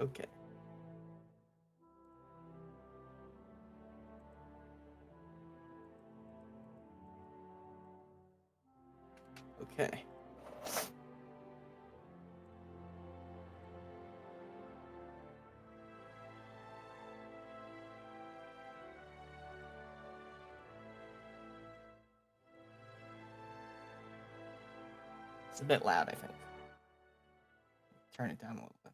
Okay. Okay. It's a bit loud, I think. Turn it down a little bit.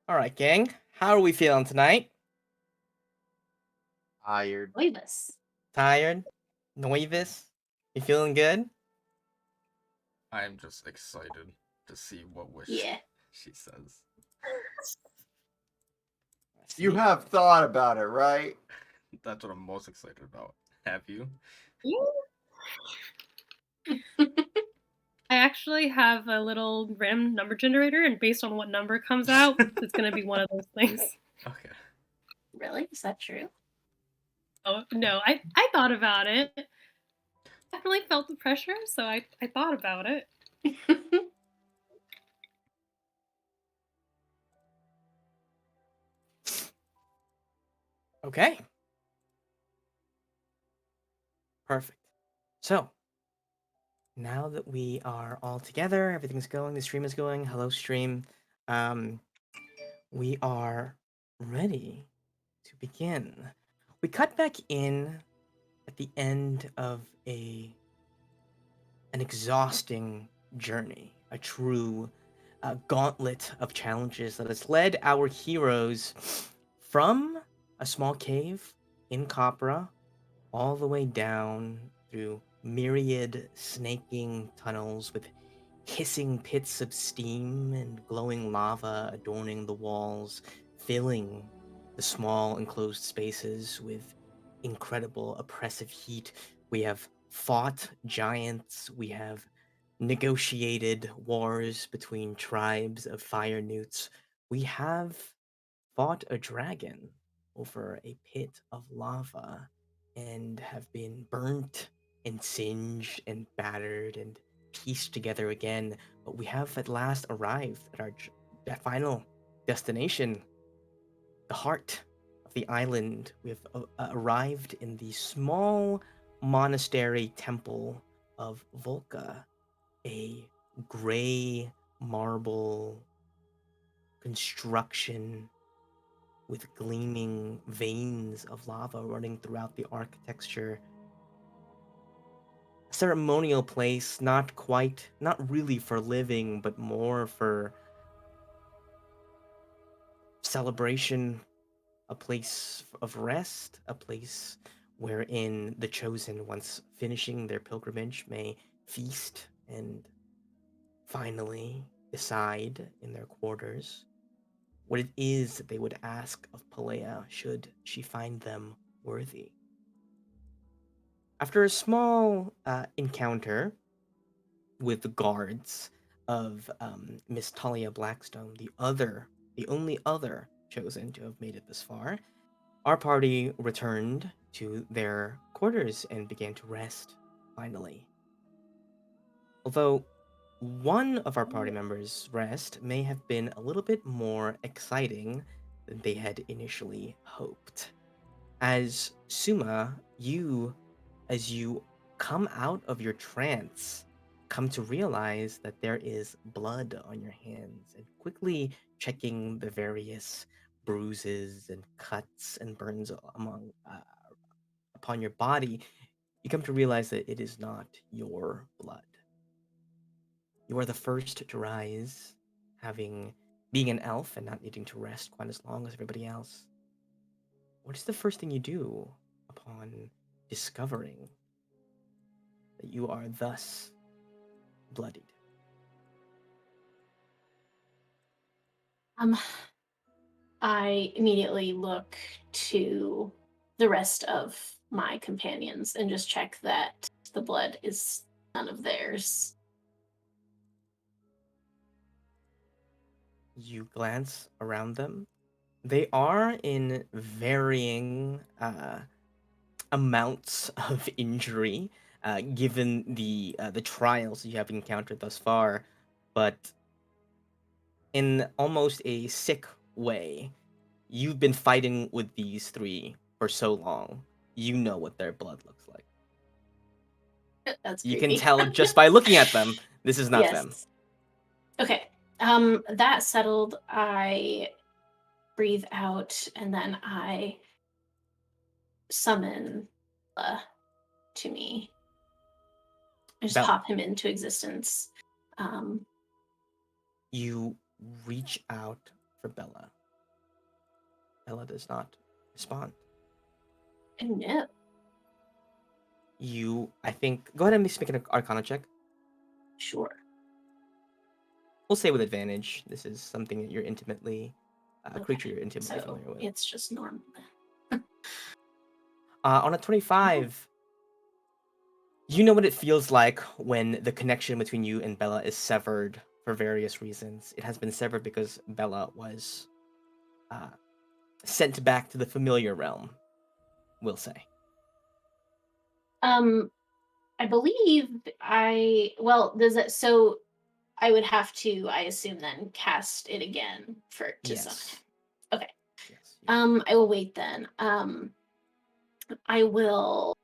All right, gang. How are we feeling tonight? Tired. Oibus. Tired? Nervous? You feeling good? I'm just excited to see what wish Yeah. she says. You have thought about it, right? That's what I'm most excited about. Have you? I actually have a little random number generator, and based on what number comes out, it's going to be one of those things. Okay. Really? Is that true? Oh, no, I thought about it. Definitely felt the pressure, so I thought about it. Okay. Perfect. So, now that we are all together, everything's going, the stream is going. Hello, stream. We are ready to begin. We cut back in at the end of an exhausting journey, a true gauntlet of challenges that has led our heroes from a small cave in Capra all the way down through myriad snaking tunnels with hissing pits of steam and glowing lava adorning the walls, filling the small enclosed spaces with incredible oppressive heat. We have fought giants, we have negotiated wars between tribes of fire newts, we have fought a dragon over a pit of lava and have been burnt and singed and battered and pieced together again. But we have at last arrived at our final destination, the heart of the island. We have arrived in the small monastery temple of Volca, a gray marble construction with gleaming veins of lava running throughout the architecture. A ceremonial place, not really for living, but more for celebration, a place of rest, a place wherein the chosen, once finishing their pilgrimage, may feast and finally decide in their quarters what it is that they would ask of Pelea should she find them worthy. After a small encounter with the guards of Miss Talia Blackstone, the only other chosen to have made it this far, our party returned to their quarters and began to rest, finally. Although one of our party members' rest may have been a little bit more exciting than they had initially hoped. As Suma, as you come out of your trance, come to realize that there is blood on your hands, and quickly checking the various bruises and cuts and burns upon your body, you come to realize that it is not your blood. You are the first to rise, having being an elf and not needing to rest quite as long as everybody else. What is the first thing you do upon discovering that you are thus bloodied? I immediately look to the rest of my companions and just check that the blood is none of theirs. You glance around them. They are in varying amounts of injury, given the trials you have encountered thus far, but in almost a sick way. You've been fighting with these three for so long. You know what their blood looks like. That's You can creepy. tell just by looking at them, this is not them. Yes. Okay. That settled. I breathe out and then I summon to me. I just Bella, pop him into existence. you reach out for Bella. Bella does not respond. No. I think, go ahead and make an Arcana check. Sure. We'll say with advantage. This is something that you're intimately, Okay. creature you're intimately So familiar with. it's just normal. On a 25, you know what it feels like when the connection between you and Bella is severed for various reasons. It has been severed because Bella was sent back to the familiar realm, we'll say. I believe does it so I would have to, I assume then, cast it again to summon Yes. him. Okay. Yes. I will wait then. I will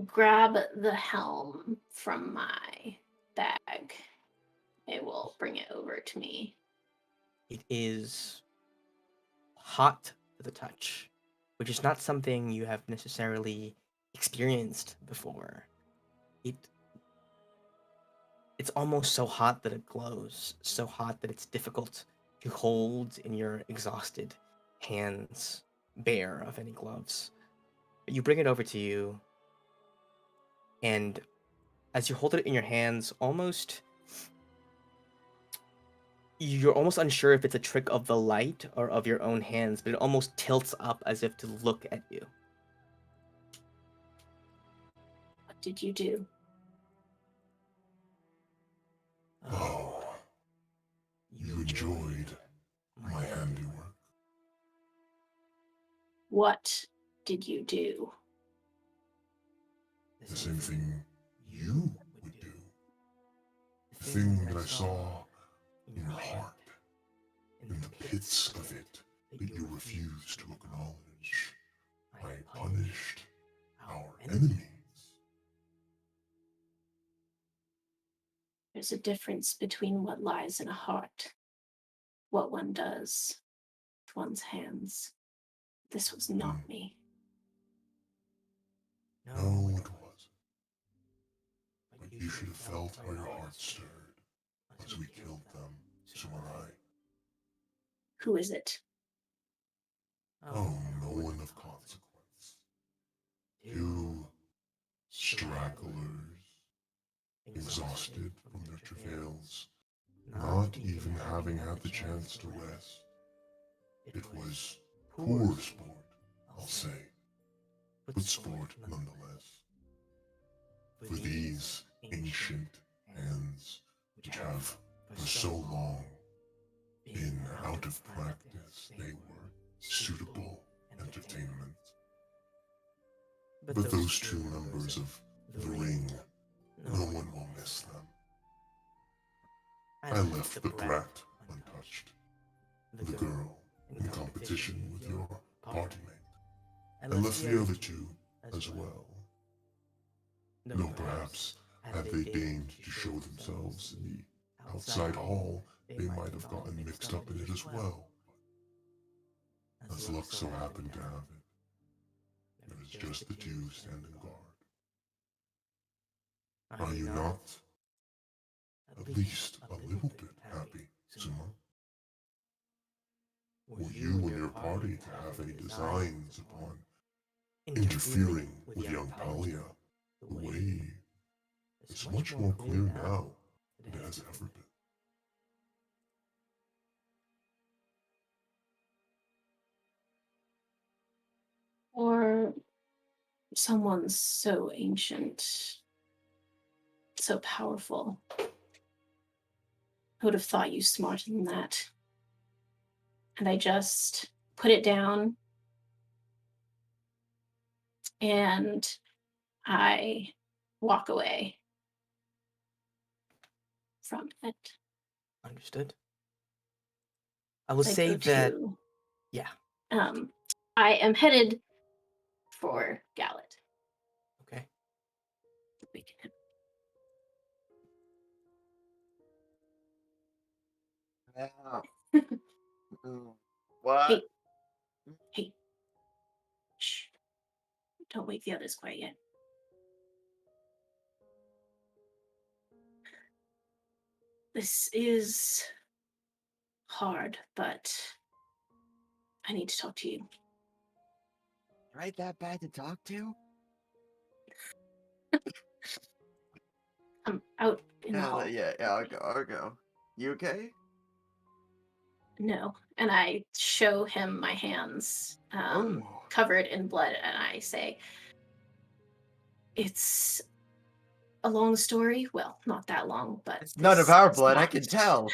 grab the helm from my bag. I will bring it over to me. It is hot to the touch, which is not something you have necessarily experienced before. It's almost so hot that it glows, so hot that it's difficult to hold in your exhausted hands, bare of any gloves. But you bring it over to you, and as you hold it in your hands, you're almost unsure if it's a trick of the light or of your own hands, but it almost tilts up as if to look at you. What did you do? Oh, you enjoyed my handiwork. What did you do? The same thing you would do. The thing that I saw in your heart, in the pits of it that you refused to acknowledge. I punished our enemies. There's a difference between what lies in a heart, what one does with one's hands. This was not me. No, it wasn't. But you should have felt how your heart stirred as we killed them, so would I. Who is it? Oh, no one of consequence. Two stragglers, exhausted from their travails, not even having had the chance to rest. It was poor sport, I'll say, but sport nonetheless. For these ancient hands, which have for so long been out of practice, they were suitable entertainment. But those two members of the ring, no one will miss them. I left the brat untouched, the girl in competition with your party mate. I left the other two as well. Though perhaps, had they deigned to show themselves in the outside hall, they might have gotten mixed up in it as well. As luck so happened to have it, there is just the two standing guard. Are you not, at least a little bit happy, Zuma? Were you and your party to have any designs upon interfering with young Pelea? The way is much more clear now than it has ever been. Or someone so ancient, so powerful. I would have thought you smarter than that. And I just put it down and I walk away from it. Understood. I will I say go that, to, yeah, I am headed for Gallet. okay. We can Yeah. What? Hey. Hey. Shh. Don't wake the others quite yet. This is hard, but I need to talk to you. Right, that bad to talk to? I'm out in the hall. Yeah, I'll go. You okay? No. And I show him my hands covered in blood, and I say, it's a long story. Well, not that long, but It's none of our is blood, I not- can tell.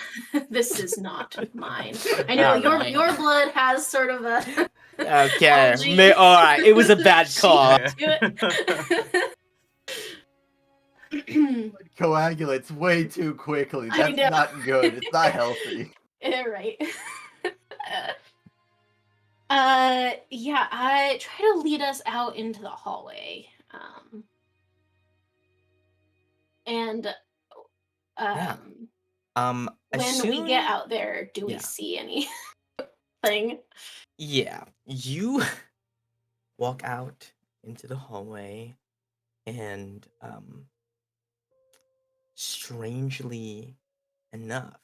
This is not mine. I know Alright. your blood has sort of a Okay. algae Alright, it was a bad sheet call. to it. Blood coagulates way too quickly. I That's know. not good. It's not healthy. Right. Yeah, I try to lead us out into the hallway. And Yeah. when as we get soon- out there, do we yeah. see anything? Yeah, you walk out into the hallway, and strangely enough,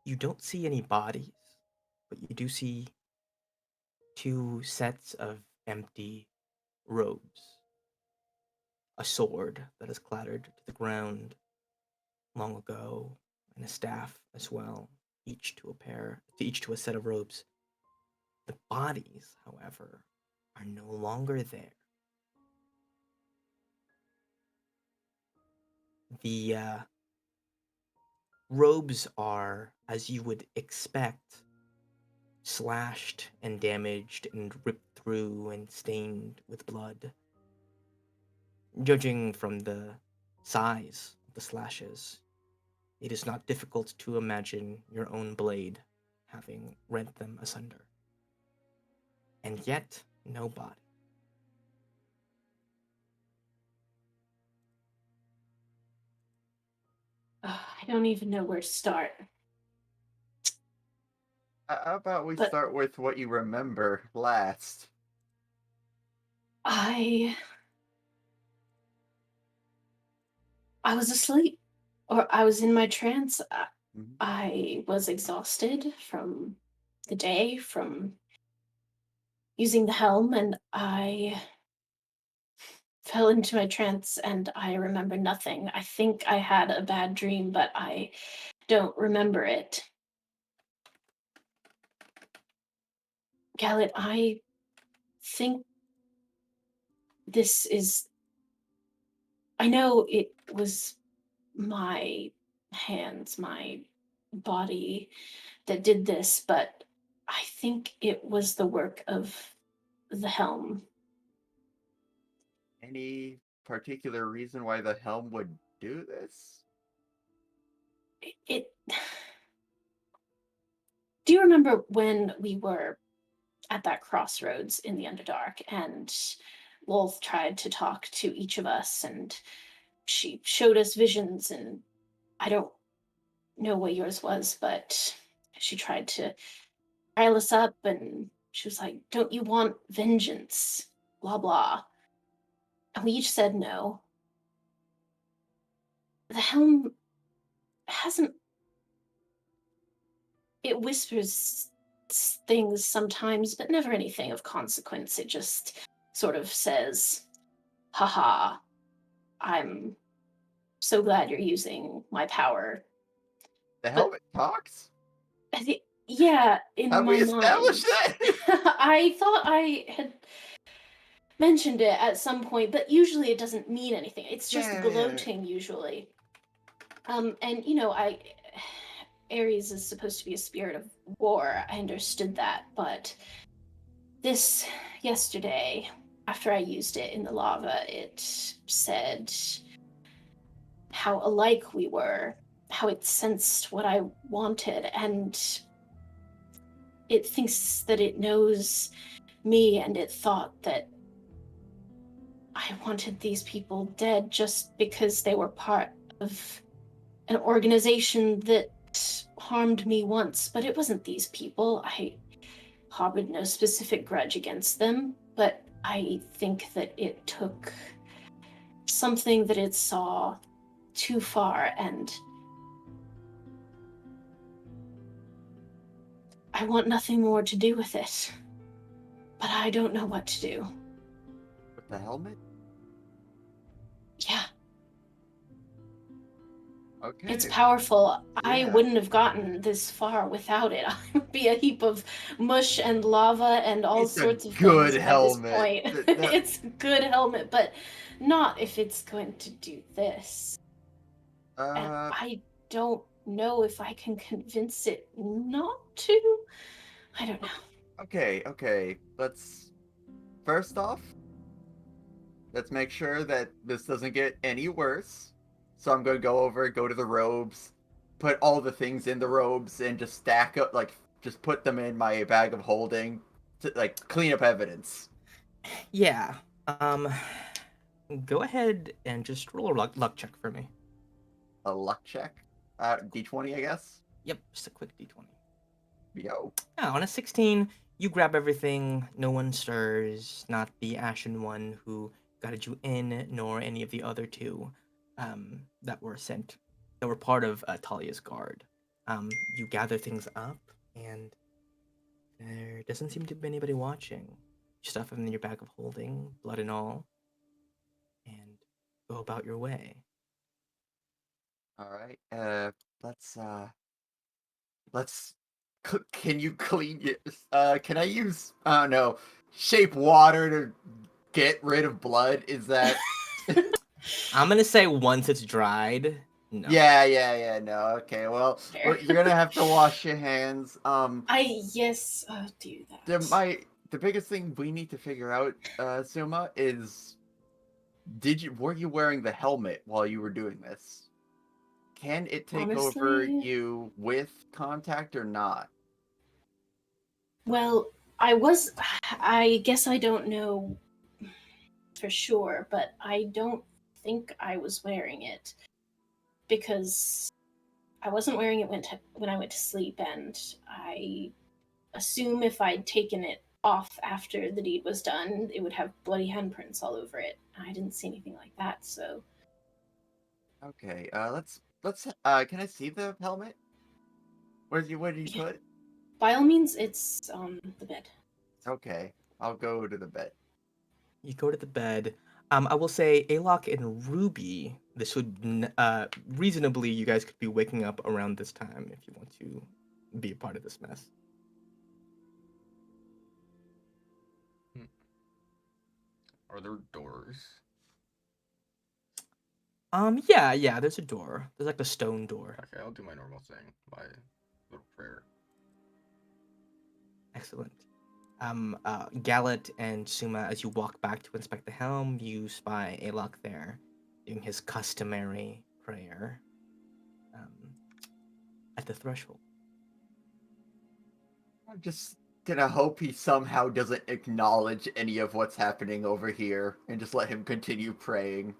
you don't see any bodies, but you do see two sets of empty robes, a sword that is clattered to the ground long ago, and a staff as well, each to a set of robes. The bodies, however, are no longer there. The robes are, as you would expect, slashed and damaged and ripped through and stained with blood. Judging from the size of the slashes, it is not difficult to imagine your own blade having rent them asunder. And yet, no body. I don't even know where to start. How about we But- start with what you remember last? I was asleep, or I was in my trance. I was exhausted from the day, from using the helm, and I fell into my trance, and I remember nothing. I think I had a bad dream, but I don't remember it. Gallet, I think this is... I know it was my hands, my body that did this, but I think it was the work of the helm. Any particular reason why the helm would do this? It Do you remember when we were at that crossroads in the Underdark, and Wolf tried to talk to each of us, and she showed us visions, and I don't know what yours was, but she tried to rile us up, and she was like, "Don't you want vengeance? Blah, blah." And we each said no. The helm hasn't... It whispers things sometimes, but never anything of consequence. It just sort of says, haha, I'm so glad you're using my power. The helmet talks? Yeah, in Have my we established mind. that? I thought I had mentioned it at some point, but usually it doesn't mean anything. It's just Yeah. gloating, usually. And Ares is supposed to be a spirit of war. I understood that, but this yesterday, after I used it in the lava, it said how alike we were, how it sensed what I wanted, and it thinks that it knows me, and it thought that I wanted these people dead just because they were part of an organization that harmed me once, but it wasn't these people. I harbored no specific grudge against them, but I think that it took something that it saw too far, and I want nothing more to do with it. But I don't know what to do. With the helmet? Yeah. Okay. It's powerful. I Yeah. wouldn't have gotten this far without it. I would be a heap of mush and lava and all It's a sorts of good things helmet. at this point. It's a good helmet, but not if it's going to do this. And I don't know if I can convince it not to. I don't know. Okay. First off, let's make sure that this doesn't get any worse. So I'm going to go to the robes, put all the things in the robes, and just stack up, just put them in my bag of holding to, clean up evidence. Yeah. Go ahead and just roll a luck check for me. A luck check? D20, I guess? Yep, just a quick d20. Yo. Yeah, on a 16, you grab everything, no one stirs, not the Ashen One who guided you in, nor any of the other two that were part of Talia's guard. You gather things up, and there doesn't seem to be anybody watching. You stuff them in your bag of holding, blood and all, and go about your way. Alright, let's can you clean it? Can I use, I don't know, shape water to get rid of blood? Is that... I'm gonna say once it's dried, no. Yeah, no, okay, well, Fair. you're gonna have to wash your hands. I'll do that. The biggest thing we need to figure out, Suma, is were you wearing the helmet while you were doing this? Can it take over Honestly, you with contact or not? well, I guess I don't know for sure, but I don't think I was wearing it because I wasn't wearing it when I went to sleep, and I assume if I'd taken it off after the deed was done, it would have bloody handprints all over it. I didn't see anything like that, so Okay, can I see the helmet? Where did you Yeah. put it? by all means, it's on the bed. Okay, I'll go to the bed. You go to the bed. I will say, Alok and Ruby, this would reasonably, you guys could be waking up around this time if you want to be a part of this mess. Are there doors? Yeah, there's a door. There's like a stone door. Okay, I'll do my normal thing, my little prayer. Excellent. Galet and Suma, as you walk back to inspect the helm, you spy Alok there doing his customary prayer at the threshold. I'm just gonna hope he somehow doesn't acknowledge any of what's happening over here and just let him continue praying.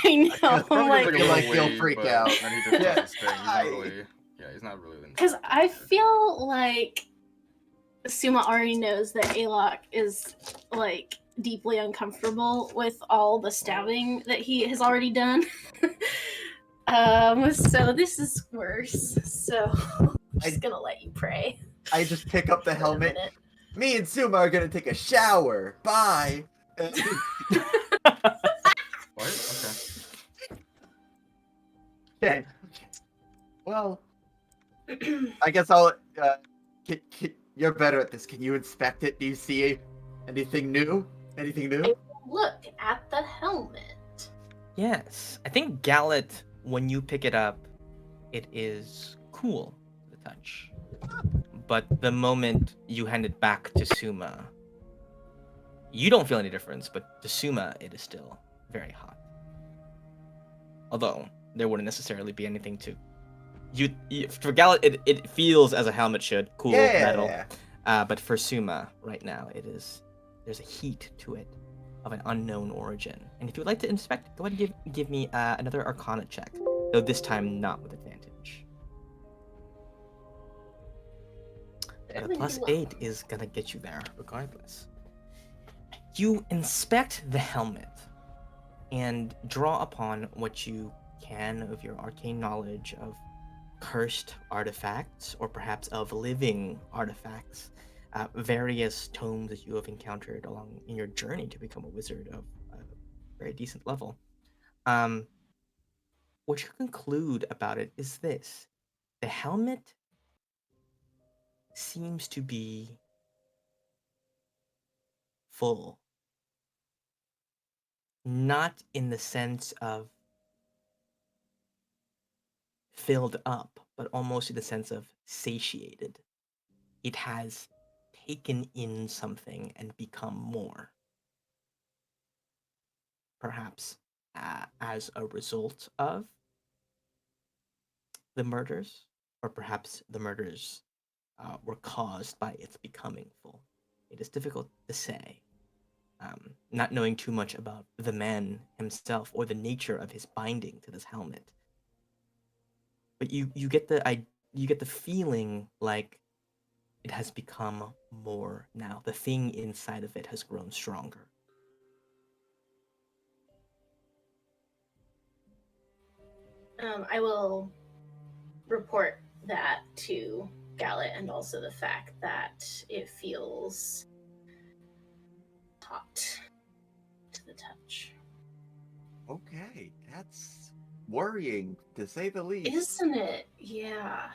I know. Probably feel like he'll freak out. Then he just Yeah, does his thing. He's not really. Because I feel like Suma already knows that Alok is like deeply uncomfortable with all the stabbing that he has already done. So this is worse. So I'm just gonna let you pray. I just pick up the for a helmet. minute. Me and Suma are gonna take a shower. Bye. What? Okay. Well, I guess I'll. You're better at this. Can you inspect it? Do you see anything new? Anything new? Look at the helmet. Yes. I think Galet, when you pick it up, it is cool to the touch. But the moment you hand it back to Suma, you don't feel any difference, but to Suma, it is still very hot. Although, there wouldn't necessarily be anything to... For Gallet, it feels as a helmet should, cool, metal. But for Suma, right now, there's a heat to it of an unknown origin. And if you would like to inspect, go ahead and give me another Arcana check, though this time not with advantage. But a +8 is gonna get you there, regardless. You inspect the helmet and draw upon what you can of your arcane knowledge of cursed artifacts, or perhaps of living artifacts, various tomes that you have encountered along in your journey to become a wizard of a very decent level. What you conclude about it is this: the helmet seems to be full. Not in the sense of filled up, but almost in the sense of satiated. It has taken in something and become more. Perhaps as a result of the murders, or perhaps the murders were caused by its becoming full. It is difficult to say, not knowing too much about the man himself or the nature of his binding to this helmet. But you get the feeling like it has become more now. The thing inside of it has grown stronger. I will report that to Gallet, and also the fact that it feels hot to the touch. Okay, that's worrying, to say the least. Isn't it? Yeah.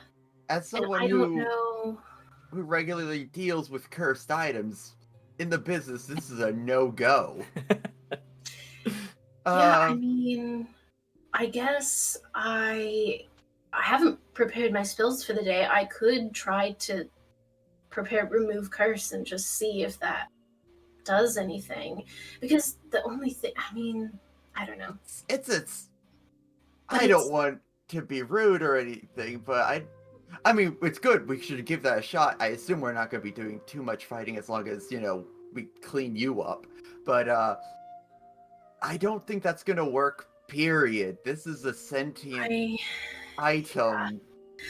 As someone I don't know who regularly deals with cursed items in the business, this is a no-go. Yeah, I mean, I guess I haven't prepared my spells for the day. I could try to prepare remove curse and just see if that does anything. Because the only thing, I mean, I don't know. It's I don't want to be rude or anything, but I mean, it's good. We should give that a shot. I assume we're not going to be doing too much fighting as long as, we clean you up. But I don't think that's going to work, period. This is a sentient item.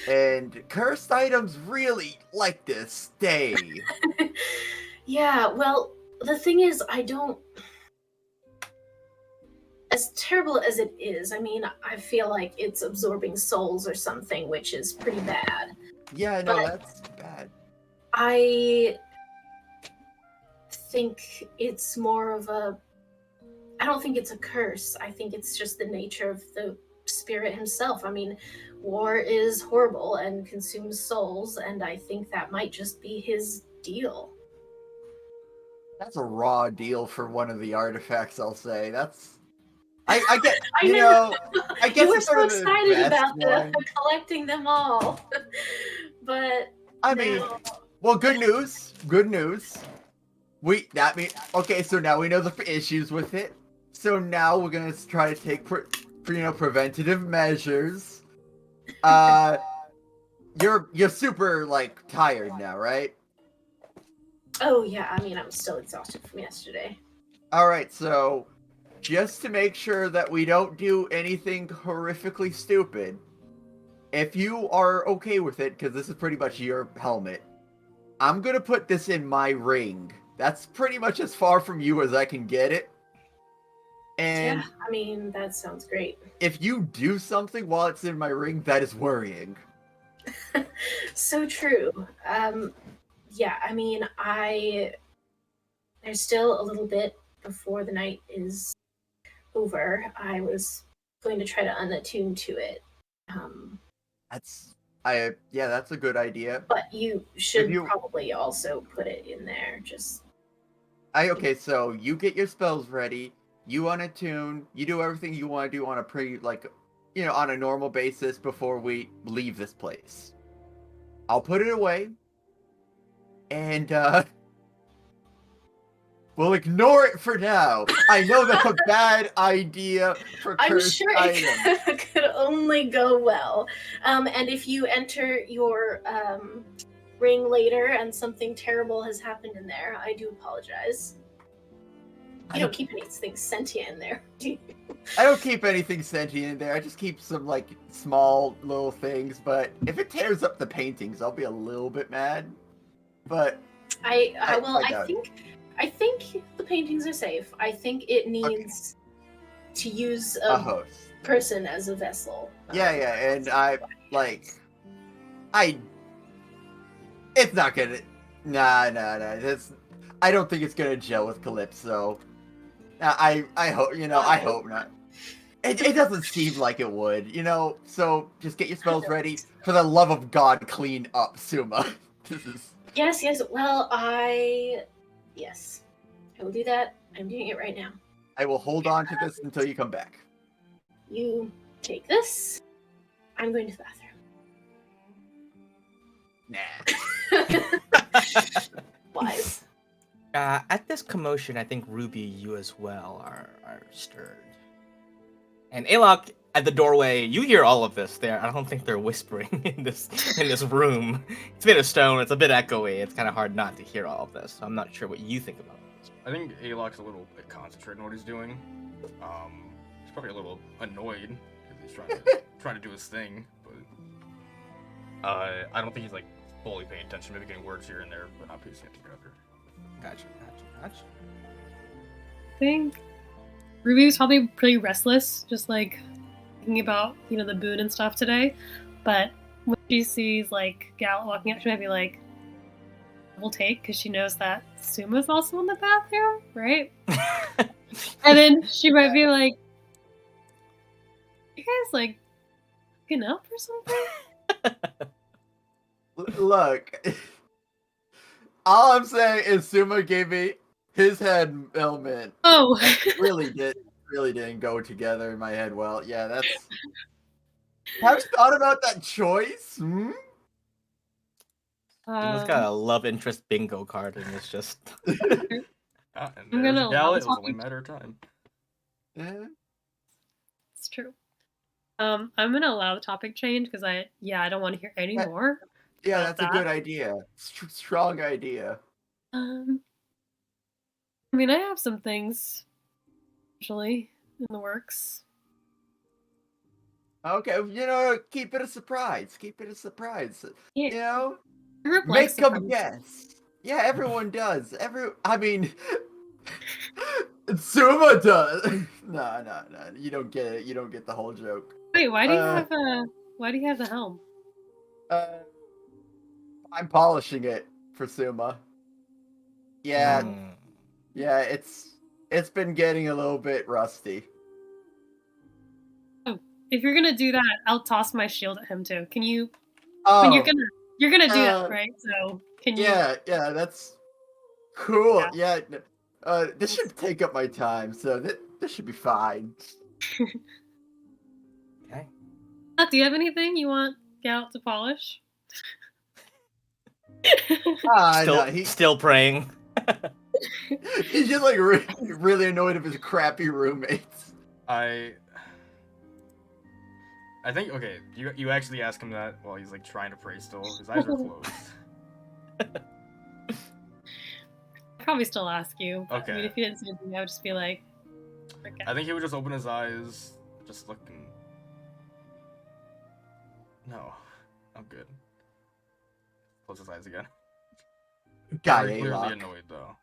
Yeah. And cursed items really like to stay. Yeah, well, the thing is, as terrible as it is, I mean, I feel like it's absorbing souls or something, which is pretty bad. Yeah, no, that's bad. I think it's more of I don't think it's a curse. I think it's just the nature of the spirit himself. I mean, war is horrible and consumes souls, and I think that might just be his deal. That's a raw deal for one of the artifacts, I'll say. I get, I know. I guess you were so excited about collecting them all. But I mean, well, good news. Good news. Okay, so now we know the issues with it. So now we're gonna try to take preventative measures. You're super tired now, right? Oh yeah, I mean, I'm still exhausted from yesterday. All right, so just to make sure that we don't do anything horrifically stupid, if you are okay with it, because this is pretty much your helmet, I'm gonna put this in my ring. That's pretty much as far from you as I can get it. And yeah, I mean, that sounds great. If you do something while it's in my ring, that is worrying. So true. Yeah, I mean, there's still a little bit before the night is over. I was going to try to unattune to it. That's a good idea. But you should probably also put it in there. Okay, so you get your spells ready. You unattune. You do everything you want to do on a pretty on a normal basis before we leave this place. I'll put it away, and we'll ignore it for now. I know that's a bad idea for I'm cursed sure items. it could only go well. And if you enter your ring later and something terrible has happened in there, I do apologize. You don't keep anything sentient in there, do you? I don't keep anything sentient in there. I just keep some like small little things. But if it tears up the paintings, I'll be a little bit mad. But I doubt it. think the paintings are safe. I think it needs to use A host. person as a vessel. Yeah, and it's not gonna. Nah. I don't think it's gonna gel with Calypso. I hope I hope not. It doesn't seem like it would, So just get your spells ready. For the love of God, clean up, Suma. This is. Yes. Well, yes, I will do that. I'm doing it right now. I will hold on to this until you come back. You take this. I'm going to the bathroom. Nah. Wise. At this commotion, I think Ruby, you as well are stirred. And Alok at the doorway, you hear all of this. I don't think they're whispering in this room. It's made of stone. It's a bit echoey. It's kind of hard not to hear all of this. So I'm not sure what you think about this. I think Alok's a little concentrated on what he's doing. He's probably a little annoyed because he's trying to do his thing, but I don't think he's like fully paying attention. Maybe getting words here and there, but not piecing it together. Gotcha. I think Ruby was probably pretty restless, just like thinking about the boon and stuff today. But when she sees like Gal walking up, she might be like, "We'll take," because she knows that Suma's also in the bathroom, right? And then she might be like, "You guys like hooking up or something?" Look, all I'm saying is Suma gave me his head element. Oh, really didn't go together in my head well. Yeah, that's. Have you thought about that choice? It's got a love interest bingo card, and it's just. And I'm gonna Gal, it was only a matter of time. Yeah. It's true. I'm gonna allow the topic change because I don't want to hear any more. Yeah, that's a good idea. Strong idea. I mean, I have some things actually in the works. Okay, keep it a surprise. Yeah. Make them guess. Yeah, everyone does. I mean, Suma does. No. You don't get it. You don't get the whole joke. Wait, why do you have the helm? I'm polishing it for Suma. Yeah. Yeah, it's been getting a little bit rusty. Oh, if you're gonna do that, I'll toss my shield at him too. Can you? Oh, When you're gonna do that, right? So can you? Yeah, that's cool. Yeah. This should take up my time, so this should be fine. Okay. Do you have anything you want Gal to polish? Still praying. He's just like really annoyed of his crappy roommates. I think okay. You actually ask him that while he's like trying to pray still. His eyes are closed. I'd probably still ask you. But, Okay. I mean, if you didn't say anything, I would just be like, okay. I think he would just open his eyes, just looking. No, I'm good. Close his eyes again. Guy Very clearly Alok. annoyed though.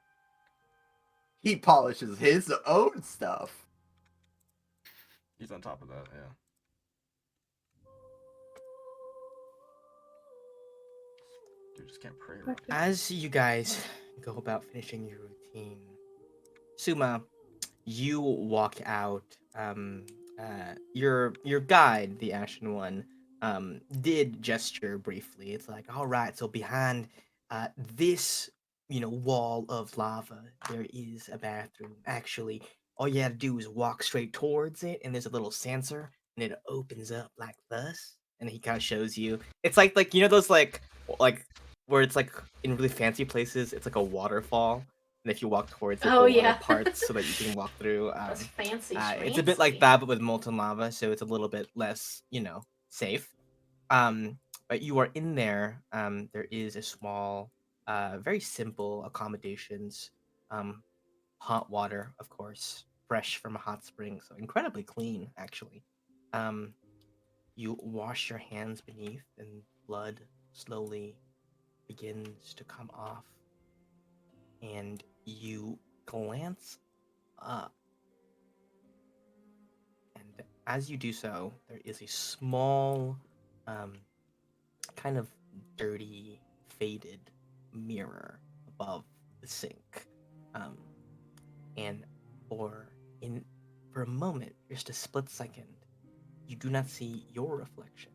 He polishes his own stuff. He's on top of that, yeah. Dude just can't pray right now. As you guys go about finishing your routine, Suma, you walk out. Your guide, the Ashen One, did gesture briefly. It's like, all right, so behind this, wall of lava, there is a bathroom. Actually, all you have to do is walk straight towards it, and there's a little sensor and it opens up like this, and he kind of shows you. It's like you know those like where it's like in really fancy places, it's like a waterfall, and if you walk towards it, the Oh water yeah. parts so that you can walk through. That's fancy It's a bit like schmancy. that, but with molten lava, so it's a little bit less, safe. Um, but you are in there. There is a small, very simple accommodations. Um, hot water, of course, fresh from a hot spring, so incredibly clean, actually. Um, you wash your hands beneath, and blood slowly begins to come off, and you glance up, and as you do so, there is a small, um, kind of dirty, faded mirror above the sink. Um, and for in for a moment, just a split second, you do not see your reflection,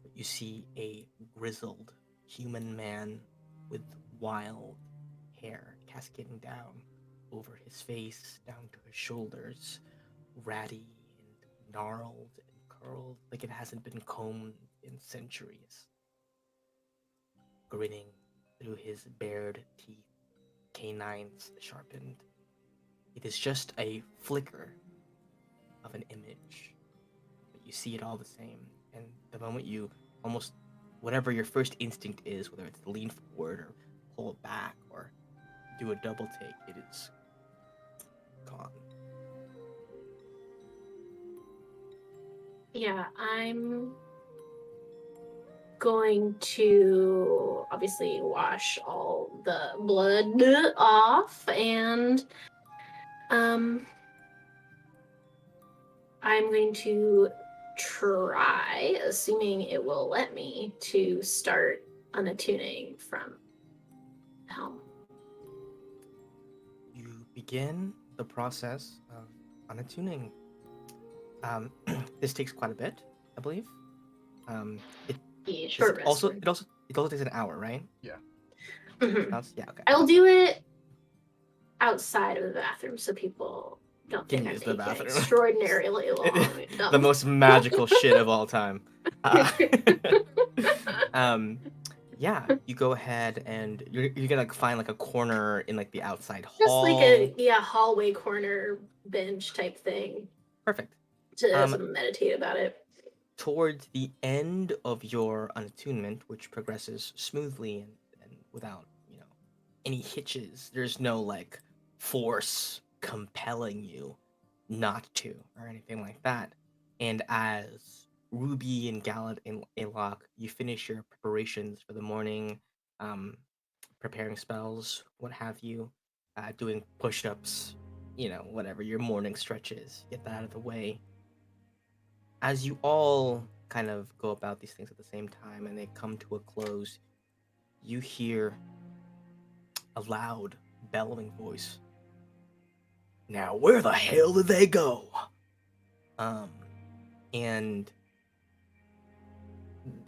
but you see a grizzled human man with wild hair cascading down over his face, down to his shoulders, ratty and gnarled and curled like it hasn't been combed in centuries, grinning through his bared teeth, canines sharpened. It is just a flicker of an image, but you see it all the same. And the moment you almost, whatever your first instinct is, whether it's to lean forward or pull it back or do a double take, it is gone. Yeah, I'm going to obviously wash all the blood off, and um I'm going to try, assuming it will let me, to start unattuning from the helm. You begin the process of unattuning. This takes quite a bit, I believe. It Yeah, is short it rest. also it also it also takes an hour, right? Yeah. Mhm. Yeah, okay. I'll do it outside of the bathroom so people don't Can think I'm use the taking bathroom. extraordinarily long. The most magical shit of all time. Uh, um, yeah, you go ahead and you're gonna like, find like a corner in like the outside Just like hall. a hallway corner bench type thing Perfect. to Um, meditate about it. Towards the end of your unattunement, which progresses smoothly and without, any hitches, there's no like force compelling you not to or anything like that. And as Ruby and Gallant and Alok, you finish your preparations for the morning, um, preparing spells, what have you, doing push ups, whatever your morning stretches, get that out of the way. As you all kind of go about these things at the same time and they come to a close, you hear a loud, bellowing voice. Now, where the hell did they go? Um, and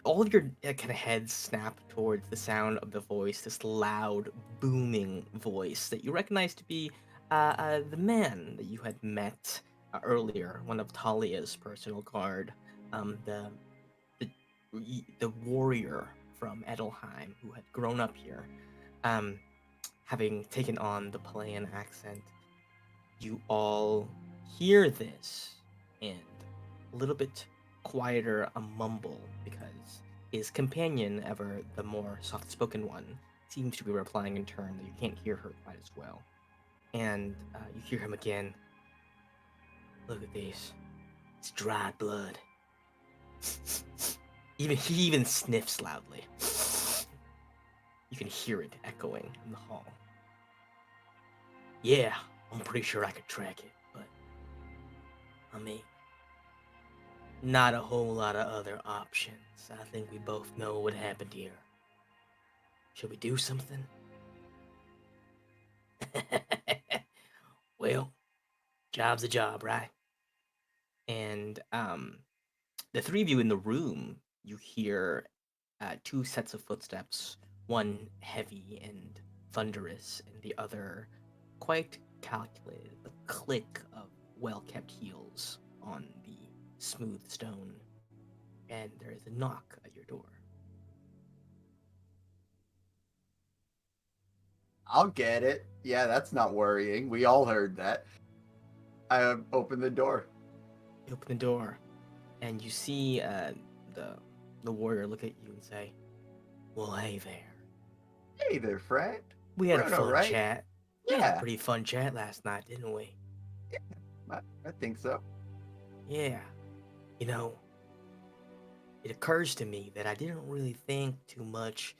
all of your kind of heads snap towards the sound of the voice, this loud, booming voice that you recognize to be the man that you had met earlier, one of Talia's personal guard, the the the warrior from Edelheim who had grown up here, um, having taken on the Palaean accent. You all hear this, and a little bit quieter, a mumble, because his companion, ever the more soft-spoken one, seems to be replying in turn, though you can't hear her quite as well. And you hear him again. Look at these. It's dried blood. He even sniffs loudly. You can hear it echoing in the hall. Yeah, I'm pretty sure I could track it, but I mean, not a whole lot of other options. I think we both know what happened here. Should we do something? Well, job's a job, right? And the three of you in the room, you hear two sets of footsteps, one heavy and thunderous, and the other quite calculated. The click of well-kept heels on the smooth stone, and there is a knock at your door. I'll get it. Yeah, that's not worrying. We all heard that. I open the door. You open the door, and you see the warrior look at you and say, "Well, hey there. Hey there, friend. We had a Bruno, fun right? chat. We had a Yeah, pretty fun chat last night, didn't we? I think so. Yeah. You know, it occurs to me that I didn't really think too much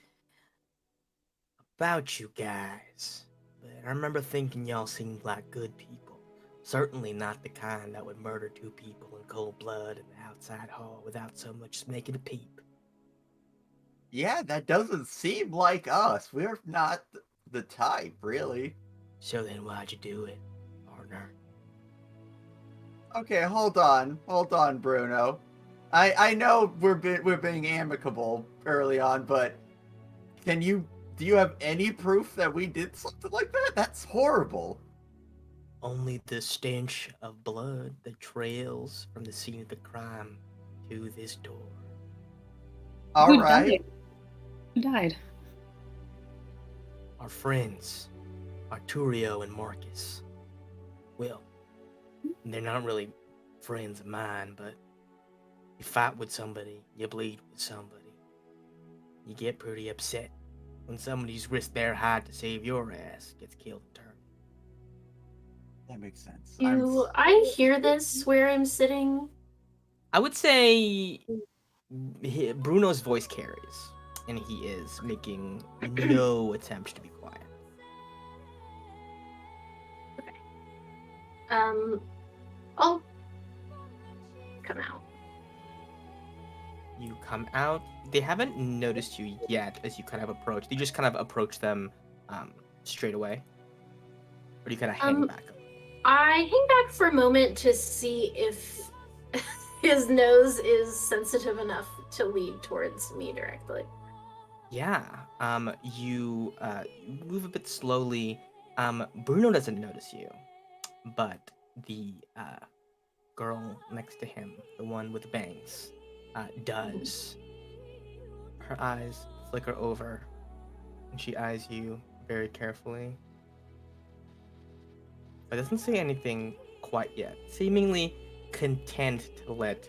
about you guys, but I remember thinking y'all seemed like good people. Certainly not the kind that would murder two people in cold blood in the outside hall without so much as making a peep. Yeah, that doesn't seem like us. We're not the type, really. So then why'd you do it, partner? Okay, hold on, Bruno. I know we're being amicable early on, but do you have any proof that we did something like that? That's horrible. Only the stench of blood that trails from the scene of the crime to this door. All Who right. died? Who died? Our friends, Arturio and Marcus. Well, they're not really friends of mine, but you fight with somebody, you bleed with somebody. You get pretty upset when somebody's risked their hide to save your ass gets killed in turn. That makes sense. Do I hear this where I'm sitting? I would say Bruno's voice carries, and he is making no attempt to be quiet. I'll come out. You come out. They haven't noticed you yet as you kind of approach. You just kind of approach them straight away. Or do you kind of hang back? I hang back for a moment to see if his nose is sensitive enough to lead towards me directly. Yeah. You move a bit slowly. Bruno doesn't notice you, but the girl next to him, the one with the bangs, does. Her eyes flicker over, and she eyes you very carefully. But doesn't say anything quite yet, seemingly content to let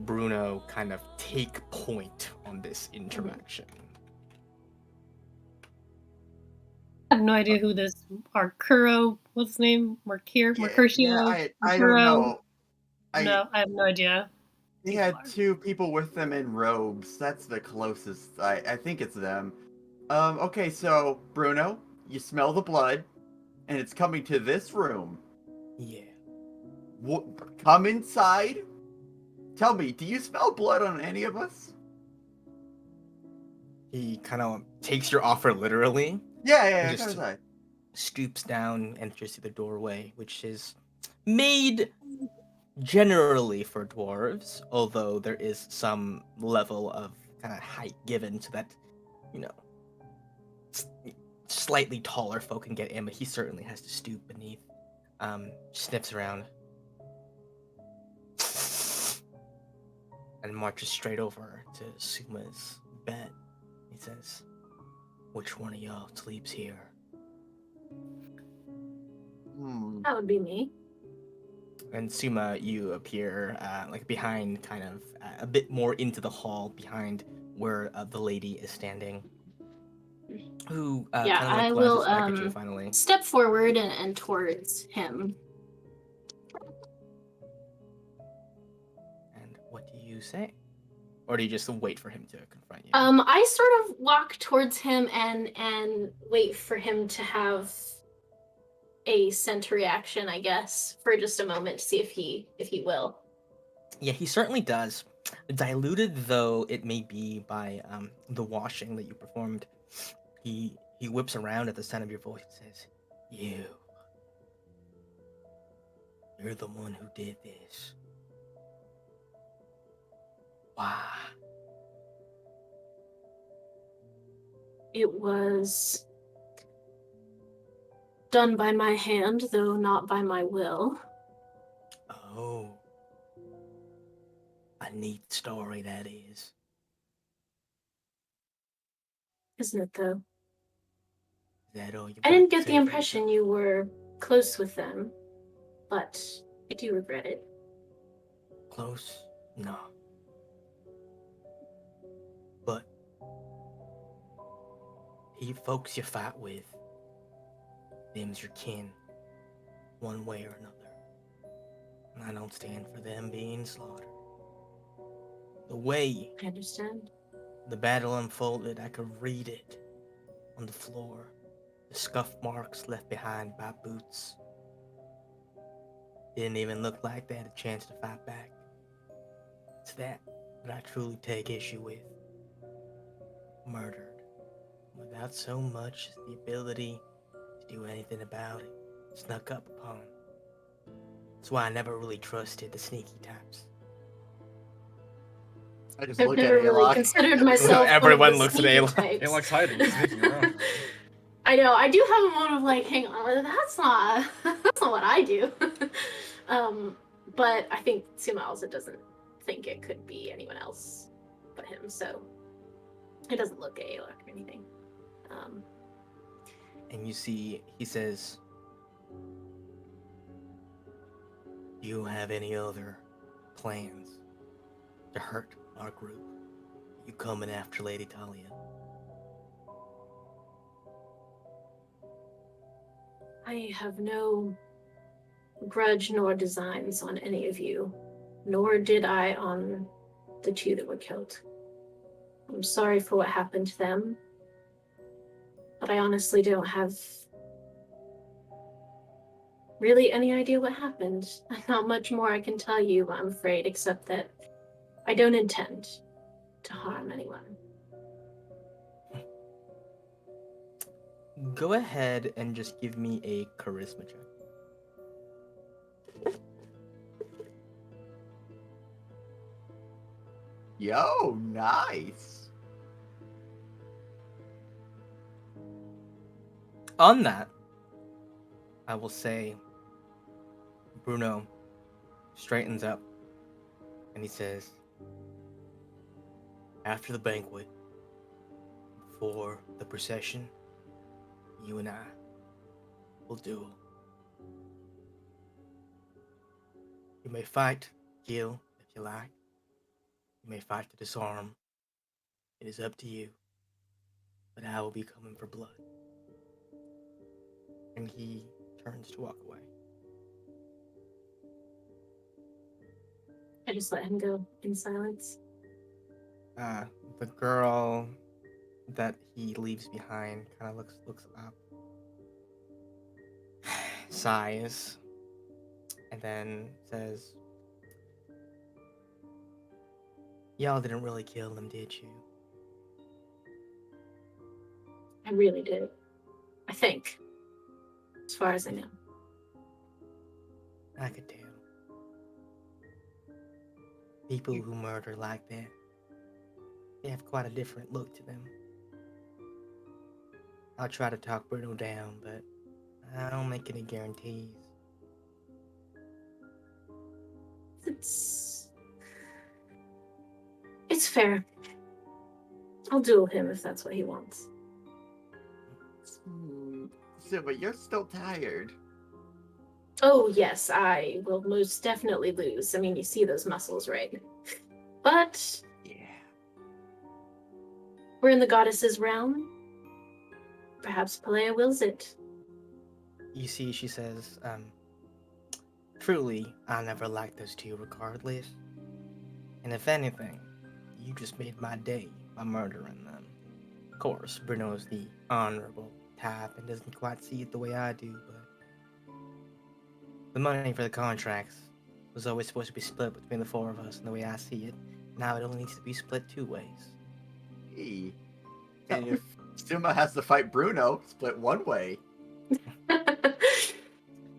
Bruno kind of take point on this interaction. I have no idea who this Arcuro, what's his name? Mercutio? I don't know. No, I have no idea. He had two people with them in robes. That's the closest. I think it's them. Okay, so Bruno, you smell the blood, and it's coming to this room. Yeah. Come inside. Tell me, do you smell blood on any of us? He kind of takes your offer literally. Yeah, Just come inside. stoops down, enters through the doorway, which is made generally for dwarves, although there is some level of kind of height given so that, you know, slightly taller folk can get in, but he certainly has to stoop beneath. Sniffs around and marches straight over to Suma's bed. He says, "Which one of y'all sleeps here?" That would be me. And Suma, you appear like behind, kind of a bit more into the hall behind where the lady is standing. Who kind of like I glances will back at you finally. step forward and towards him. And what do you say? Or do you just wait for him to confront you? I sort of walk towards him and wait for him to have a scent reaction, I guess, for just a moment to see if he will. Yeah, he certainly does. Diluted though it may be by the washing that you performed, he whips around at the sound of your voice and says, You're the one who did this. Why? It was done by my hand, though not by my will. Oh. neat story that is. Isn't it, though? Is that all you I got didn't to get the say for impression yourself? you were close with them, but I do regret it. Close? No. But he folks you fight with, them's your kin, one way or another. And I don't stand for them being slaughtered. The way I understand. the battle unfolded, I could read it on the floor. The scuff marks left behind by boots. Didn't even look like they had a chance to fight back. It's that I truly take issue with. Murdered, without so much as the ability to do anything about it. Snuck up upon. That's why I never really trusted the sneaky types. I just I've look at never really Alok. considered myself Everyone one of the looks at sneaky Ayla. types. Alok's hiding, he's sneaking around. I know. I do have a moment of like, hang on, that's not what I do. But I think Suma also doesn't think it could be anyone else but him, so it doesn't look at Ayla or anything. And you see, he says, "Do you have any other plans to hurt our group? You coming after Lady Talia?" I have no grudge nor designs on any of you, nor did I on the two that were killed. I'm sorry for what happened to them, but I honestly don't have really any idea what happened. Not much more I can tell you, I'm afraid, except that I don't intend to harm anyone. Go ahead and just give me a charisma check. Yo, nice. On that, I will say Bruno straightens up and he says, "After the banquet, before the procession, you and I will duel. You may fight, kill, if you like. You may fight to disarm. It is up to you. But I will be coming for blood." And he turns to walk away. I just let him go in silence. The girl that he leaves behind kind of looks up, sighs, and then says, "Y'all didn't really kill them, did you?" I really did. I think. As far as I know. I could tell. People who murder like that, they have quite a different look to them. I'll try to talk Bruno down, but I don't make any guarantees. It's fair. I'll duel him if that's what he wants. So, but you're still tired. Oh, yes, I will most definitely lose. I mean, you see those muscles, right? But Yeah. we're in the goddess's realm. Perhaps Pelea wills it. You see, she says, "Truly, I never liked those two regardless. And if anything, you just made my day by murdering them." Of course, Bruno's the honorable type and doesn't quite see it the way I do, but the money for the contracts was always supposed to be split between the four of us, and the way I see it, now it only needs to be split 2 ways. Hey. And if Suma has to fight Bruno, split one way.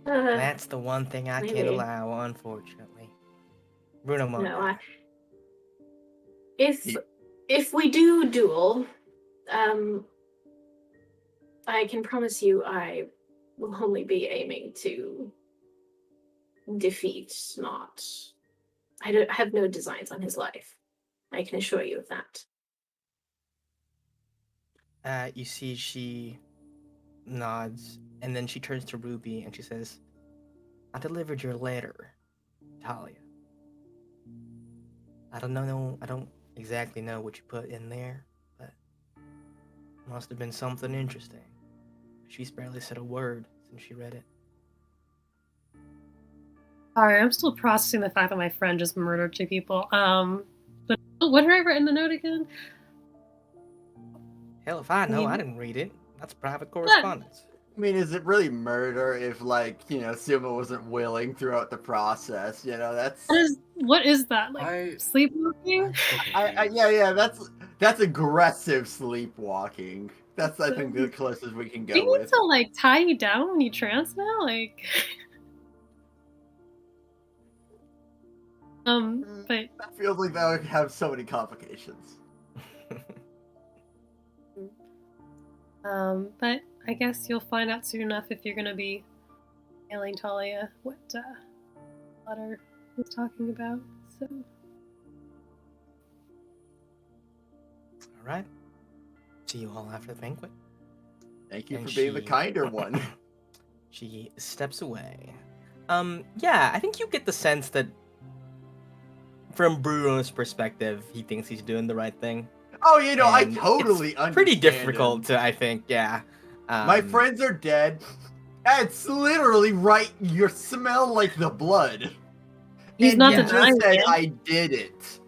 That's the one thing I can't maybe. allow, unfortunately. Bruno won't No, die. if we do duel, I can promise you I will only be aiming to defeat, not I have no designs on his life. I can assure you of that. You see, she nods, and then she turns to Ruby and she says, "I delivered your letter, Talia. I don't exactly know what you put in there, but it must have been something interesting. She's barely said a word since she read it." Sorry, I'm still processing the fact that my friend just murdered 2 people. But what did I write in the note again? Hell if I know, I mean- didn't read it. That's private That- correspondence. I mean, is it really murder if, like, Suma wasn't willing throughout the process? That's. What is that? Like I'm sleepwalking? so confused. Yeah, that's aggressive sleepwalking. That's, I think, the closest we can We go need with. to like tie you down when you trance now, like. But That feels like that would have so many complications. but I guess you'll find out soon enough if you're gonna be telling Talia what Letter was talking about. So All right. See you all after the banquet. Thank you And for being the she- kinder one. She steps away. Yeah, I think you get the sense that from Bruno's perspective, he thinks he's doing the right thing. Oh, I And totally it's understand pretty difficult him. to, I think, yeah. My friends are dead. It's literally right. You smell like the blood. he's And not you denying just said, it. I did it.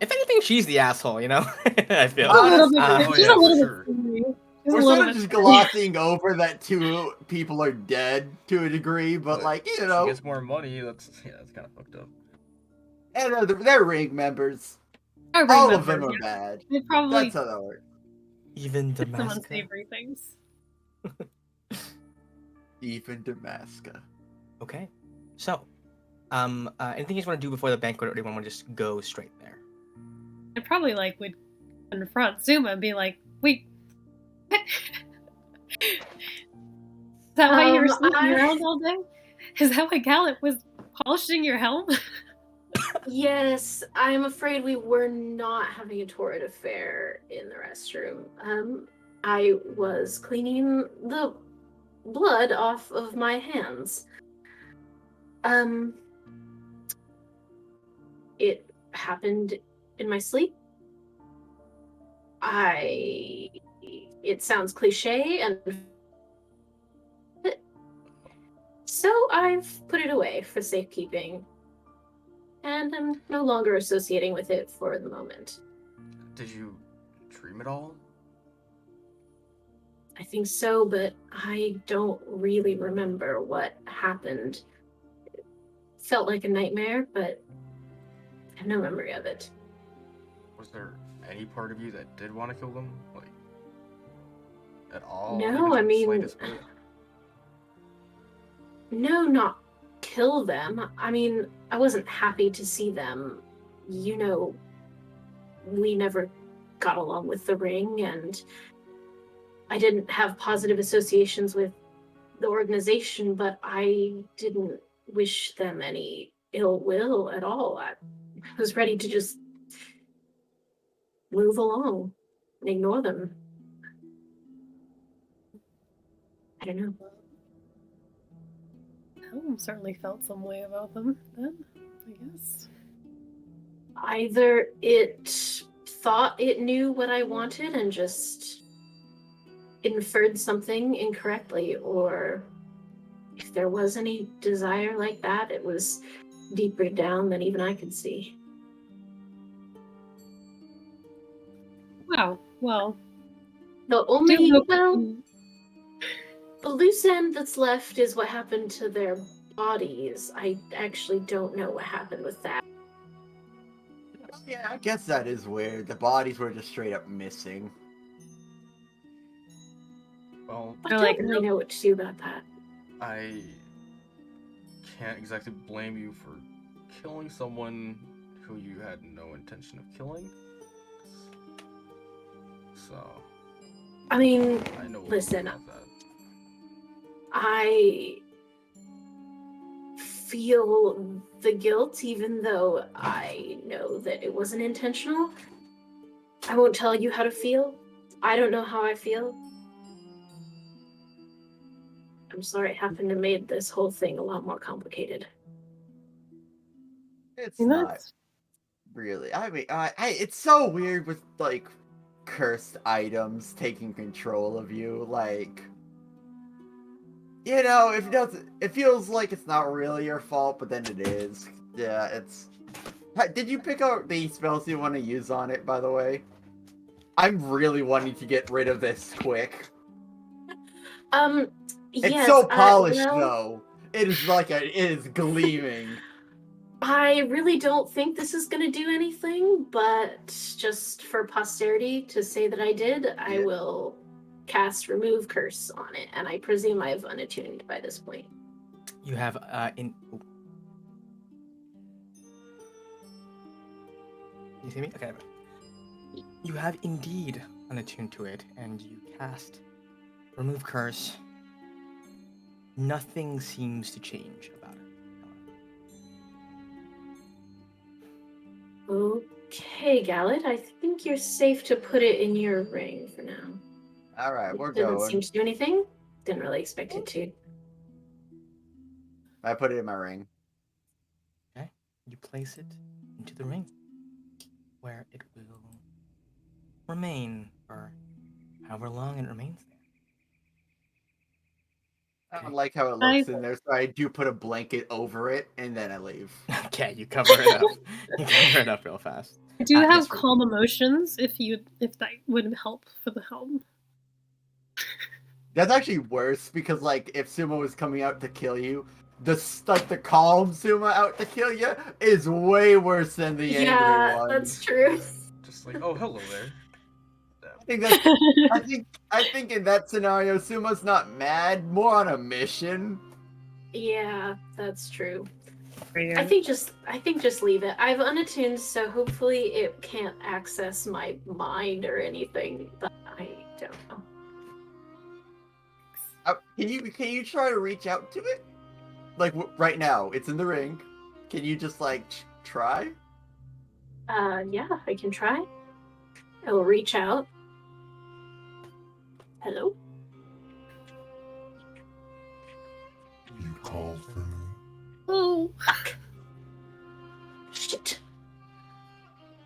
If anything, she's the asshole, you know? I feel. She's a little bit. Uh, She's yeah, a little for bit. sure. Scary. She's We're a sort little of bit just scary. glossing over that 2 people are dead to a degree, but She gets more money. That's kind of fucked up. and they're ring members. I All remember, of them are yeah. bad. They probably That's how that works. even did some Damascus. unsavory things. Even Damascus. Okay. So, anything you just want to do before the banquet, or do you want to just go straight there? I probably like would confront Zuma and be like, "Wait, is that why you were sneaking around all day? Is that why Gallup was polishing your helm?" Yes, I'm afraid we were not having a torrid affair in the restroom. I was cleaning the blood off of my hands. It happened in my sleep. It sounds cliche, and so I've put it away for safekeeping, and I'm no longer associating with it for the moment. Did you dream it all? I think so, but I don't really remember what happened. It felt like a nightmare, but I have no memory of it. Was there any part of you that did want to kill them, like at all? No, Even to I the mean, slightest bit? no, not kill them. I mean, I wasn't happy to see them. We never got along with the ring, and I didn't have positive associations with the organization, but I didn't wish them any ill will at all. I was ready to just move along and ignore them. I don't know. Helm certainly felt some way about them then, I guess. Either it thought it knew what I wanted and just inferred something incorrectly, or if there was any desire like that, it was deeper down than even I could see. Wow. Well, The only, do well, the loose end that's left is what happened to their bodies. I actually don't know what happened with that. Yeah, I guess that is weird. The bodies were just straight up missing. Well, I They're don't like, really know what to do about that. I can't exactly blame you for killing someone who you had no intention of killing. So, I mean, I know listen, about that. I feel the guilt, even though I know that it wasn't intentional. I won't tell you how to feel. I don't know how I feel. I'm sorry it happened to make this whole thing a lot more complicated. It's And not that's really. I mean, it's so weird with like cursed items taking control of you. Like, you know, if it doesn't, it feels like it's not really your fault, but then it is. Yeah, it's. Did you pick out the spells you want to use on it, by the way? I'm really wanting to get rid of this quick. It's Yes, so polished, well, though. It is like it is gleaming. I really don't think this is gonna do anything, but just for posterity to say that I did, I Yeah. will cast Remove Curse on it, and I presume I've unattuned by this point. You have You see me? Okay. You have indeed unattuned to it, and you cast Remove Curse. Nothing seems to change about it. Okay, Gallet, I think you're safe to put it in your ring for now. Alright, we're It doesn't seem going. to do anything. Didn't really expect it to. I put it in my ring. Okay? You place it into the ring, where it will remain for however long it remains there. I don't Okay. like how it looks in there, so I do put a blanket over it, and then I leave. Okay, you cover it up. You cover it up real fast. I do have Yes, calm emotions if that would help for the helm. That's actually worse, because, like, if Sumo was coming out to kill you, the calm Sumo out to kill you is way worse than the angry one. That's true. Just like, oh, hello there. I think in that scenario, Sumo's not mad, more on a mission. Yeah, that's true. Yeah. I think just leave it. I've unattuned, so hopefully it can't access my mind or anything, but I don't know. Can you try to reach out to it? Like right now, it's in the ring. Can you just like try? Yeah, I can try. I will reach out. Hello? You called for me. Oh, Fuck. Shit.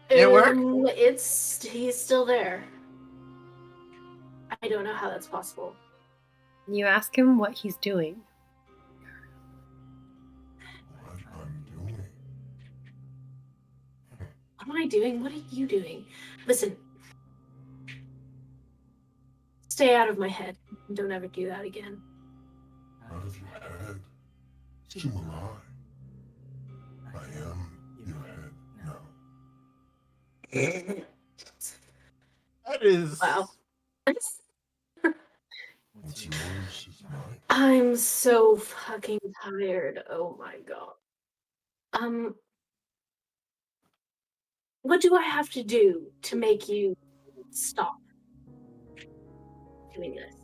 It worked? He's still there. I don't know how that's possible. you ask him what he's doing. What I'm doing. What am I doing? What are you doing? Listen. Stay out of my head. Don't ever do that again. Out of your head. So am I. I am your head now. That is. Wow. What's yours is mine. I'm so fucking tired. Oh my god. What do I have to do to make you stop doing this?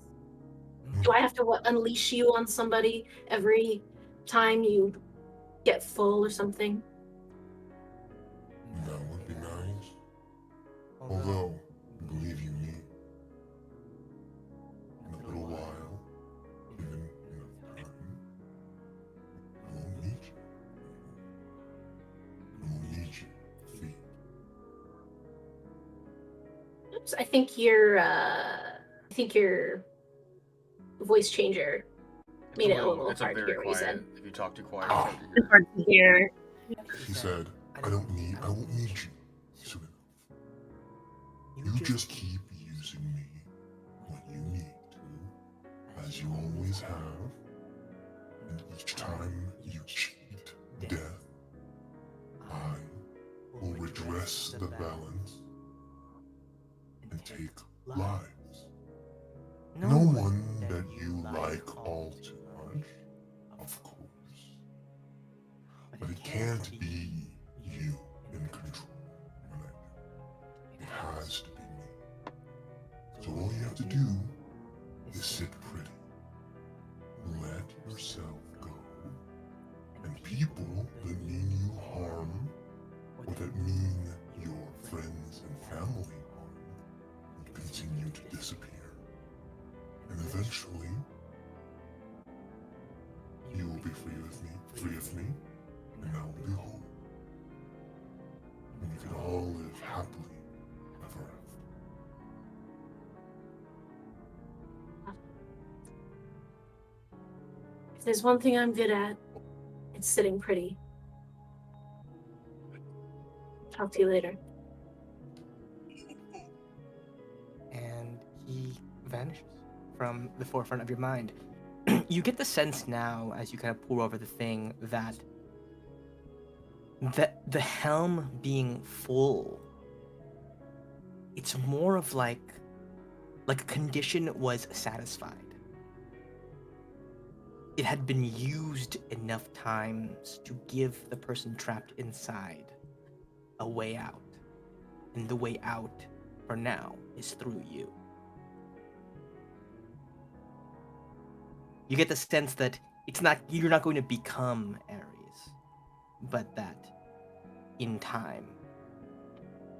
Do I have to unleash you on somebody every time you get full or something? That would be nice. Although, believe you me, in a little while, given enough time, I won't need you. I won't need your feet. Oops, I think your voice changer made it a little It's hard to very hear what you quiet. said. If you talk too quiet, it's hard to It's hear. hard to hear. He said, I won't need you soon enough. You just keep using me when you need to, as you always have. And each time you cheat death, I will redress the balance and take lives. No one that you like all too much, of course. But it can't be you in control when I do. It has to be me. So all you have to do is sit pretty. Let yourself go. And people that mean mean your friends and family would continue to disappear. And eventually, you will be free of me, and I will be home. And we can all live happily ever after. If there's one thing I'm good at, it's sitting pretty. Talk to you later. And he vanishes from the forefront of your mind. You get the sense now, as you kind of pour over the thing, that the helm being full, it's more of like a condition was satisfied. It had been used enough times to give the person trapped inside a way out. And the way out, for now, is through you. You get the sense that you're not going to become Ares, but that in time,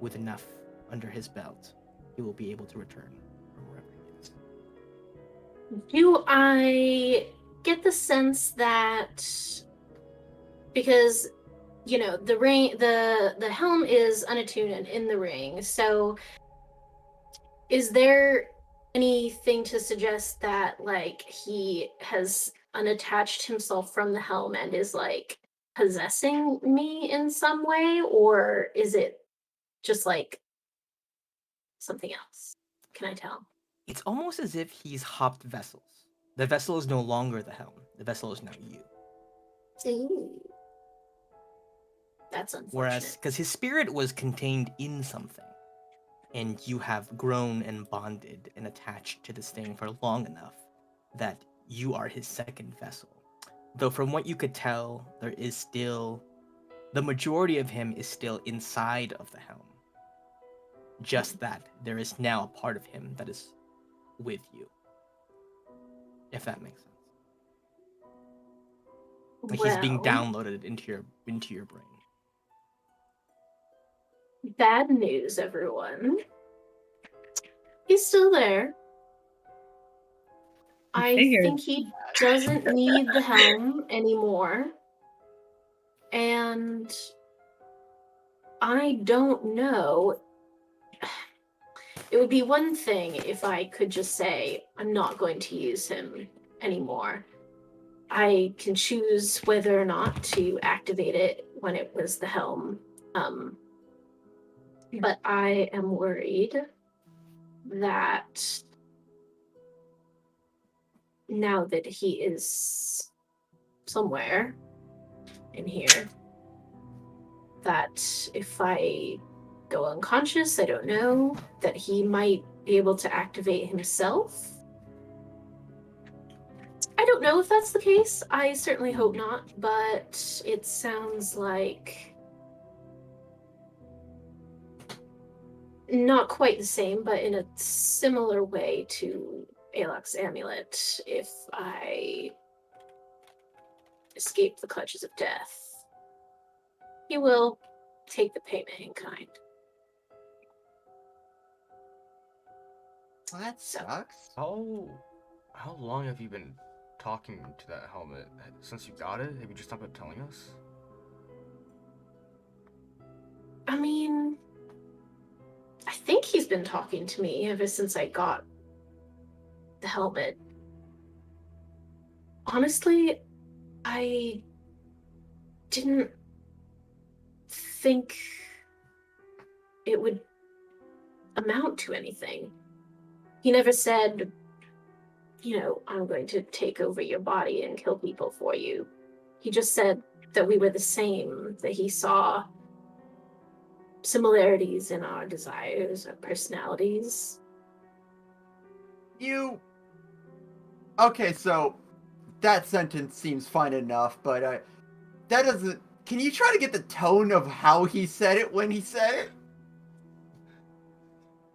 with enough under his belt, he will be able to return from wherever he is. Do I get the sense that, because the ring, the helm is unattuned and in the ring, so is there anything to suggest that like he has unattached himself from the helm and is like possessing me in some way, or is it just like something else? Can I tell? It's almost as if he's hopped vessels. The vessel is no longer the helm. The vessel is now you. Ooh. That's unfortunate. Whereas, because his spirit was contained in something, and you have grown and bonded and attached to this thing for long enough that you are his second vessel. Though from what you could tell, there is still, the majority of him is still inside of the helm. Just that there is now a part of him that is with you. If that makes sense. Like he's being downloaded into your brain. Bad news, everyone. He's still there. I think he doesn't need the helm anymore. And I don't know. It would be one thing if I could just say, I'm not going to use him anymore. I can choose whether or not to activate it when it was the helm. But I am worried that now that he is somewhere in here, that if I go unconscious, I don't know, that he might be able to activate himself. I don't know if that's the case. I certainly hope not, but it sounds like not quite the same, but in a similar way to Alok's amulet. If I escape the clutches of death, he will take the payment in kind. Well, that sucks. How long have you been talking to that helmet? Since you got it? Have you just stopped telling us? I mean, I think he's been talking to me ever since I got the helmet. Honestly, I didn't think it would amount to anything. He never said, I'm going to take over your body and kill people for you. He just said that we were the same, that he saw similarities in our desires, our personalities. Okay, so that sentence seems fine enough, but that doesn't... Can you try to get the tone of how he said it when he said it?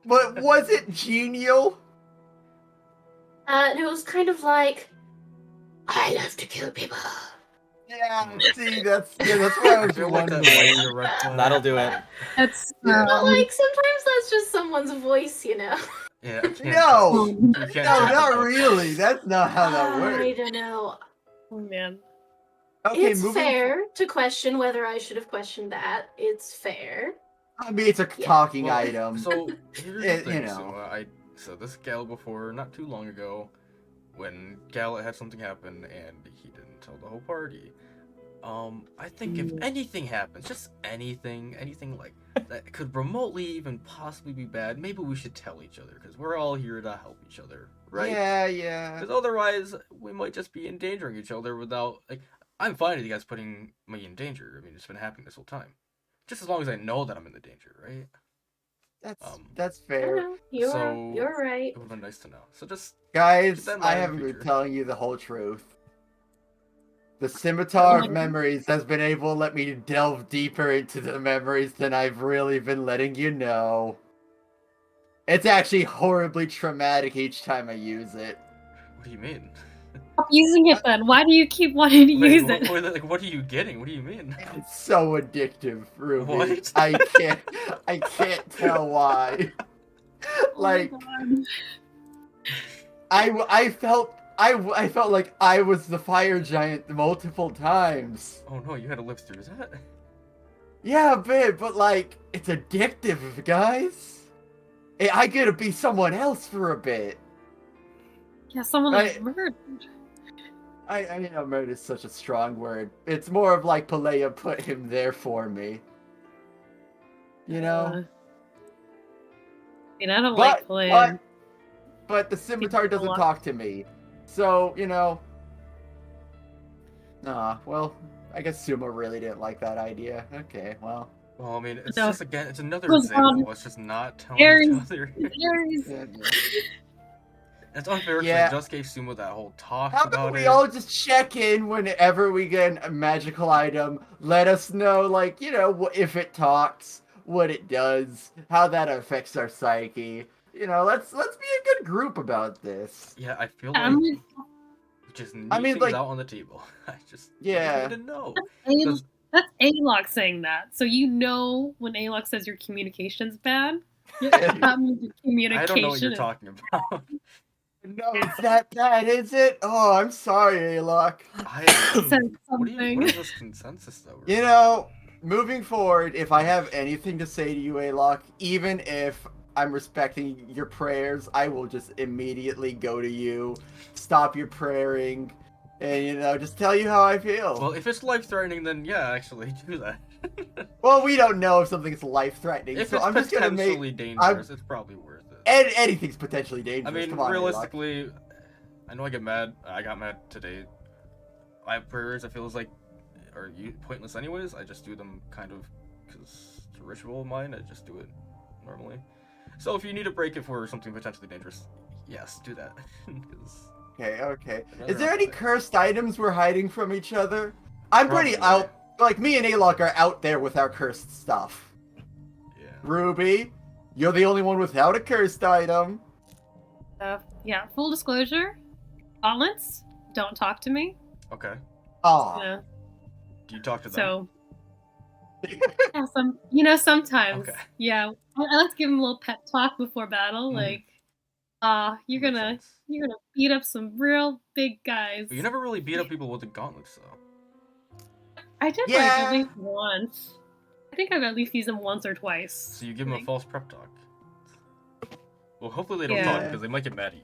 But was it genial? And it was kind of like, I love to kill people. Yeah, see, that's why I I was feel like that wondering. might be a red flag. That'll do it. That's Yeah. But like sometimes that's just someone's voice, you know. Yeah, I can't. No! judge. You can't No, judge a not book. really. That's not how that I works. don't know. oh man. Okay, It's moving. fair to question whether I should have questioned that. It's fair. I mean, it's a Yeah. talking Well, item. So here's It- the you thing, know. Suma. I said this Gal before, not too long ago, when Gal had something happen and he didn't tell the whole party. I think if anything happens, just anything like that could remotely even possibly be bad, maybe we should tell each other because we're all here to help each other, right? Yeah. Because otherwise, we might just be endangering each other without like. I'm fine with you guys putting me in danger. I mean, it's been happening this whole time. Just as long as I know that I'm in the danger, right? That's I fair. know. You're right. It would have been nice to know. So just Guys, keep that in I mind in the haven't been future. telling you the whole truth. The Scimitar of Oh. Memories has been able to let me delve deeper into the memories than I've really been letting you know. It's actually horribly traumatic each time I use it. What do you mean? Stop using it then. Why do you keep wanting to Wait, use it? what are you getting? What do you mean? It's so addictive, Ruby. What? I can't tell why. Like, Oh my God. I felt like I was the fire giant multiple times. Oh no, you had to live through that? Yeah, a bit, but like, it's addictive, guys. I gotta be someone else for a bit. Yeah, someone Right. was murdered. I know murder is such a strong word. It's more of like Pelea put him there for me. You know? I mean, I don't like playing. But the Scimitar People doesn't lock- talk to me. So, you know. Well, I guess Sumo really didn't like that idea. Okay, well. Well, I mean, it's No. just again, it's another Goes example on. of us just not telling Aries. each other. Aries. Yeah. It's unfair because Yeah. I just gave Sumo that whole talk How about about we it. all just check in whenever we get a magical item? Let us know, like, you know, if it talks, what it does, how that affects our psyche. You know, let's be a good group about this. Yeah, I feel I'm like like, just need I mean, things like- out on the table. I just Yeah. need to know. A- 'Cause- that's A-Lock saying that. So you know when A-Lock says your communication's bad, Yeah. that means your communication I don't know what you're is talking about. No, it's that bad, is it? Oh, I'm sorry, Alok. says What something. is this consensus though? You know, moving forward, if I have anything to say to you, Alok, even if I'm respecting your prayers, I will just immediately go to you, stop your praying, and, you know, just tell you how I feel. Well, if it's life threatening, then yeah, actually do that. Well, we don't know if something's life-threatening, If so it's I'm just gonna make... potentially dangerous, it's probably worth it. Anything's potentially dangerous. I mean, Come on, Alok. realistically, I know I get mad. I got mad today. My prayers, it feels like, are pointless anyways. I just do them kind of because it's a ritual of mine. I just do it normally. So if you need to break it for something potentially dangerous, yes, do that. 'Cause Okay. I'd Is rather there not any play. cursed items we're hiding from each other? I'm pretty Probably. out... Like, me and Alok are out there with our cursed stuff. Yeah. Ruby, you're the only one without a cursed item. Yeah, full disclosure, gauntlets don't talk to me. Okay. Oh. You know, Do you talk to them? so yeah, sometimes. Okay. Yeah, I like to give them a little pep talk before battle, Mhm. like, you're Makes gonna sense. beat up some real big guys. But you never really beat up people with the gauntlets, though. I did like Yeah. at least once. I think I've at least used them once or twice. So you give them a Like, false prep talk. Well, hopefully they don't Yeah. talk because they might get mad at you.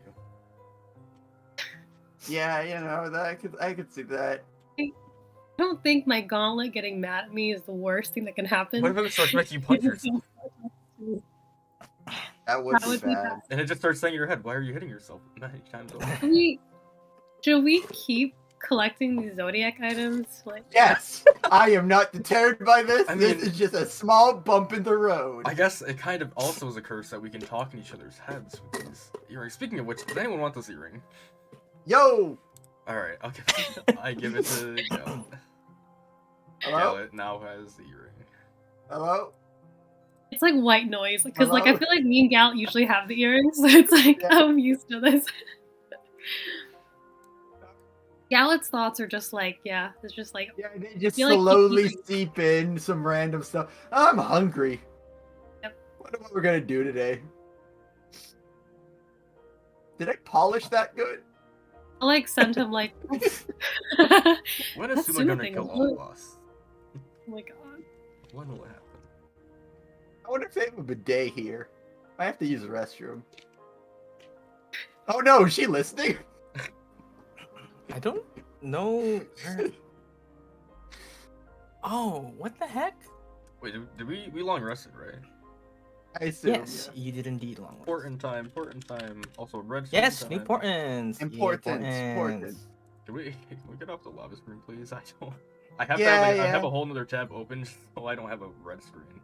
Yeah, you know, I could see that. I don't think my gauntlet getting mad at me is the worst thing that can happen. What if it starts making you punch yourself? That would That be would be bad. And it just starts saying in your head, why are you hitting yourself 90 times over? Should we keep collecting these zodiac items? Like, Yes, I am not deterred by this. I This mean- is just a small bump in the road. I guess it kind of also is a curse that we can talk in each other's heads with these earrings. Speaking of which, does anyone want this earring? Yo, Alright, I give it to Gallet. hello, Gallet now has the earring. hello. it's like white noise because like I Hello? feel like me and Gal usually have the earrings, so it's like Yeah. I'm used to this. Galet's thoughts are just like, yeah, it's just like, Yeah, they just feel like slowly seep in some random stuff. I'm hungry. Yep. Wonder what we're gonna do today. Did I polish that good? I like send him like. When is That's Suma gonna soothing, kill isn't all it? of us? Oh my god. When will it happen? I wonder if they have a bidet here. I have to use the restroom. Oh no, is she listening? I don't know where. Oh, what the heck? Wait, did we long rested, right? I assume. Yes, you did indeed long rest. Important time. Also redstone Yes, time. new portents. Important. Can we get off the lava screen, please? I don't. I have to Yeah, have I yeah. have a whole nother tab open, so I don't have a red screen.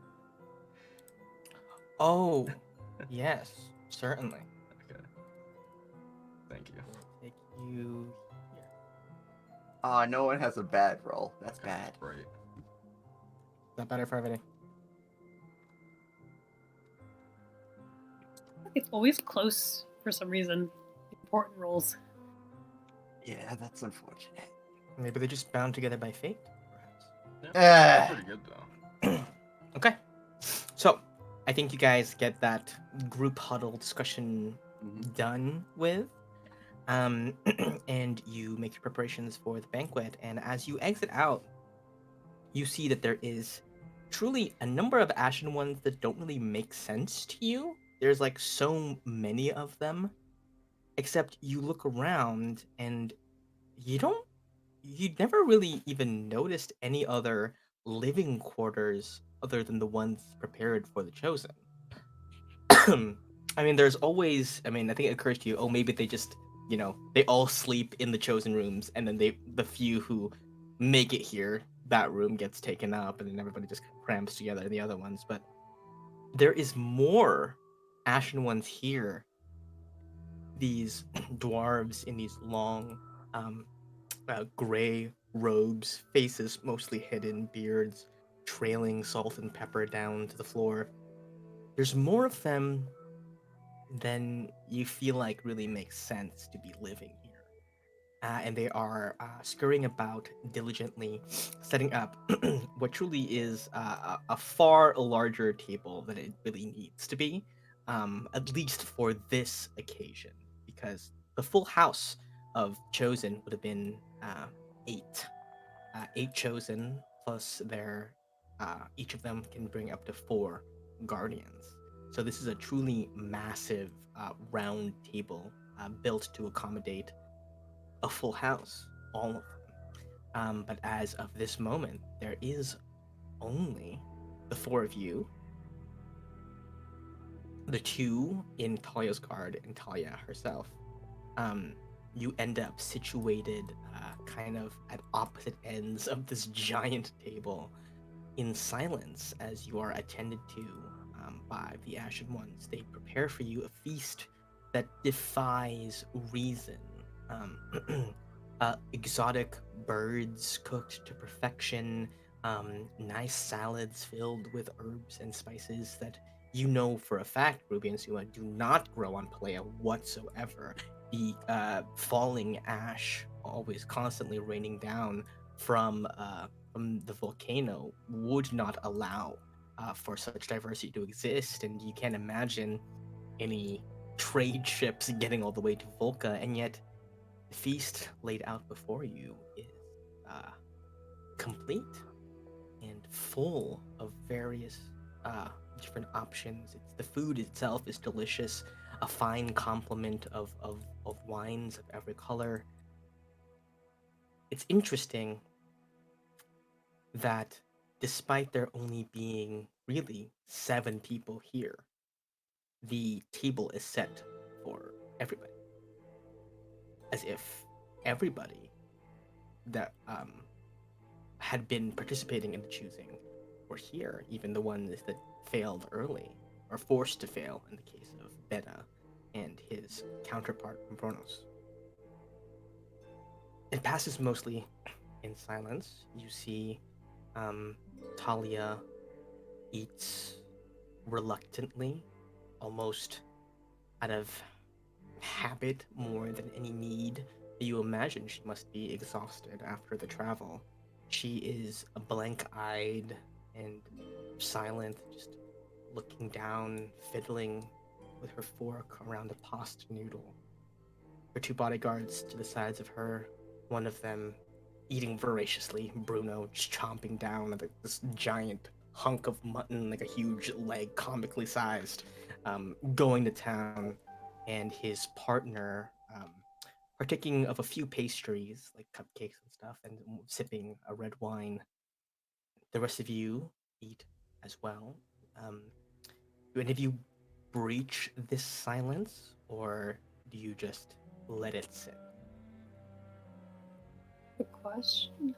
Oh, yes, certainly. Okay. Thank you. Take you here. Ah, no one has a bad roll. That's Okay, bad. Right. Is that better for everything? It's always close for some reason. Important roles. Yeah, that's unfortunate. Maybe they're just bound together by fate, perhaps. Ah. Pretty good though. Okay. So, I think you guys get that group huddle discussion done with. And you make your preparations for the banquet. And as you exit out, you see that there is truly a number of Ashen ones that don't really make sense to you. There's like so many of them. Except you look around and you'd never really even noticed any other living quarters other than the ones prepared for the chosen. I mean, there's always, I mean, I think it occurs to you, oh, maybe they just, they all sleep in the chosen rooms, and then the few who make it here, that room gets taken up, and then everybody just cramps together in the other ones. But there is more Ashen ones here. These dwarves in these long, gray robes, faces mostly hidden, beards trailing salt and pepper down to the floor. There's more of them than you feel like really makes sense to be living here. And they are scurrying about diligently, setting up what truly is a far larger table than it really needs to be, at least for this occasion, because the full house of Chosen would have been eight. Eight Chosen, plus each of them can bring up to 4 Guardians. So this is a truly massive round table built to accommodate a full house, all of them. But as of this moment, there is only the 4 of you, the 2 in Talia's guard and Talia herself. You end up situated kind of at opposite ends of this giant table in silence as you are attended to by the Ashen Ones. They prepare for you a feast that defies reason. Exotic birds cooked to perfection, nice salads filled with herbs and spices that you know for a fact, Ruby and Suma, do not grow on Pelea whatsoever. The falling ash, always constantly raining down from the volcano, would not allow for such diversity to exist, and you can't imagine any trade ships getting all the way to Volca, and yet the feast laid out before you is complete and full of various different options. The food itself is delicious, a fine complement of wines of every color. It's interesting that despite there only being really 7 people here, the table is set for everybody. As if everybody that had been participating in the choosing were here, even the ones that failed early, or forced to fail in the case of Beta and his counterpart, Bronos. It passes mostly in silence. You see Talia eats reluctantly, almost out of habit more than any need, You imagine she must be exhausted after the travel. She is blank-eyed and silent, just looking down, fiddling with her fork around a pasta noodle. Her two bodyguards to the sides of her, one of them eating voraciously, Bruno just chomping down at this giant hunk of mutton, like a huge leg, comically sized, going to town, and his partner partaking of a few pastries, like cupcakes and stuff, and sipping a red wine. The rest of you eat as well. Do any of you breach this silence, or do you just let it sit? Good question.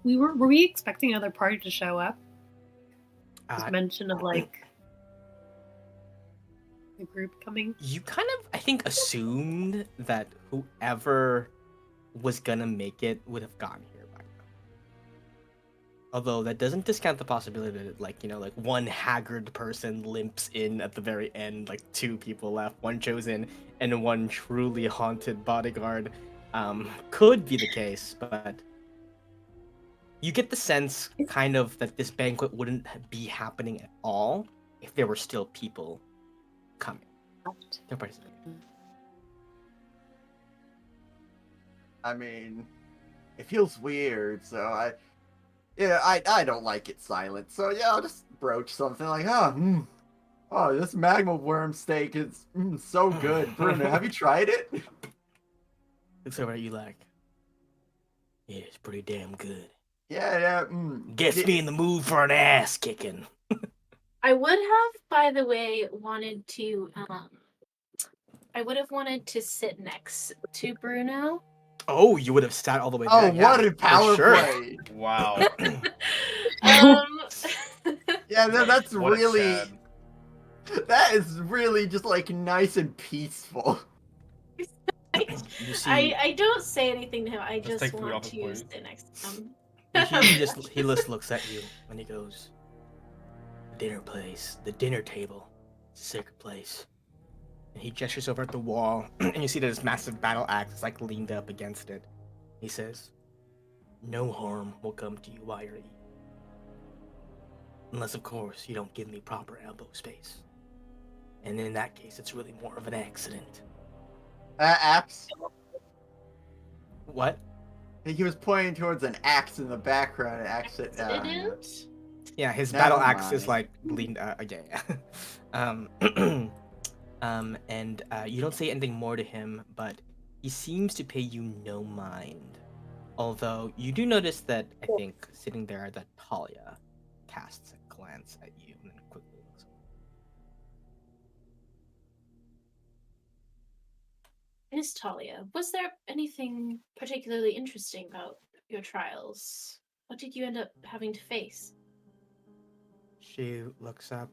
Were we expecting another party to show up? Just mention of like the group coming. You kind of, I think, assumed that whoever was gonna make it would have gotten here by now. Although that doesn't discount the possibility that, like, like one haggard person limps in at the very end, like two people left, one chosen and one truly haunted bodyguard. Could be the case, but you get the sense, kind of, that this banquet wouldn't be happening at all if there were still people coming. They're participating. I mean, it feels weird, so I don't like it silent. So yeah, I'll just broach something like, oh, this magma worm steak is so good. Bruno, have you tried it? Looks over at you like, yeah, it's pretty damn good. Yeah. Gets me in the mood for an ass kicking. I would have, by the way, wanted to sit next to Bruno. Oh, you would have sat all the way Oh, back. what Yeah, a power for sure. play! Wow. Yeah, that's What a really. Chad. That is really just like nice and peaceful. You see, I don't say anything to him. I Just just take food want off his to plate. sit next to him. he just looks at you and he goes, "The dinner place, the dinner table, it's a sacred place." And he gestures over at the wall, and you see that his massive battle axe is like leaned up against it. He says, "No harm will come to you while you're eating, unless, of course, you don't give me proper elbow space. And in that case, it's really more of an accident." Axe. What? He was pointing towards an axe in the background. An axe. Accident? Yeah, his Never battle axe is mind. like leaned. Yeah. And you don't say anything more to him, but he seems to pay you no mind. Although you do notice that, I think, sitting there, that Talia casts a glance at you and then quickly looks away. Miss Talia, was there anything particularly interesting about your trials? What did you end up having to face? She looks up.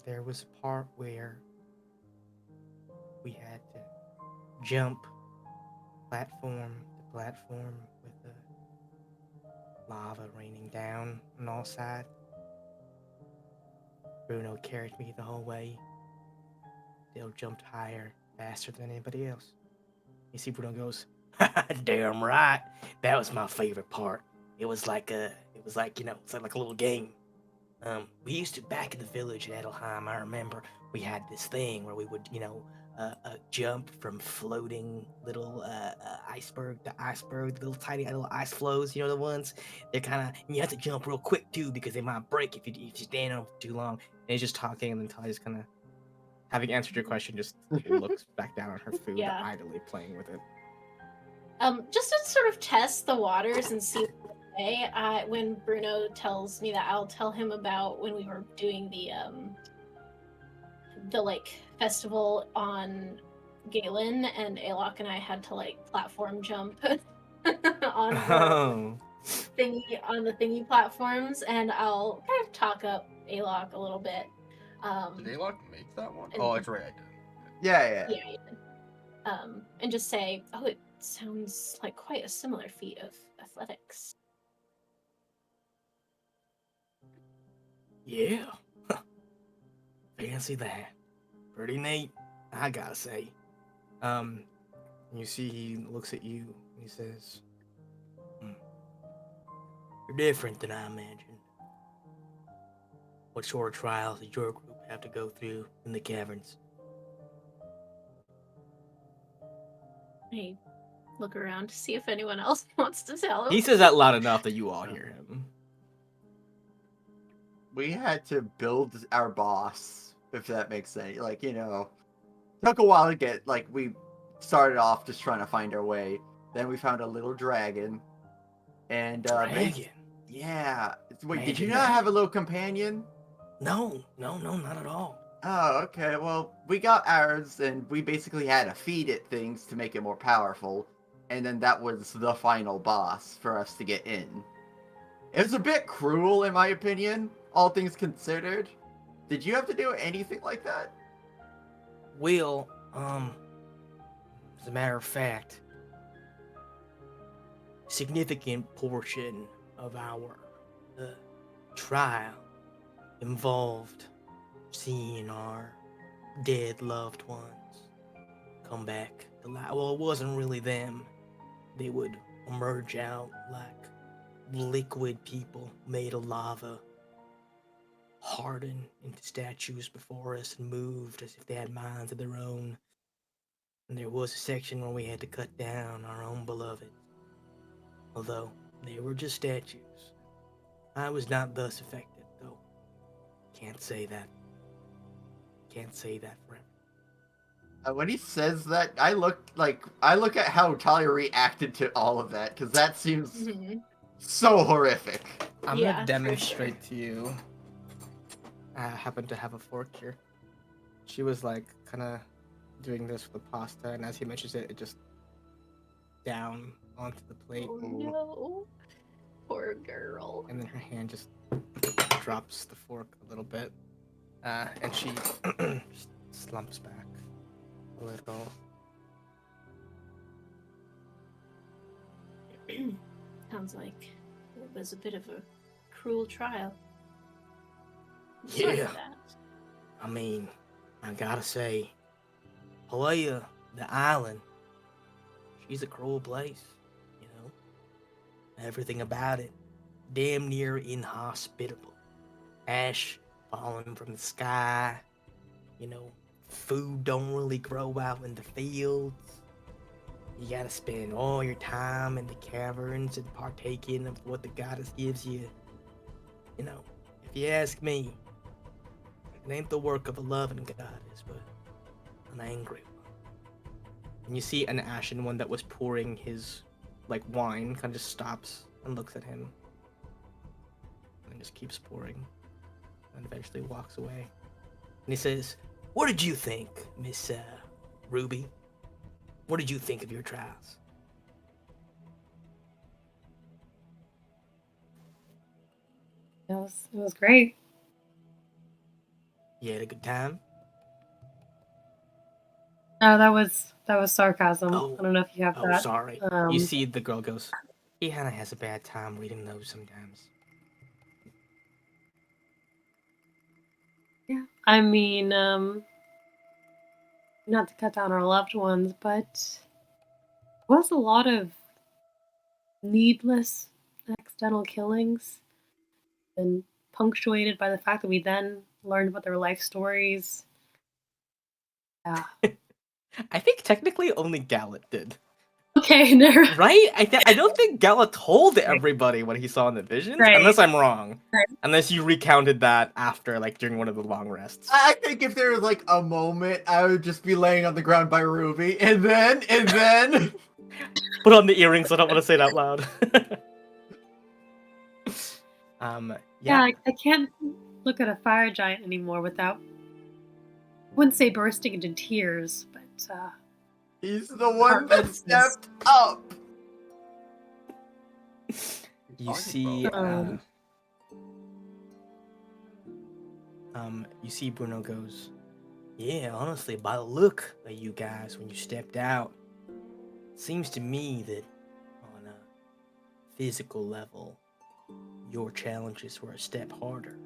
There was a part where we had to jump platform to platform with the lava raining down on all sides. Bruno carried me the whole way. Still jumped higher, faster than anybody else. You see, Bruno goes, "Damn right. That was my favorite part. It was like it's like a little game. We used to, back in the village in Edelheim, I remember we had this thing where we would, jump from floating little iceberg to iceberg, little tiny little ice floes, the ones. They're kind of, and you have to jump real quick too because they might break if you stand on them for too long." And he's just talking, and then Talia's kind of, having answered your question, just looks back down on her food, Yeah. idly playing with it. Just to sort of test the waters and see when Bruno tells me that, I'll tell him about when we were doing the like festival on Galen, and Alok and I had to like platform jump on Oh. the thingy platforms, and I'll kind of talk up Alok a little bit. Did Alok make that one? and- Oh, that's right, I did. Yeah. And just say, oh, it sounds like quite a similar feat of athletics. Yeah. Fancy that. Pretty neat, I gotta say. You see, he looks at you and he says, "You're different than I imagined. What sort of trials did your group have to go through in the caverns?" I look around to see if anyone else wants to tell him. He says that loud enough that you all hear him. We had to build our boss, if that makes sense. Like, took a while to get, like, we started off just trying to find our way. Then we found a little dragon. And, Dragon? yeah. Wait, did Imagine you not that. have a little companion? No, not at all. Oh, okay. Well, we got ours, and we basically had to feed it things to make it more powerful. And then that was the final boss for us to get in. It was a bit cruel, in my opinion, all things considered. Did you have to do anything like that? Well, as a matter of fact, significant portion of our trial involved seeing our dead loved ones come back to life. Well, it wasn't really them. They would emerge out like liquid people made of lava, harden into statues before us and moved as if they had minds of their own. And there was a section where we had to cut down our own beloved. Although they were just statues. I was not thus affected, though. Can't say that. Can't say that for him. When he says that, I look at how Talia reacted to all of that, because that seems so horrific. I'm Yeah, gonna for demonstrate to you. I happen to have a fork here. She was like kind of doing this with the pasta, and as he mentions it, it just down onto the plate. Oh no. Poor girl. And then her hand just drops the fork a little bit, and she just slumps back a little. Sounds like it was a bit of a cruel trial. I'm sorry Yeah. for that. I mean, I gotta say, Pelea, the island, she's a cruel place, you know? Everything about it, damn near inhospitable. Ash falling from the sky, food don't really grow out in the fields. You gotta spend all your time in the caverns and partaking of what the goddess gives you. If you ask me, it ain't the work of a loving goddess, but an angry one. And you see an ashen one that was pouring his, wine kind of just stops and looks at him. And just keeps pouring. And eventually walks away. And he says, "What did you think, Miss Ruby? What did you think of your trials?" It was great. You had a good time? No, that was sarcasm. Oh. I don't know if you have Oh, that. sorry. You see the girl goes, "He kinda has a bad time reading those sometimes." Yeah. I mean, not to cut down our loved ones, but there was a lot of needless accidental killings and punctuated by the fact that we then learned about their life stories. Yeah. I think technically only Gallet did. Okay, never. Right? I don't think Gallet told everybody what he saw in the visions, Right. unless I'm wrong. Right. Unless you recounted that after, during one of the long rests. I think if there was a moment, I would just be laying on the ground by Ruby, and then. Put on the earrings, I don't want to say it out loud. Yeah, I can't look at a fire giant anymore without, I wouldn't say bursting into tears, but He's the one that Heartlessness. stepped up. You see, you see Bruno goes, "Yeah, honestly, by the look of you guys when you stepped out, it seems to me that on a physical level, your challenges were a step harder.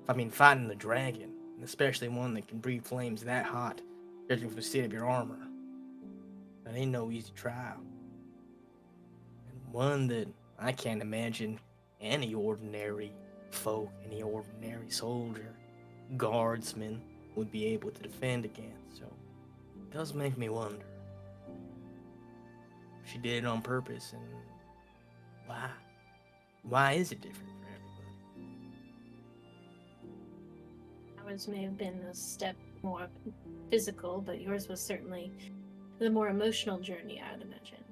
I mean, fighting the dragon, and especially one that can breathe flames that hot, judging from the state of your armor. That ain't no easy trial. And one that I can't imagine any ordinary folk, any ordinary soldier, guardsman would be able to defend against. So it does make me wonder. She did it on purpose, and why? Why is it different for everybody? Ours may have been a step more physical, but yours was certainly the more emotional journey, I would imagine.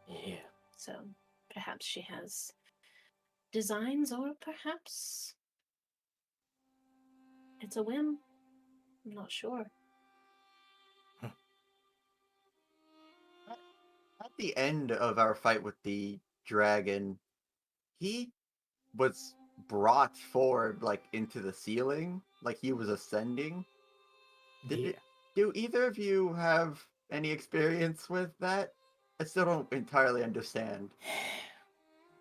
Yeah. So perhaps she has designs, or perhaps it's a whim. I'm not sure. At the end of our fight with the dragon, he was brought forward, like, into the ceiling, like he was ascending. Yeah. Do either of you have any experience with that? I still don't entirely understand.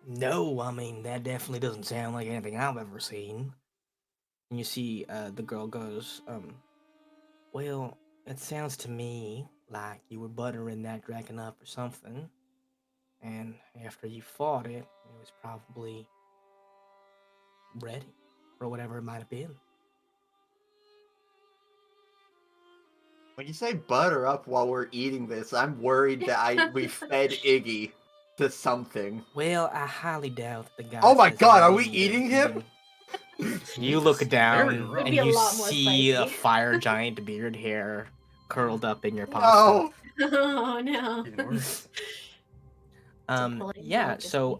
No, I mean, that definitely doesn't sound like anything I've ever seen. And you see, the girl goes, well, it sounds to me like you were buttering that dragon up or something. And after you fought it, it was probably ready for whatever it might have been. When you say butter up while we're eating this, I'm worried that we fed Iggy to something. Well, I highly doubt the guy. Oh my says god, he are we didn't eating give it to him? You Jesus, look very down rough. and Be a you lot more see a spicy. fire giant beard hair curled up in your pasta. No! Oh no. Even worse. polite Yeah, delicacy. so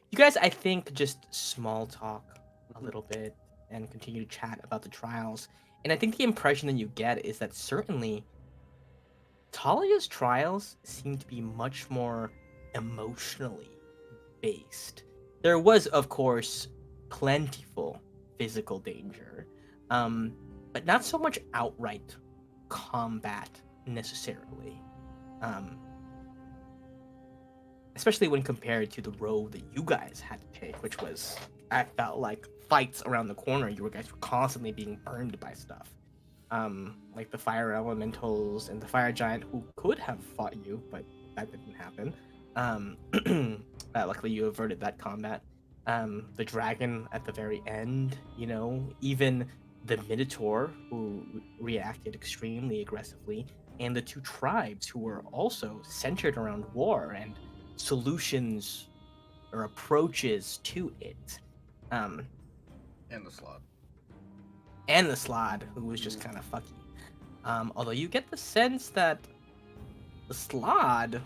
you guys I think just small talk a little bit and continue to chat about the trials. And I think the impression that you get is that certainly Talia's trials seem to be much more emotionally based. There was, of course, plentiful physical danger, but not so much outright combat necessarily. Especially when compared to the road that you guys had to take, which was, I felt like, fights around the corner. You guys were constantly being burned by stuff. Like the fire elementals and the fire giant who could have fought you, but that didn't happen. Luckily you averted that combat. The dragon at the very end, even the Minotaur who reacted extremely aggressively, and the two tribes who were also centered around war and solutions or approaches to it. And the slot. And the Slod, who was just kind of fucky. Although you get the sense that the Slod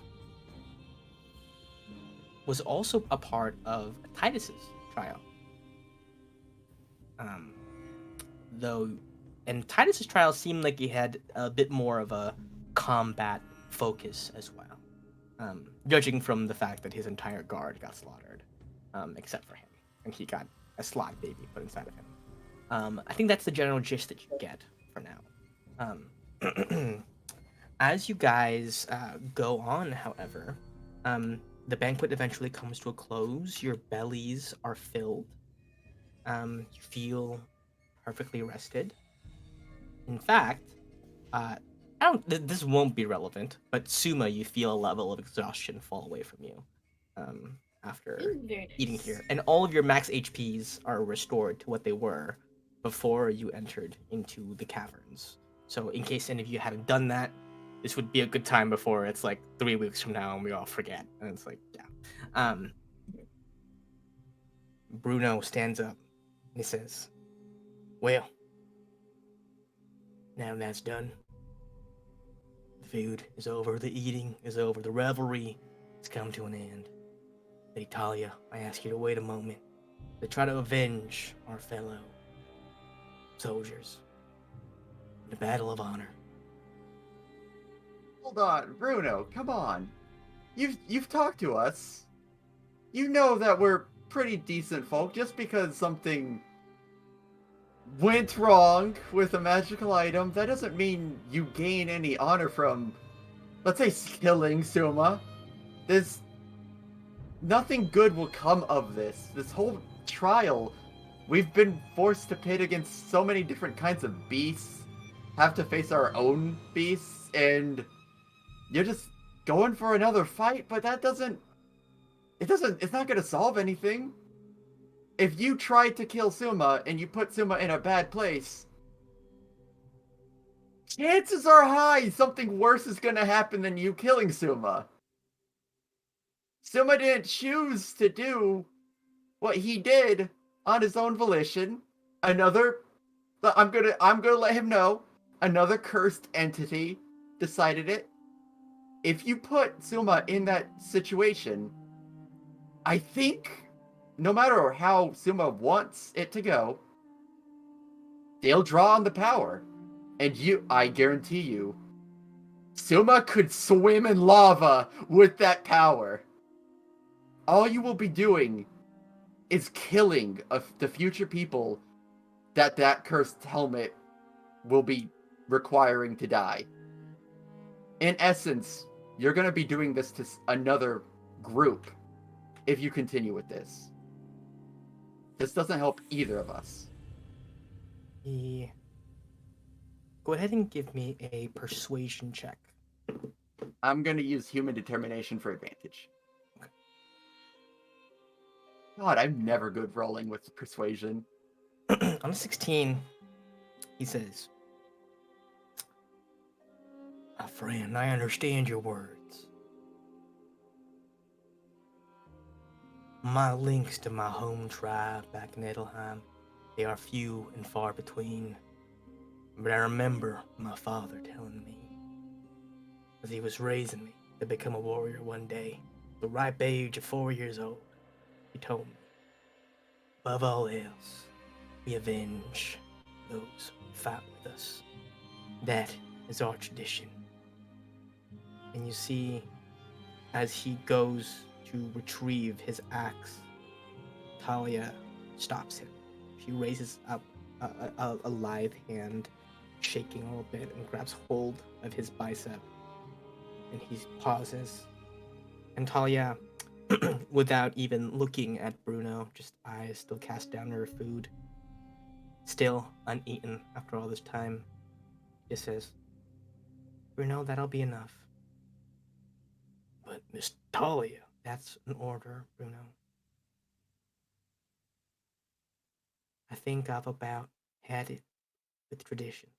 was also a part of Titus's trial. And Titus's trial seemed like he had a bit more of a combat focus as well. Judging from the fact that his entire guard got slaughtered, except for him. And he got a slot baby put inside of him. I think that's the general gist that you get for now. As you guys go on, however, the banquet eventually comes to a close. Your bellies are filled. You feel perfectly rested. In fact, this won't be relevant, but Suma, you feel a level of exhaustion fall away from you after Very nice. eating here, and all of your max HPs are restored to what they were before you entered into the caverns. So in case any of you hadn't done that, this would be a good time before it's like 3 weeks from now and we all forget. And it's like, yeah. Bruno stands up. He says, well, now that's done. The food is over, the eating is over, the revelry has come to an end. Lady Talia, I ask you to wait a moment to try to avenge our fellow soldiers in a battle of honor. Hold on, Bruno, come on. You've talked to us. You know that we're pretty decent folk. Just because something went wrong with a magical item, that doesn't mean you gain any honor from, let's say, killing Suma. There's nothing good will come of this. This whole trial We've been forced to pit against so many different kinds of beasts, have to face our own beasts, and you're just going for another fight, but it's not gonna solve anything. If you try to kill Suma and you put Suma in a bad place, chances are high something worse is gonna happen than you killing Suma. Suma didn't choose to do what he did on his own volition. Another, I'm gonna let him know, another cursed entity decided it. If you put Suma in that situation, I think no matter how Suma wants it to go, they'll draw on the power. And I guarantee you, Suma could swim in lava with that power. All you will be doing is killing the future people that cursed helmet will be requiring to die. In essence, you're going to be doing this to another group if you continue with this. This doesn't help either of us. Yeah. Go ahead and give me a persuasion check. I'm going to use human determination for advantage. God, I'm never good rolling with persuasion. On a 16, he says, "My friend, I understand your words. My links to my home tribe back in Edelheim, they are few and far between. But I remember my father telling me, as he was raising me to become a warrior one day, the ripe age of 4 years old, he told me, above all else, we avenge those who fight with us. That is our tradition." And you see, as he goes to retrieve his axe, Talia stops him. She raises up a lithe hand, shaking a little bit, and grabs hold of his bicep. And he pauses. And Talia, without even looking at Bruno, just eyes still cast down her food, still uneaten after all this time, just says, "Bruno, that'll be enough." "But Miss Talia, that's an order, Bruno. I think I've about had it with traditions."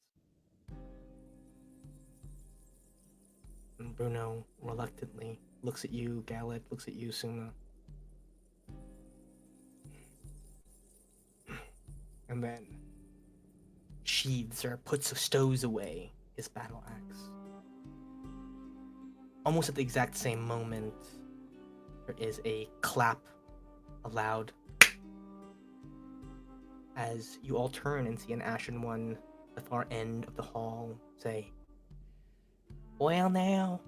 And Bruno reluctantly looks at you, Galad looks at you, Suma. And then sheathes or stows away his battle axe. Almost at the exact same moment, there is a clap, a loud, as you all turn and see an Ashen One at the far end of the hall say, "Well now,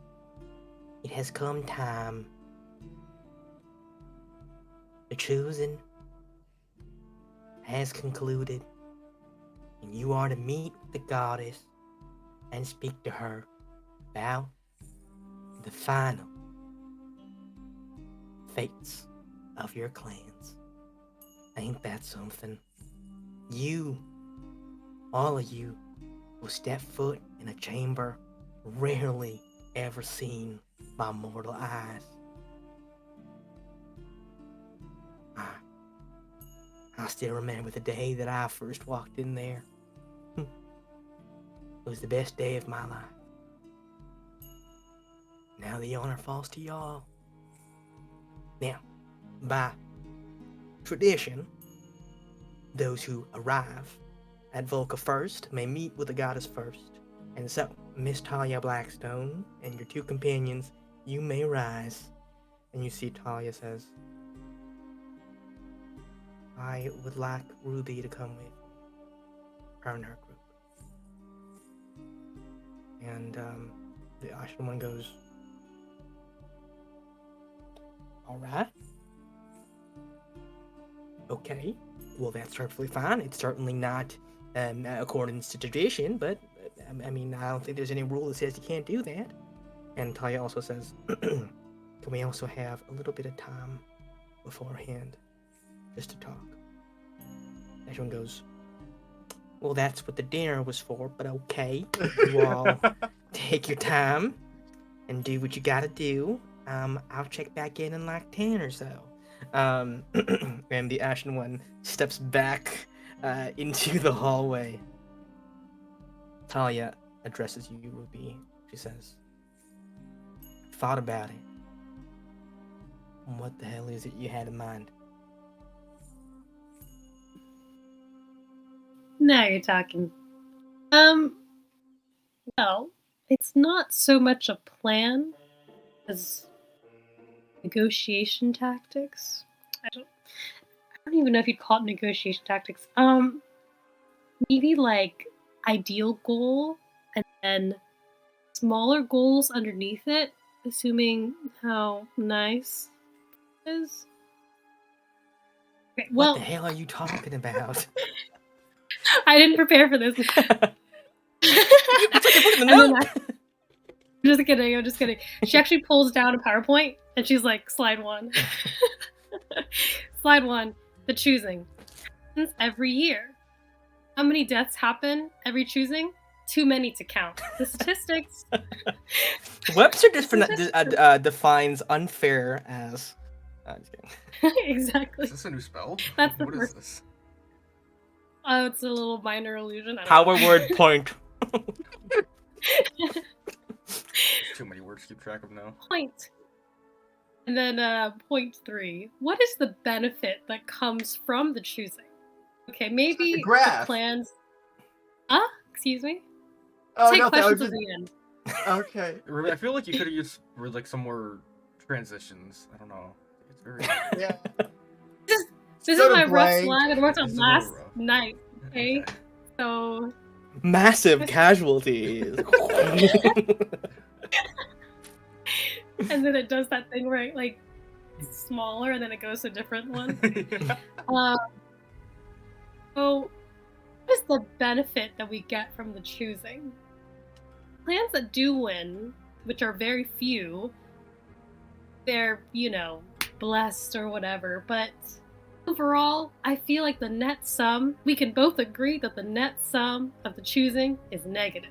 it has come time. The choosing has concluded, and you are to meet the goddess and speak to her about the final fates of your clans." Ain't that something? You, all of you, will step foot in a chamber rarely ever seen by mortal eyes. I still remember the day that I first walked in there. It was the best day of my life. Now the honor falls to y'all. Now, by tradition, those who arrive at Volca first may meet with the goddess first. And so, Miss Talia Blackstone and your two companions, you may rise. And you see Talia says, "I would like Ruby to come with her and her group." And the Ashen One goes, "All right. Okay. Well, that's perfectly fine. It's certainly not according to tradition, but I mean, I don't think there's any rule that says you can't do that." And Talia also says, "Can we also have a little bit of time beforehand just to talk?" Everyone goes, well, that's what the dinner was for, but okay. You all take your time and do what you gotta do. I'll check back in like 10 or so. And the Ashen One steps back into the hallway. Talia addresses you, Ruby. She says, thought about it. What the hell is it you had in mind? Now you're talking. Well, it's not so much a plan as negotiation tactics. I don't even know if you'd call it negotiation tactics. Maybe like ideal goal and then smaller goals underneath it, assuming how nice it is. Okay, What well, the hell are you talking about? I didn't prepare for this. It's like you put in the And then note. I'm just kidding. She actually pulls down a PowerPoint and she's like, slide 1. Slide 1, the choosing. Every year. How many deaths happen every choosing? Too many to count. The statistics. Webster defines unfair as. I'm just kidding. Exactly. Is this a new spell? That's the What is first. this? Oh, it's a little minor illusion. I don't Power know. word point. Too many words to keep track of now. Point. And then point 3. What is the benefit that comes from the choosing? Okay, maybe the graph. plans. Excuse me? Oh, Take no, that was questions at just... the end. Okay. Ruby, I feel like you could have used like some more transitions. I don't know. It's very. Yeah. This So is to my rough blank. slide. I worked on It's a little last rough. night. Okay, so Massive casualties. and then it does that thing where it, like smaller and then it goes to a different one. So what is the benefit that we get from the choosing? Plans that do win, which are very few, they're, blessed or whatever, but overall, I feel like the net sum, we can both agree that the net sum of the choosing is negative.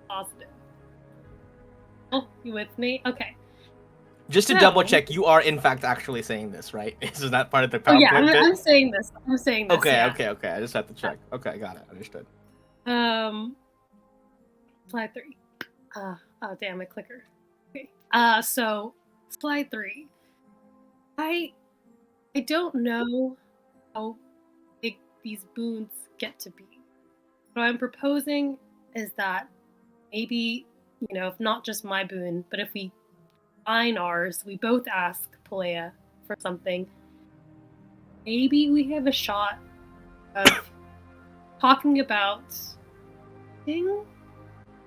Positive. Oh, you with me? Okay. Just to So- double check, you are in fact actually saying this, right? Is that part of the Oh PowerPoint yeah, I'm bit? saying this. I'm saying this. Okay, yeah. okay. I just have to check. Okay, got it. Understood. Slide 3. Oh damn, my clicker. Okay. So slide 3. I don't know how big these boons get to be. What I'm proposing is that maybe, if not just my boon, but if we combine ours, we both ask Pelea for something, maybe we have a shot of talking about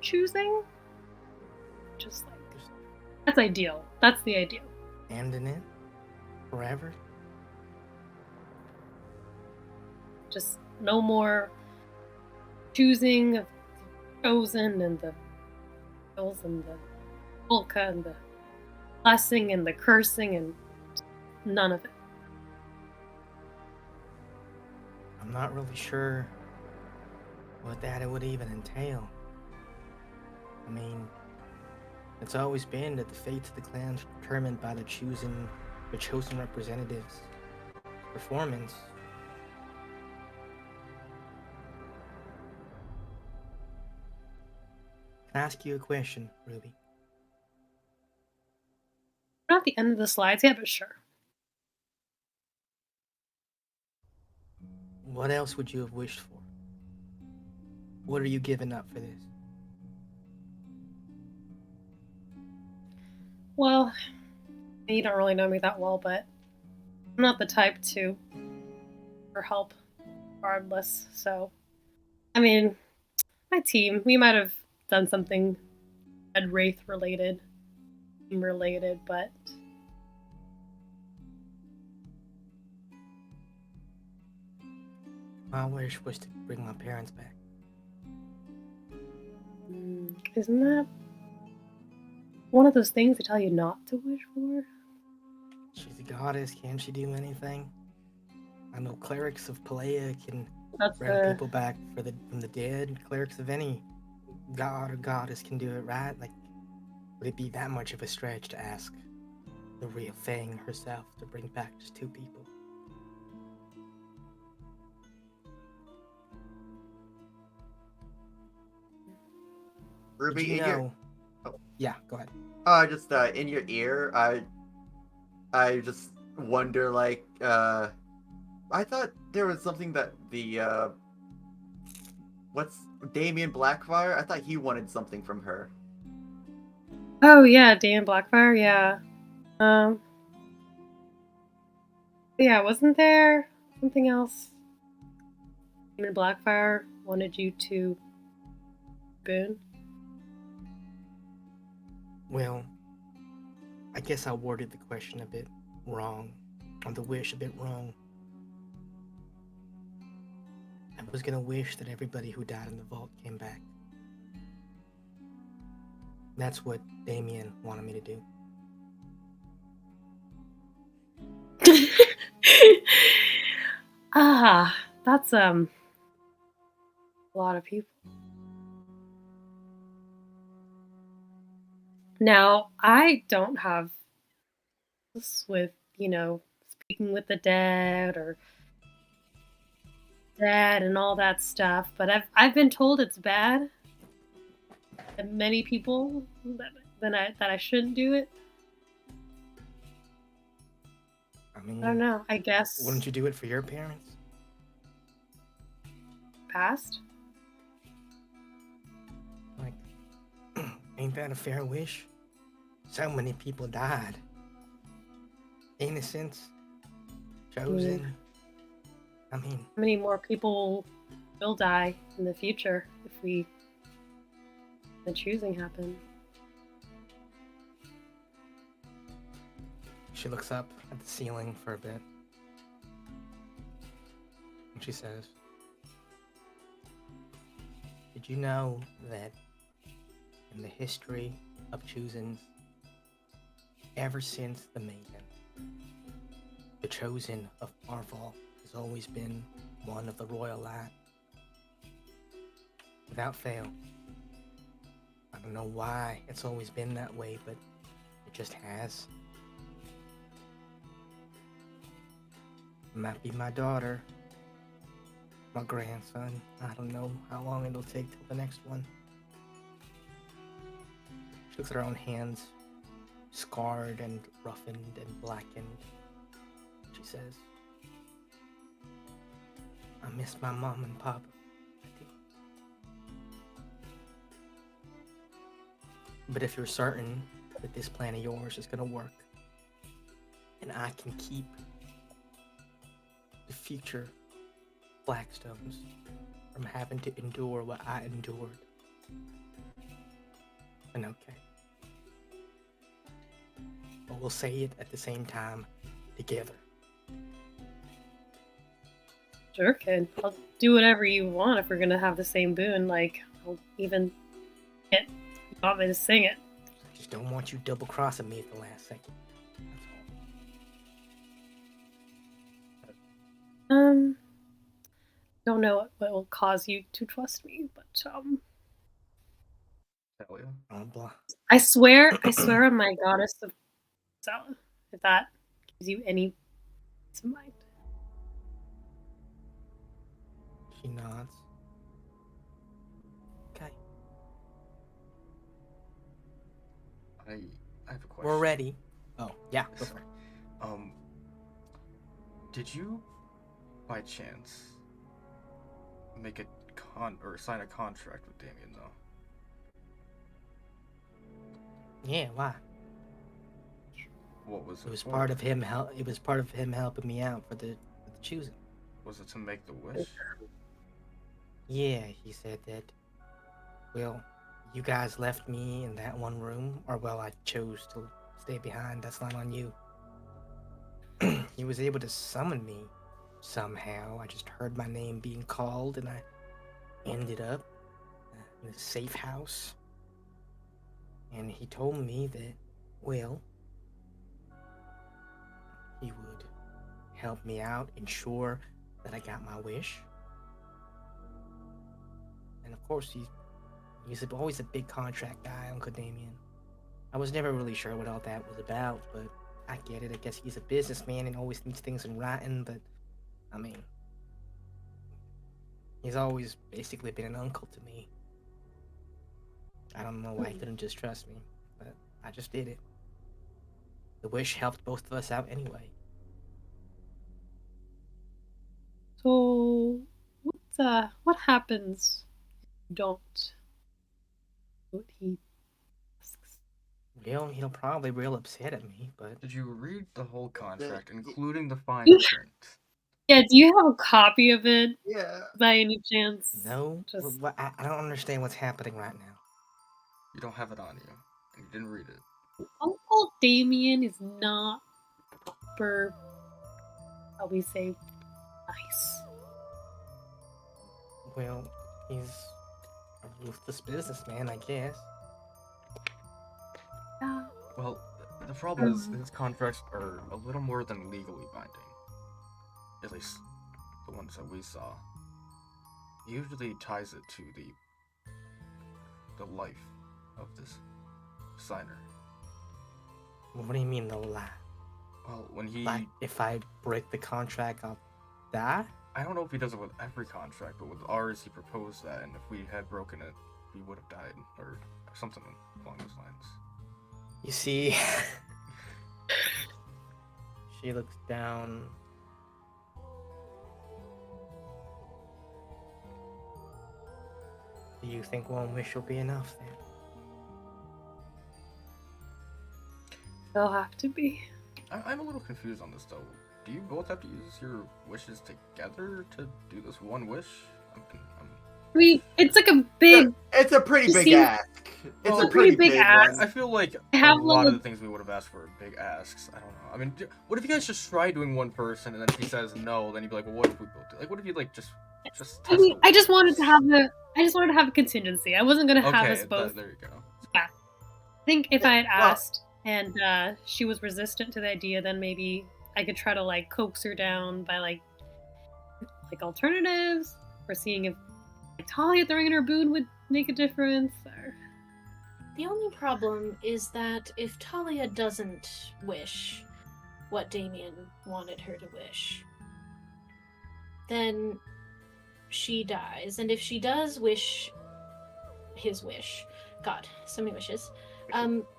choosing. Just like, that's ideal. That's the ideal. And in it? Forever? Just no more choosing of the chosen and the kills and the polka and the blessing and the cursing and none of it. I'm not really sure what that would even entail. I mean, it's always been that the fates of the clans are determined by the chosen representatives' performance. Can I ask you a question, Ruby? Not at the end of the slides yet, but sure. What else would you have wished for? What are you giving up for this? Well, you don't really know me that well, but I'm not the type to for help regardless. So, I mean, my team, we might have done something Red Wraith related, team related, but My wish was to bring my parents back. isn't that one of those things they tell you not to wish for? She's a goddess. Can't she do anything? I know clerics of Pelea can That's bring the people back from the dead. Clerics of any god or goddess can do it, right? Like, would it be that much of a stretch to ask the real thing herself to bring back just 2 people? Ruby, Did you in your know? oh, Yeah, go ahead. just in your ear, I just wonder, like, I thought there was something that the what's Damien Blackfire? I thought he wanted something from her. oh yeah, Dan Blackfire, yeah. Um, yeah, wasn't there something else? Damon Blackfire wanted you to boon. Well, I guess I worded the question a bit wrong, or the wish a bit wrong. I was gonna wish that everybody who died in the vault came back. That's what Damien wanted me to do. Ah, that's a lot of people. Now, I don't have this with, speaking with the dead or dead and all that stuff, but I've been told it's bad. And many people that I shouldn't do it. I mean, I don't know. I guess wouldn't you do it for your parents? past. Like, ain't that a fair wish? So many people died. Innocents, chosen. I mean, How many more people will die in the future if the choosing happens? she looks up at the ceiling for a bit. And she says, did you know that in the history of choosing, ever since the Maiden, the chosen of Marval has always been one of the royal line? Without fail. I don't know why it's always been that way, but it just has. It might be my daughter, my grandson. I don't know how long it'll take till the next one. She looks at her own hands, scarred and roughened and blackened. She says, I miss my mom and papa. But if you're certain that this plan of yours is gonna work, and I can keep the future Blackstones from having to endure what I endured, then okay. But we'll say it at the same time, together. Sure, kid. I'll do whatever you want if we're gonna have the same boon. Like, I'll even get you want me to sing it. I just don't want you double-crossing me at the last second. That's all. Don't know what will cause you to trust me, but Hell yeah. Oh, blah. I swear on my goddess of Sala, if that gives you any peace of mind. She nods. Okay. I have a question. We're ready. Oh, yeah, go for it. Did you, by chance, make a sign a contract with Damien though? Yeah, why? What was it? It was for? part of him it was part of him helping me out for the choosing. Was it to make the wish? Yeah, he said that, well, you guys left me in that one room, or well, I chose to stay behind. That's not on you. He was able to summon me somehow. I just heard my name being called, and I ended up in a safe house. And he told me that, well, he would help me out, ensure that I got my wish. And of course, he's always a big contract guy, Uncle Damien. I was never really sure what all that was about, but I get it. I guess he's a businessman and always needs things in writing, but I mean, he's always basically been an uncle to me. I don't know why he couldn't just trust me, but I just did it. The wish helped both of us out anyway. So, what happens if you don't do what he asks? Well, he'll probably be real upset at me, but Did you read the whole contract, including the fine You- print? Yeah, do you have a copy of it Yeah. by any chance? no, Just I don't understand what's happening right now. You don't have it on you, and you didn't read it. Uncle Damien is not super, how we say, nice. Well, he's a ruthless businessman, I guess. Yeah. Well, the problem is his contracts are a little more than legally binding. At least the ones that we saw. He usually ties it to the life of this signer. What do you mean, no lie? Well, when he Like, if I break the contract, I'll die? I don't know if he does it with every contract, but with ours he proposed that, and if we had broken it, we would have died, or something along those lines. You see, she looks down. Do you think one wish will be enough then? They'll have to be. I'm a little confused on this though. Do you both have to use your wishes together to do this one wish? I mean, it's like a big. It's a pretty It big seems- ask. It's Well, a pretty big ask. I one. feel like I a have lot of little- the things we would have asked for are big asks. I don't know. I mean, what if you guys just try doing one person, and then if he says no, then you'd be like, well, what if we both do? Like, what if you like just I mean, test the I just wanted to waters? have a contingency. I wasn't gonna have Okay, us both. there you go. I think if I had Well- asked and she was resistant to the idea, then maybe I could try to like coax her down by like alternatives, or seeing if like, Talia throwing in her boon would make a difference. Or The only problem is that if Talia doesn't wish what Damien wanted her to wish, then she dies. And if she does wish his wish, God, so many wishes,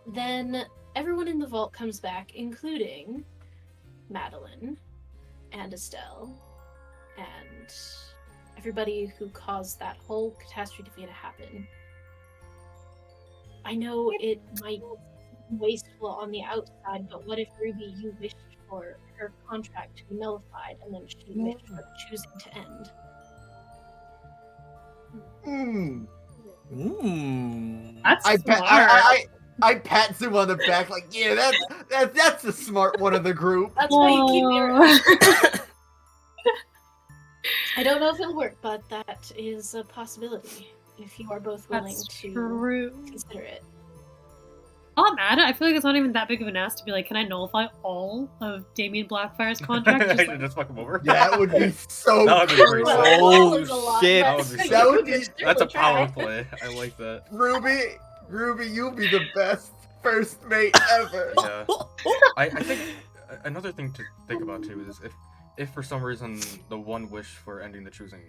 then everyone in the vault comes back, including Madeline and Estelle and everybody who caused that whole catastrophe to happen. I know it might seem wasteful on the outside, but what if, Ruby, you wished for her contract to be nullified and then she wished for choosing to end? Hmm. that's I smart. pat I pat Zoom on the back like, yeah, that's the smart one of the group. That's why you keep me Aw. around. I don't know if it'll work, but that is a possibility if you are both willing That's to true. consider it. I'm not mad at it. I feel like it's not even that big of an ask to be like, can I nullify all of Damien Blackfire's contract? Just like, Just fuck him over. That would be so That would be cool. pretty Well, sick. Oh, that was a lot, shit. but That would be That would you be- could That's a certainly power try. play. I like that. Ruby, you'll be the best first mate ever. Yeah. I think another thing to think about too is if for some reason the one wish for ending the choosing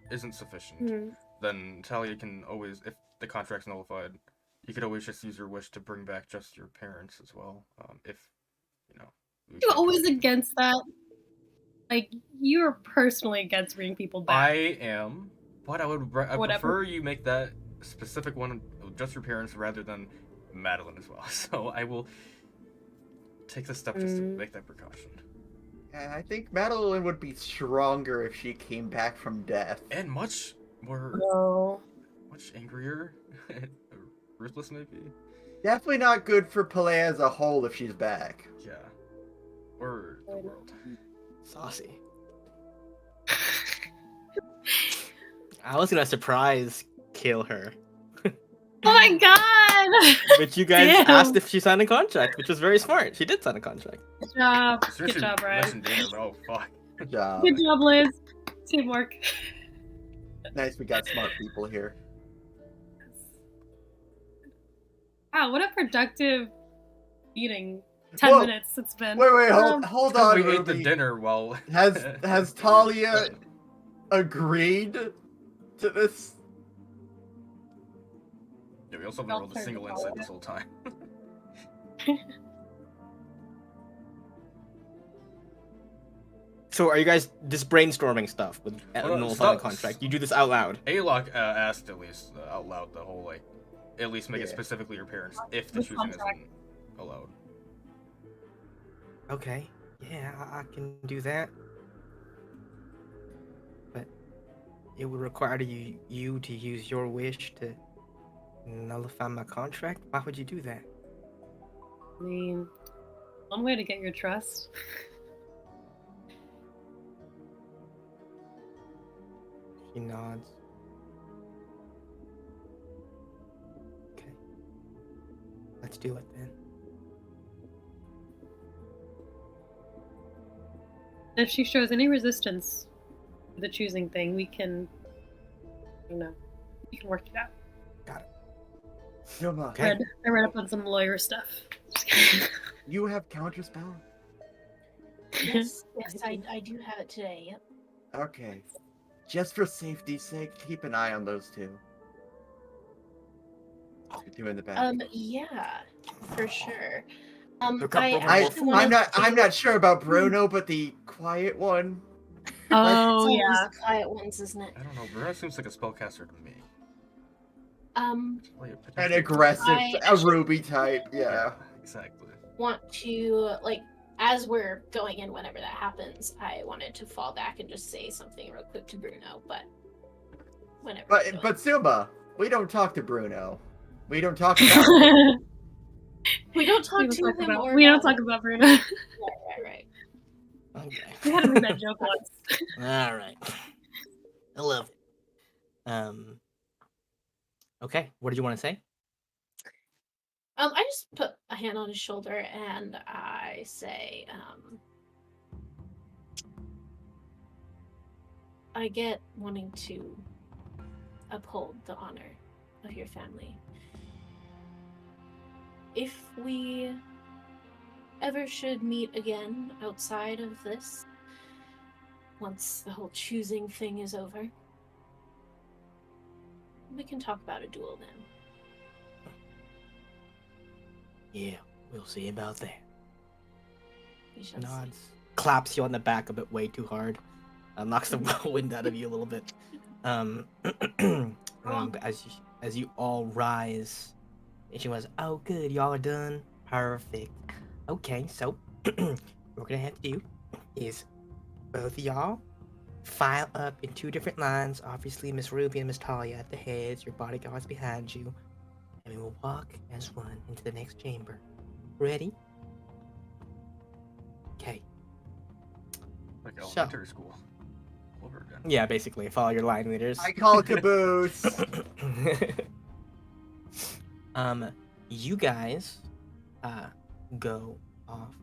isn't sufficient, Hmm. then Talia can always, if the contract's nullified, you could always just use your wish to bring back just your parents as well. If we you're can't always continue. against that. Like, you're personally against bringing people back. I am, but I Whatever. prefer you make that specific one of just your parents rather than Madeline as well. So I will take the step just to make that precaution. Yeah, I think Madeline would be stronger if she came back from death. And much more, No. much angrier, ruthless maybe. Definitely not good for Pelea as a whole if she's back. Yeah, or the world. Saucy. I was gonna surprise kill her. Oh my god! Which you guys Damn. asked if she signed a contract, which was very smart. She did sign a contract. Good job. Good Seriously, job, Brian. mentioned dinner, but oh fuck. Good job. Good job, Liz. Teamwork. Nice, we got smart people here. Wow, what a productive meeting. 10 Whoa. minutes it's been. Wait, Um, hold Because on, we ate the Ruby. dinner while Has Talia agreed to this? Yeah, we also haven't rolled a single insight this whole time. So are you guys just brainstorming stuff with Well, Noel stop- signing a contract? You do this out loud. Aylock asked at least out loud the whole like, at least make it Yeah. specifically your parents if the With choosing contract. isn't allowed. Okay. Yeah, I can do that. But it would require you to use your wish to nullify my contract. Why would you do that? I mean, one way to get your trust. She nods. Okay. Let's do it then. If she shows any resistance to the choosing thing, we can, you know, we can work it out. Got it. Silva, Okay. I read up on some lawyer stuff. you have counterspell? Yes, I do have it today. Yep. Okay. Just for safety's sake, keep an eye on those two. The two in the back. Yeah, for sure. They're comfortable. I'm not sure about Bruno, but the quiet one. Oh, It's yeah. always the quiet ones, isn't it? I don't know. Bruno seems like a spellcaster to me. An Like, potentially- aggressive, I a Ruby type, yeah. exactly. Want to, like, as we're going in, whenever that happens, I wanted to fall back and just say something real quick to Bruno, but whenever. But Silva, we don't talk to Bruno. We don't talk about we don't talk We to don't talk him about, or we don't about talk him. about Bruno. Right. Okay. We had to make that joke once. All right. I love it. Okay. What did you want to say? I just put a hand on his shoulder and I say, I get wanting to uphold the honor of your family. If we ever should meet again outside of this, once the whole choosing thing is over, we can talk about a duel then. Yeah, we'll see about that. We shall see. Nods. Claps you on the back a bit way too hard. Knocks the wind out of you a little bit. But as you all rise, and she was, oh good, y'all are done. Perfect. Okay, so what we're gonna have to do is both of y'all file up in two different lines. Obviously, Miss Ruby and Miss Talia at the heads, your bodyguards behind you, and we will walk as one into the next chamber. Ready? Okay. Like So- elementary school. All over again. Yeah, basically, follow your line leaders. I call caboose. You guys go off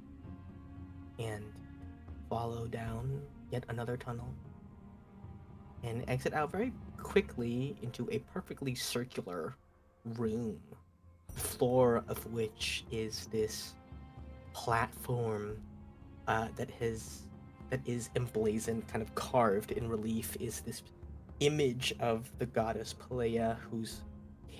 and follow down yet another tunnel and exit out very quickly into a perfectly circular room, the floor of which is this platform that is emblazoned, kind of carved in relief, is this image of the goddess Pelea, whose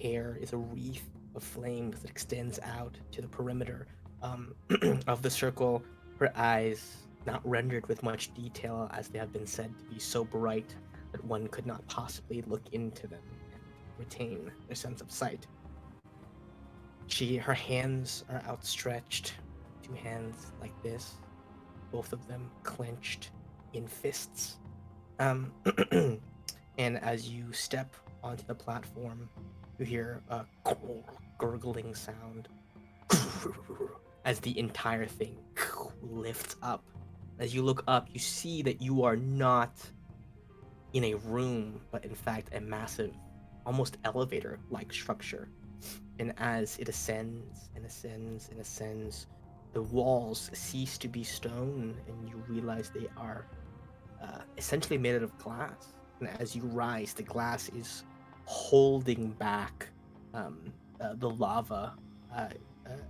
hair is a wreath of flames that extends out to the perimeter of the circle. Her eyes, not rendered with much detail, as they have been said to be so bright that one could not possibly look into them and retain their sense of sight. Her hands are outstretched, two hands like this, both of them clenched in fists. And as you step onto the platform, you hear a gurgling sound as the entire thing lifts up. As you look up, you see that you are not in a room, but in fact a massive, almost elevator-like structure And as it ascends and ascends and ascends, the walls cease to be stone, and you realize they are essentially made out of glass. And as you rise, the glass is holding back the lava uh,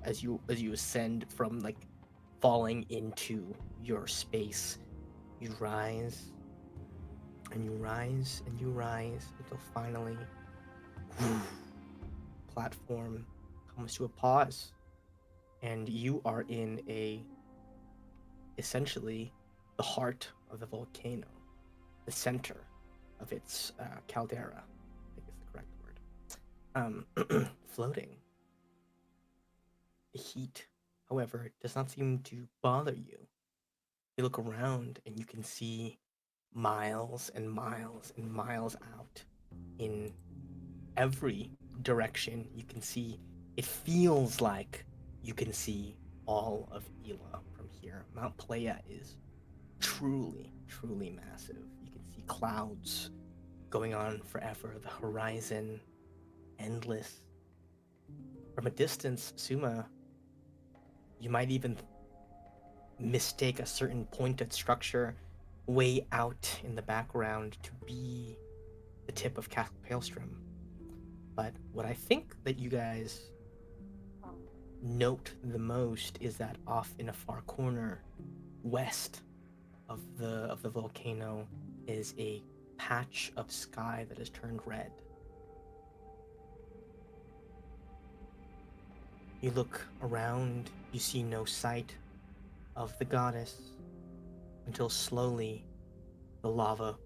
as you ascend from like falling into your space. You rise and you rise and you rise until finally platform comes to a pause, and you are in a essentially the heart of the volcano, the center of its caldera, I think is the correct word. Floating. The heat, however, does not seem to bother you. You look around and you can see miles and miles and miles out in every direction. You can see, it feels like you can see all of Ela from here. Mount Pelea is truly, truly massive. You can see clouds going on forever, the horizon endless. From a distance, Suma, you might even mistake a certain pointed structure way out in the background to be the tip of Castle Palestrom. But what I think that you guys note the most is that off in a far corner, west of the volcano, is a patch of sky that has turned red. You look around, you see no sight of the goddess until slowly the lava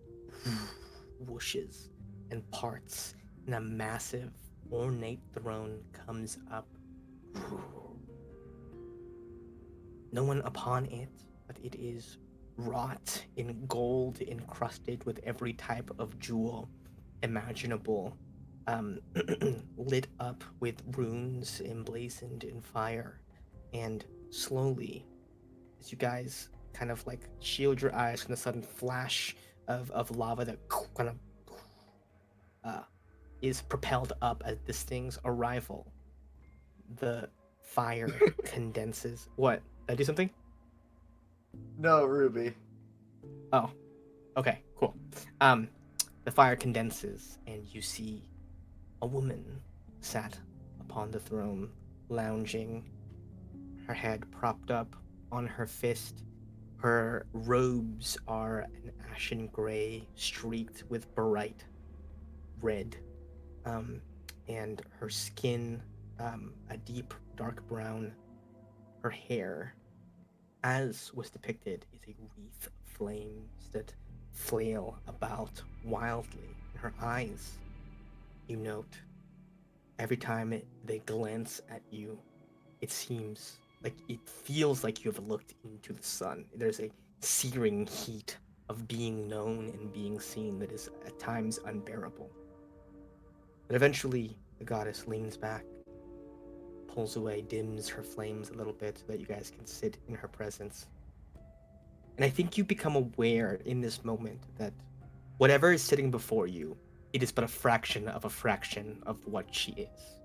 whooshes and parts, and a massive, ornate throne comes up. No one upon it, but it is wrought in gold, encrusted with every type of jewel imaginable, um, lit up with runes emblazoned in fire. And slowly, as you guys kind of like shield your eyes from the sudden flash of lava that kind of uh, is propelled up at this thing's arrival, the fire condenses. What? Did I do something? No, Ruby. Oh, okay, cool. Um, the fire condenses, and you see a woman sat upon the throne, lounging, her head propped up on her fist. Her robes are an ashen gray, streaked with bright red, um, and her skin a deep dark brown. Her hair, as was depicted, is a wreath of flames that flail about wildly. In her eyes, you note, every time they glance at you, it seems like it feels like you have looked into the sun. There's a searing heat of being known and being seen that is at times unbearable. But eventually, the goddess leans back, pulls away, dims her flames a little bit so that you guys can sit in her presence. And I think you become aware in this moment that whatever is sitting before you, it is but a fraction of what she is.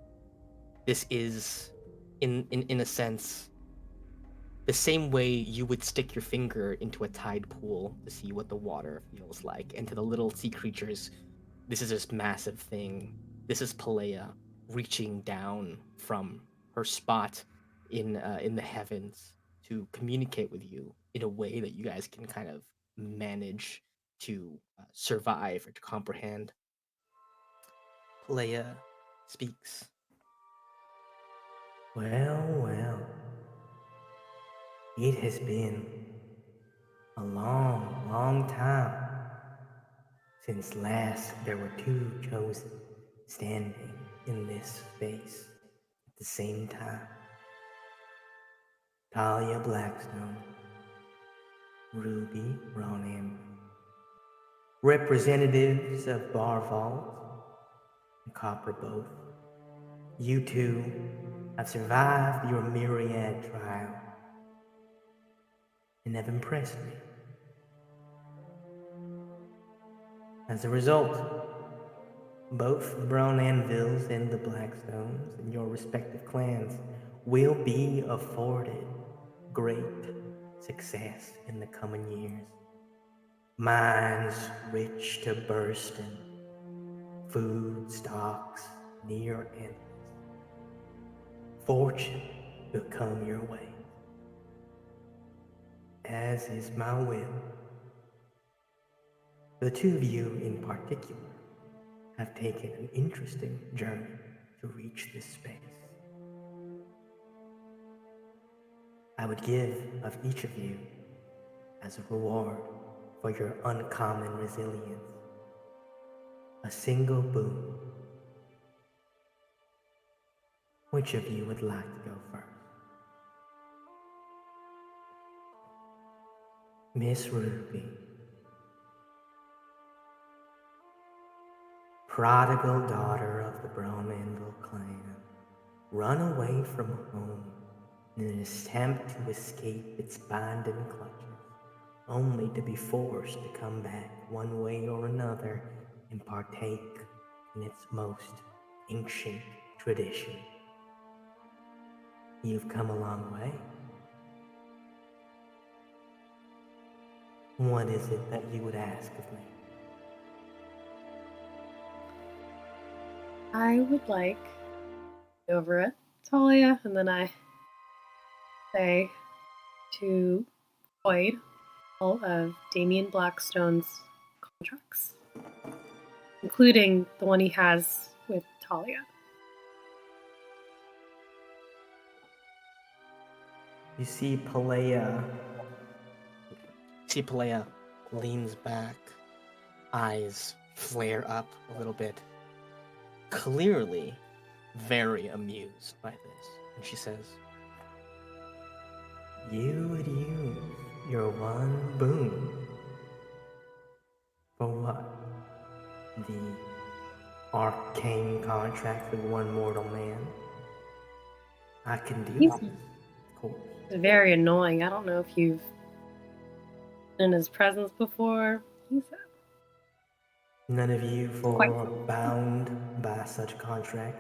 This is, in a sense, the same way you would stick your finger into a tide pool to see what the water feels like. And to the little sea creatures, this is this massive thing. This is Pelea reaching down from her spot in the heavens to communicate with you in a way that you guys can kind of manage to survive or to comprehend. Pelea speaks. Well, well, it has been a long, long time since last there were two chosen standing in this space at the same time. Talia Blackstone, Ruby Ronambi, representatives of Barvault and Copper both. You two have survived your myriad trial and have impressed me. As a result, Both the Brown Anvils and the Blackstones and your respective clans will be afforded great success in the coming years. Mines rich to bursting, food stocks near endless. Fortune will come your way, as is my will. The two of you in particular have taken an interesting journey to reach this space. I would give of each of you, as a reward for your uncommon resilience, a single boon. Which of you would like to go first? Miss Ruby, prodigal daughter of the Bromandville clan, run away from home in an attempt to escape its binding clutches, only to be forced to come back one way or another and partake in its most ancient tradition. You've come a long way. What is it that you would ask of me? I would like over it, Talia, and then I say to void all of Damian Blackstone's contracts, including the one he has with Talia. You see Pelea leans back, eyes flare up a little bit, clearly very amused by this. And she says, you would use your one boon for what? The arcane contract with one mortal man? I can do He's this, of course. very annoying. I don't know if you've been in his presence before. He's None of you four Quite. are bound by such contract.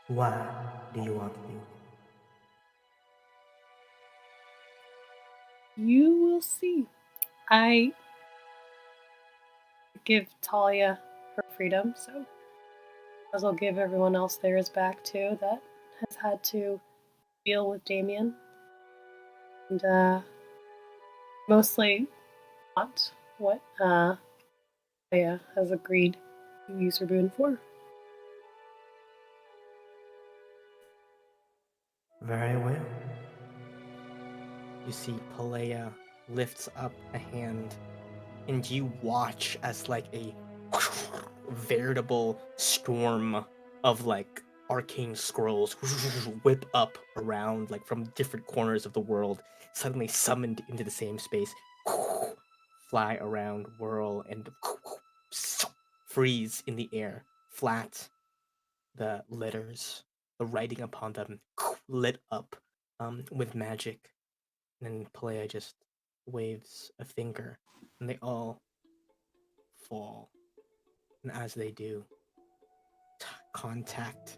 Why do you want to do it? You will see. I give Talia her freedom, so as I'll give everyone else theirs back too that has had to deal with Damien. And mostly want what Aya has agreed to use her boon for. Very well. You see Pelea lifts up a hand, and you watch as like a veritable storm of like arcane scrolls whip up around like from different corners of the world, suddenly summoned into the same space, fly around, whirl, and freeze in the air, flat. The letters, the writing upon them lit up with magic. And then Pelea just waves a finger, and they all fall. And as they do, contact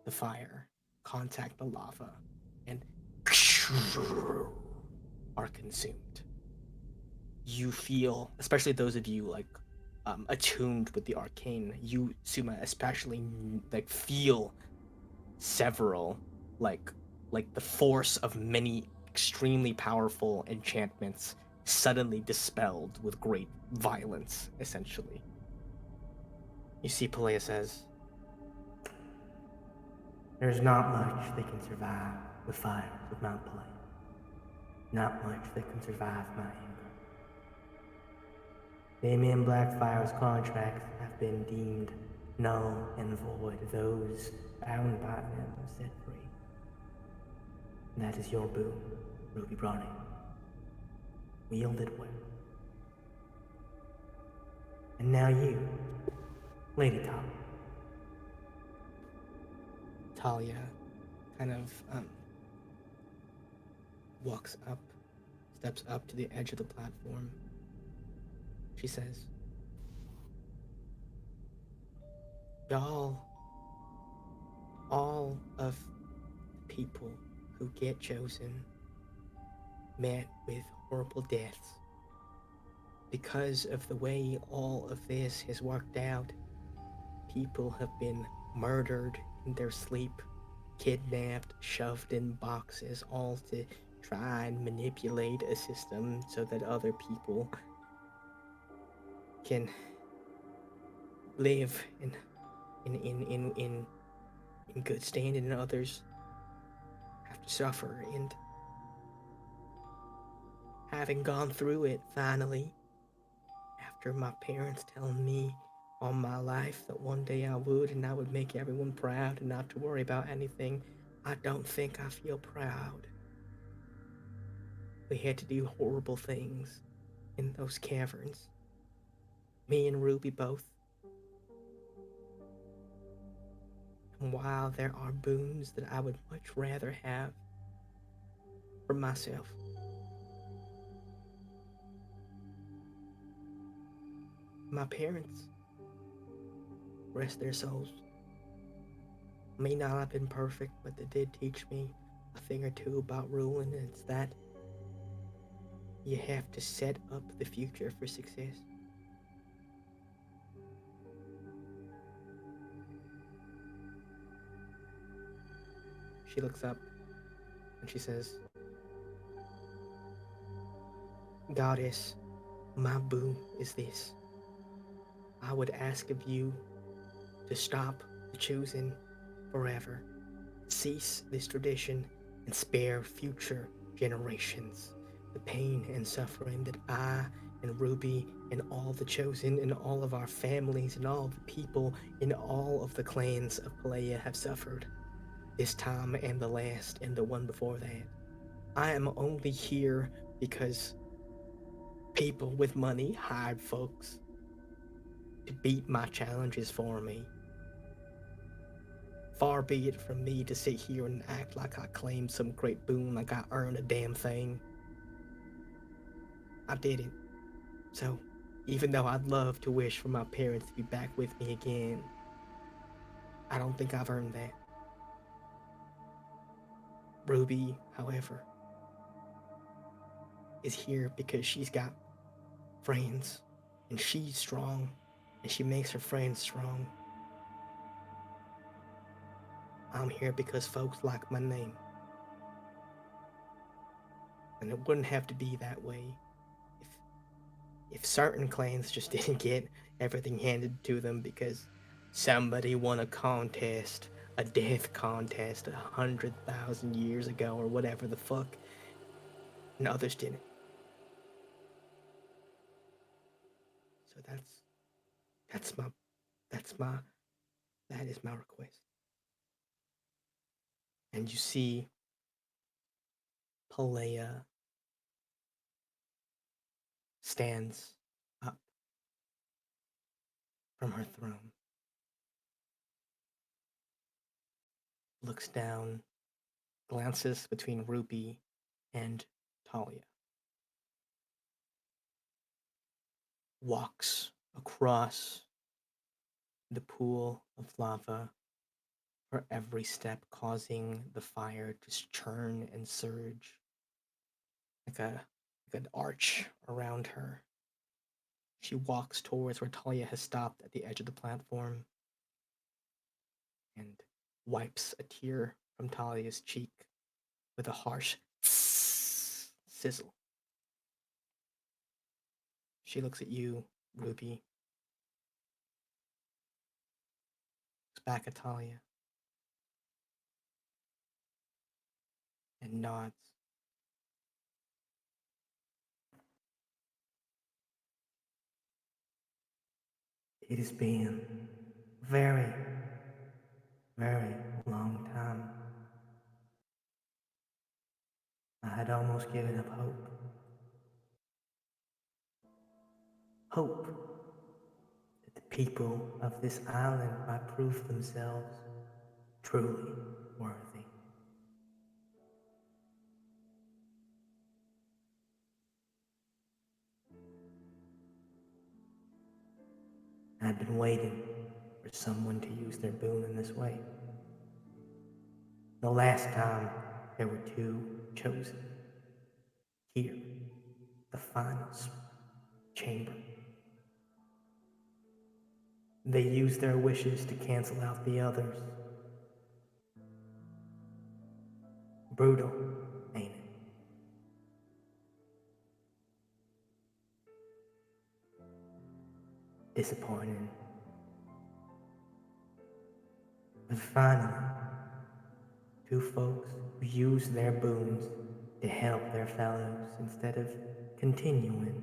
the fire, contact the lava, and are consumed. You feel, especially those of you like attuned with the arcane, you, Suma, especially like feel several like the force of many extremely powerful enchantments suddenly dispelled with great violence, essentially. You see Pelea says, there's not much that can survive the fires of Mount Pelea. Not much that can survive my anger. Damien Blackfire's contracts have been deemed null and void. Those bound by them set free. That is your boon, Ruby Brawny. Wield it well. And now you, Lady Talia. Talia kind of walks up, steps up to the edge of the platform. She says, Y'all, all of the people who get chosen met with horrible deaths. Because of the way all of this has worked out, people have been murdered in their sleep, kidnapped, shoved in boxes, all to try and manipulate a system so that other people can live in good standing, and others have to suffer. And having gone through it finally, after my parents telling me all my life that one day I would and I would make everyone proud and not to worry about anything, I don't think I feel proud. We had to do horrible things in those caverns. Me and Ruby both. And while there are boons that I would much rather have for myself, my parents, rest their souls, may not have been perfect, but they did teach me a thing or two about ruling, and it's that you have to set up the future for success. She looks up and she says, Goddess, my boon is this. I would ask of you to stop the choosing forever, cease this tradition, and spare future generations the pain and suffering that I and Ruby and all the chosen and all of our families and all the people in all of the clans of Pelea have suffered, this time and the last and the one before that. I am only here because people with money hired folks to beat my challenges for me. Far be it from me to sit here and act like I claimed some great boon, like I earned a damn thing. I didn't. So, even though I'd love to wish for my parents to be back with me again, I don't think I've earned that. Ruby, however, is here because she's got friends, and she's strong, and she makes her friends strong. I'm here because folks like my name. And it wouldn't have to be that way if if certain clans just didn't get everything handed to them because somebody won a contest, a death contest 100,000 years ago or whatever the fuck, and others didn't. So that's my that's my that is my request. And you see Pelea stands up from her throne, looks down, glances between Ruby and Talia, walks across the pool of lava, her every step causing the fire to churn and surge like an arch around her. She walks towards where Talia has stopped at the edge of the platform and wipes a tear from Talia's cheek with a harsh sizzle. She looks at you, Ruby, looks back at Talia, and nods. It has been a very, very long time. I had almost given up hope. Hope that the people of this island might prove themselves truly worthy. I'd been waiting for someone to use their boon in this way. The last time there were 2 chosen. Here, the final chamber. They used their wishes to cancel out the others. Brutal, ain't it? Disappointing. But finally, 2 folks who used their boons to help their fellows instead of continuing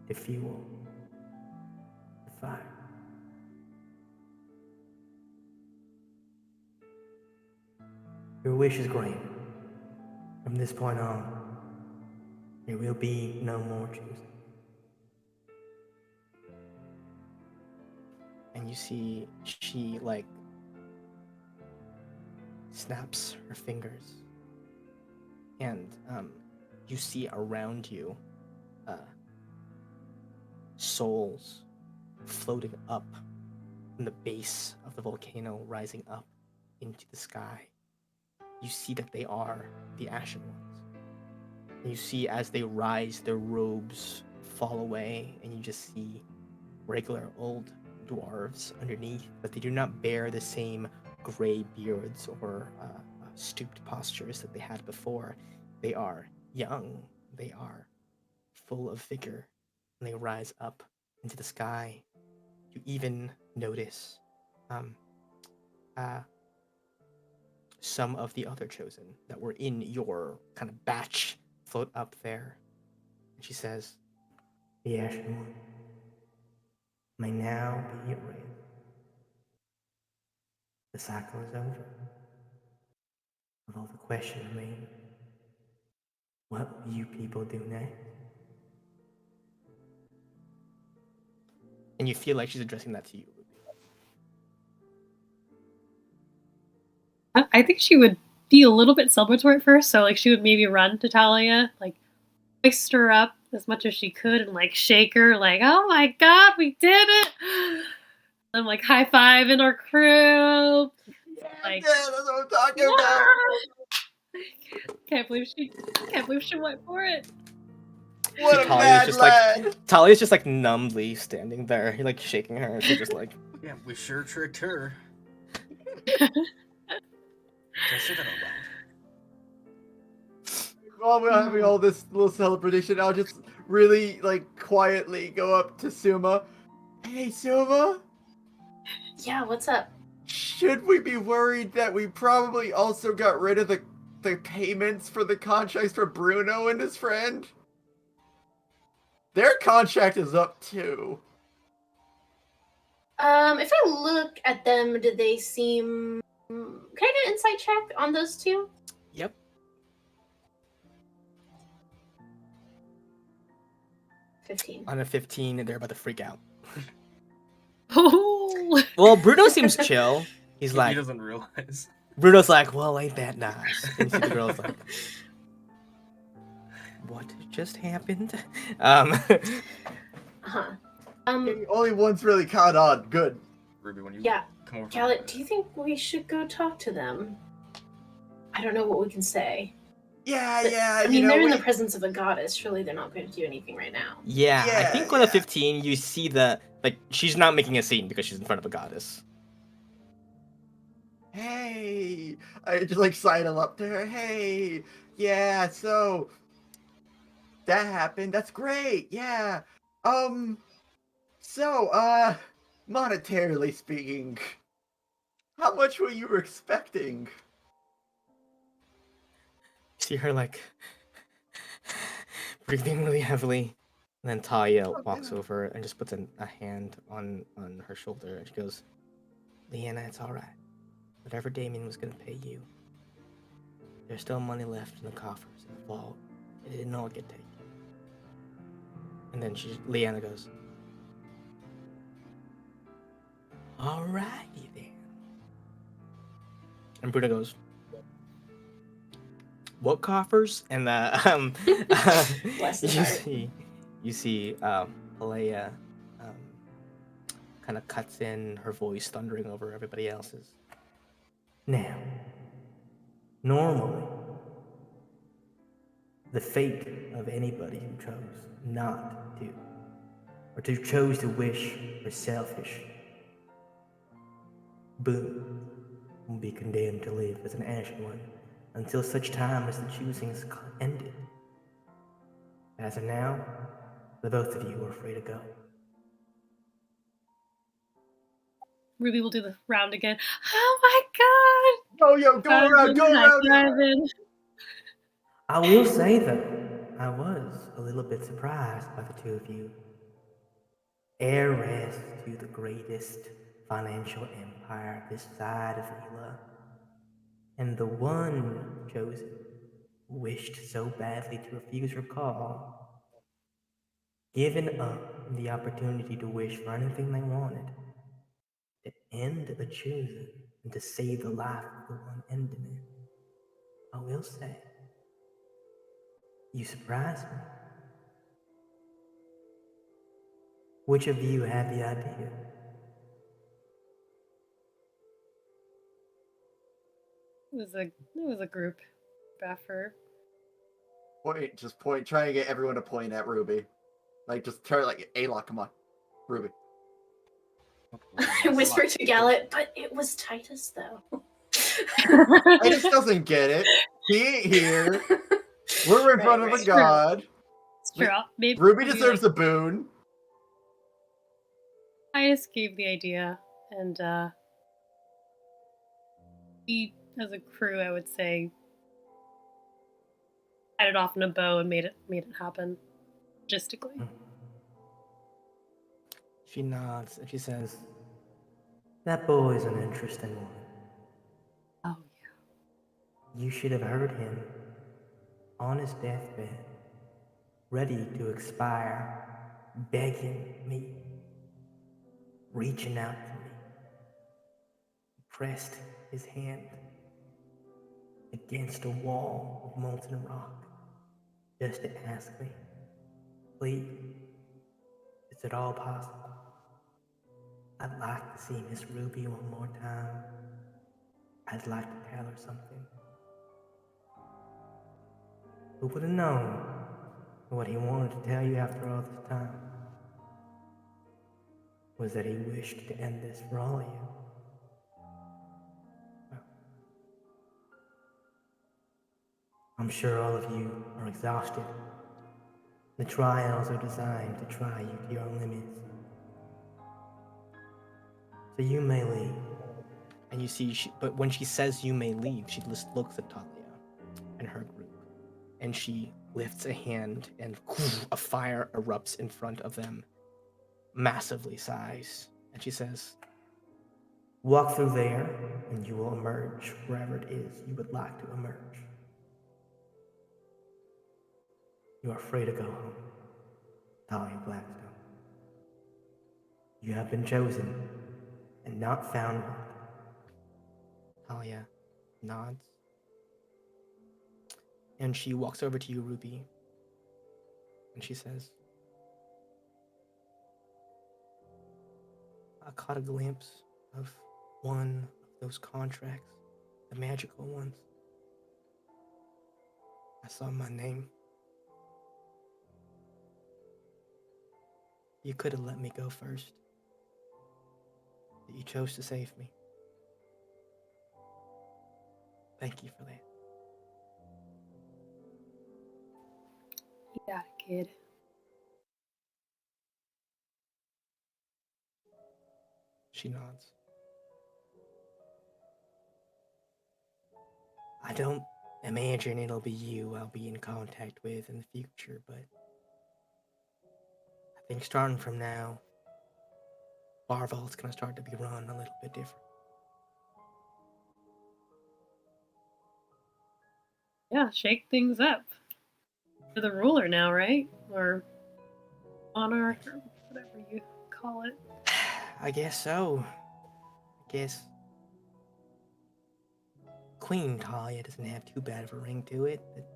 to fuel the fire. Your wish is granted. From this point on, there will be no more choosing. And you see she like snaps her fingers, and you see around you souls floating up from the base of the volcano, rising up into the sky. You see that they are the Ashen Ones. And you see as they rise, their robes fall away, and you just see regular old dwarves underneath, but they do not bear the same gray beards or stooped postures that they had before. They are young, they are full of vigor, and they rise up into the sky. You even notice some of the other chosen that were in your kind of batch float up there. And she says, "The Ashen One may now be at rest. The cycle is over. Although the question remains, what will you people do next?" And you feel like she's addressing that to you, Ruby. I think she would be a little bit celebratory at first, so like she would maybe run to Talia, like hoist her up as much as she could and like shake her, like, "Oh my god, we did it!" And like high five in our crew. Like, Yeah, that's what I'm talking about. Can't believe she went for it. What a Talia's mad just lad. like Talia's just like numbly standing there, like shaking her. She's just like, Yeah, we sure tricked her. Can I say that out loud? While we're having all this little celebration, I'll just really, like, quietly go up to Suma. Hey, Suma? Yeah, what's up? Should we be worried that we probably also got rid of the payments for the contracts for Bruno and his friend? Their contract is up too. If I look at them, do they seem... Can I get an insight check on those 2? "Yep." 15. On a 15, they're about to freak out. Oh. Well, Bruno seems chill. He's He like, doesn't realize. Bruno's like, "Well, ain't that nice?" And you see the girl's like, "What just happened?" Uh-huh. Only one's really caught on. Good. Ruby, when you Yeah. come over. Gallet, do you think we should go talk to them? I don't know what we can say. Yeah, But, yeah. I mean, they're in we... the presence of a goddess. Surely they're not going to do anything right now. Yeah, I Yeah, think on a yeah. 15, you see the, like, she's not making a scene because she's in front of a goddess. Hey, I just like sidle up to her. Hey, yeah. So that happened. That's great. Yeah. So, monetarily speaking, how much were you expecting? See her, like, breathing really heavily. And then Talia walks God. over and just puts a hand on her shoulder. And she goes, "Leanna, it's all right. Whatever Damien was going to pay you, there's still money left in the coffers in the vault. It didn't all get taken." And then Leanna goes, "Alrighty then." And Bruno goes, "What coffers?" And Bless his heart. you see Pelea kind of cuts in, her voice thundering over everybody else's. Now, normally, the fate of anybody who chose not to, or who chose to wish for selfish boon, will be condemned to live as an ashen one until such time as the choosing is ended. As of now, the both of you are free to go. Ruby will do the round again. Oh my Oh, yo, go around, go around. Ivan. I will say, though, I was a little bit surprised by the two of you. Heiress to the greatest financial empire this side of Hela, and the one chosen wished so badly to refuse her call, giving up the opportunity to wish for anything they wanted, to end the chosen and to save the life of the one ending it. I will say, you surprised me. Which of you had the idea? It was a group effort. Point, try and get everyone to point at Ruby. Like, just try, like, A-Lock, come on. Ruby. I whispered to Gallet, but it was Titus, though. Titus doesn't get it. He ain't here. We're in front of a god. It's true. Maybe Ruby deserves a boon. I just gave the idea, and we, as a crew, I would say, tied it off in a bow and made it happen, logistically. She nods and she says, "That boy's an interesting one. Oh You should have heard him on his deathbed, ready to expire, begging me, reaching out to me. He pressed his hand against a wall of molten rock just to ask me, please, is it all possible? I'd like to see Miss Ruby one more time. I'd like to tell her something. Who would have known what he wanted to tell you after all this time was that he wished to end this for all of you? Well, I'm sure all of you are exhausted. The trials are designed to try you to your own limits. So you may leave. And you see, but when she says you may leave, she just looks at Talia and her group. And she lifts a hand and a fire erupts in front of them, massively sized. And she says, walk through there and you will emerge wherever it is you would like to emerge. You are free to go home, Talia Blackstone. You have been chosen and not found wanting. Talia nods. And she walks over to you, Ruby. And she says, I caught a glimpse of one of those contracts, the magical ones. I saw my name. You could have let me go first, but you chose to save me. Thank you for that. You got it, kid. She nods. I don't imagine it'll be you I'll be in contact with in the future, but I think starting from now, Bar Vault's gonna start to be run a little bit different. Yeah, shake things up. You're the ruler now, right? Or monarch, or whatever you call it. I guess so. I guess Queen Talia doesn't have too bad of a ring to it, but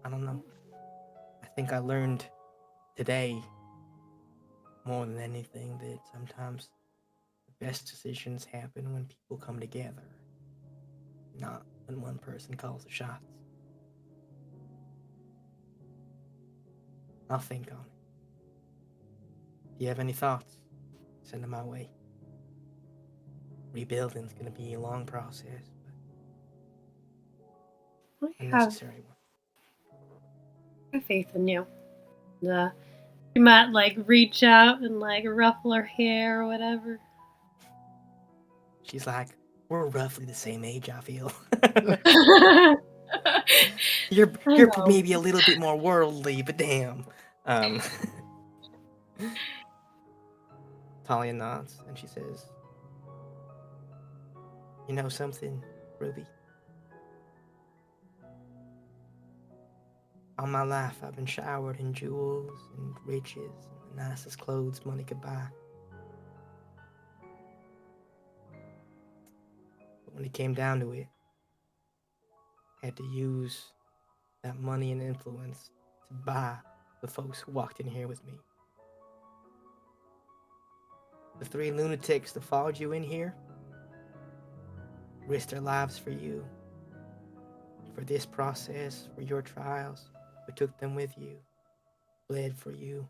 I don't know. I think I learned today more than anything that sometimes the best decisions happen when people come together, not when one person calls the shots. I'll think on it. If you have any thoughts, send them my way. Rebuilding's gonna be a long process, but a I have necessary one. faith in you. You might like reach out and like ruffle her hair or whatever. She's like, we're roughly the same age, I feel. I you're know. maybe a little bit more worldly, but damn. Talia nods and she says, "You know something, Ruby? All my life I've been showered in jewels and riches and the nicest clothes money could buy. But when it came down to it, I had to use that money and influence to buy the folks who walked in here with me. The 3 lunatics that followed you in here risked their lives for you. For this process, for your trials, we took them with you, bled for you.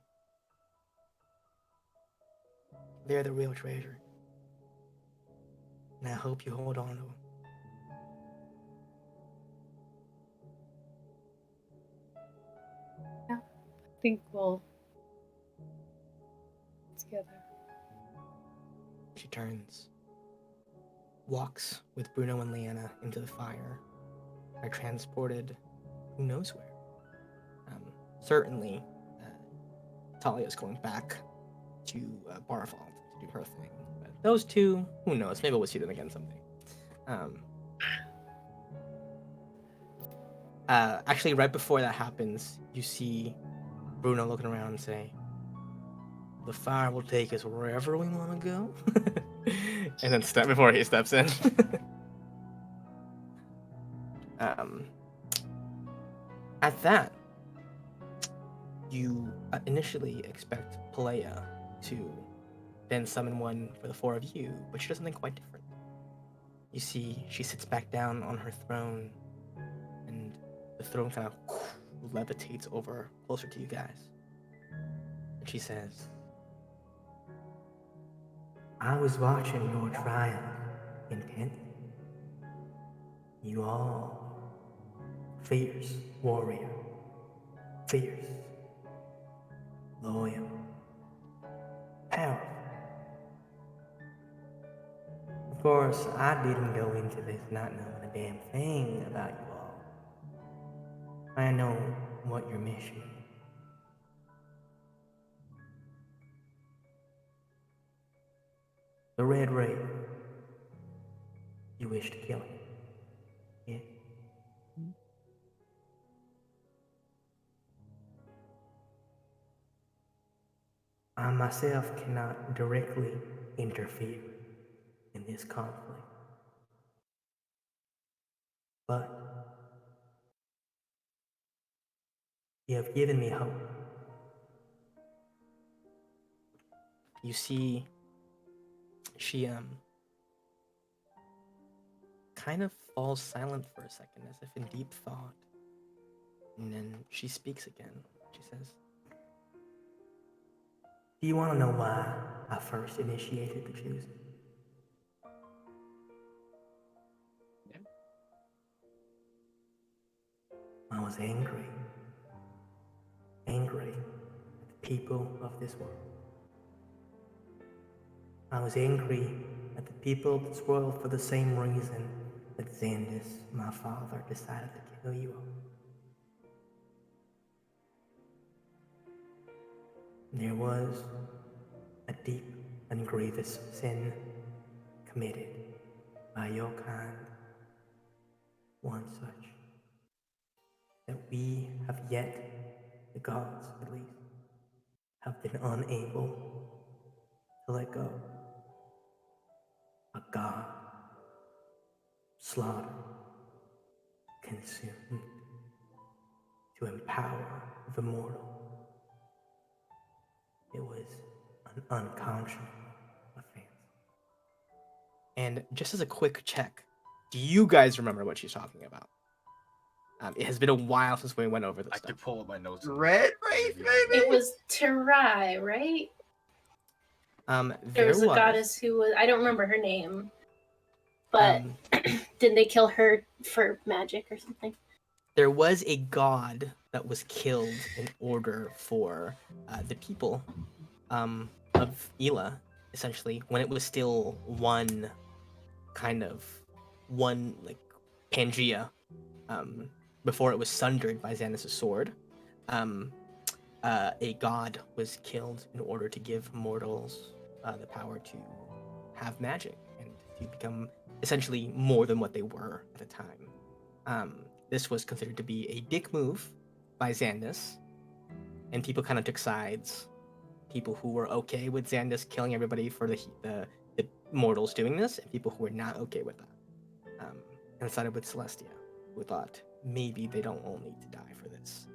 They're the real treasure. And I hope you hold on to them." think we'll together. She turns, walks with Bruno and Leanna into the fire, are transported who knows where. Certainly, Talia's going back to Barfald to do her thing. But those two, who knows? Maybe we'll see them again someday. Actually, right before that happens, you see Bruno looking around and say, "The fire will take us wherever we want to go." And then step before he steps in. At that, you initially expect Pelea to then summon one for the 4 of you, but she does something quite different. You see, she sits back down on her throne, and the throne kind of levitates over closer to you guys. And she says, "I was watching your trial intently. You all fierce warrior, fierce, loyal, powerful. Of course, I didn't go into this not knowing a damn thing about you all. I know what your mission is. The Red Wraith. You wish to kill him. Yes. I myself cannot directly interfere in this conflict. But you have given me hope." You see, she kind of falls silent for a second, as if in deep thought. And then she speaks again. She says, "Do you want to know why I first initiated the choosing?" Yeah. "I was angry. Angry at the people of this world. I was angry at the people of this world for the same reason that Xandis, my father, decided to kill you all. There was a deep and grievous sin committed by your kind, one such, that we have yet, the gods at least, have been unable to let go. A god slaughtered, consumed, to empower the mortal. It was an unconscionable offense. And just as a quick check, do you guys remember what she's talking about? It has been a while since we went over this I stuff. could pull up my notes. and Red race, maybe- maybe? It was Terai, right? There There was a goddess who was, I don't remember her name, but um, didn't they kill her for magic or something? there was a god that was killed in order for the people of Ela, essentially, when it was still one like Pangea, before it was sundered by Xanus' sword. A god was killed in order to give mortals the power to have magic and to become essentially more than what they were at the time. This was considered to be a dick move by Xandus, and people kind of took sides. People who were okay with Xandus killing everybody for the mortals doing this, and people who were not okay with that. And sided with Celestia, who thought maybe they don't all need to die for this.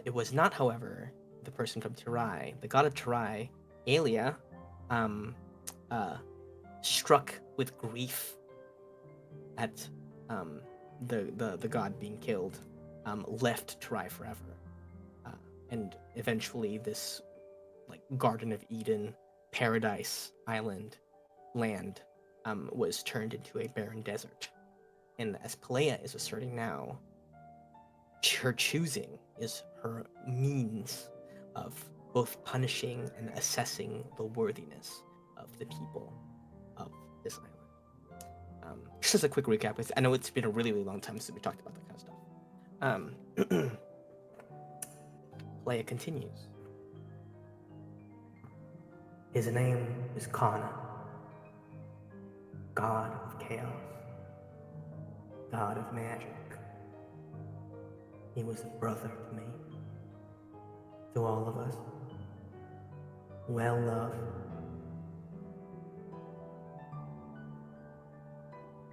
It was not, however, the person from Terai. The god of Terai, Aelia, struck with grief at the god being killed, left Terai forever, and eventually this like Garden of Eden, paradise island, land, was turned into a barren desert. And as Pelea is asserting now, her choosing is her means of both punishing and assessing the worthiness of the people of this island. Just as a quick recap, I know it's been a really, really long time since we talked about that kind of stuff. Pelea continues. His name is Kana, god of chaos, god of magic. He was a brother to me, to all of us, well loved.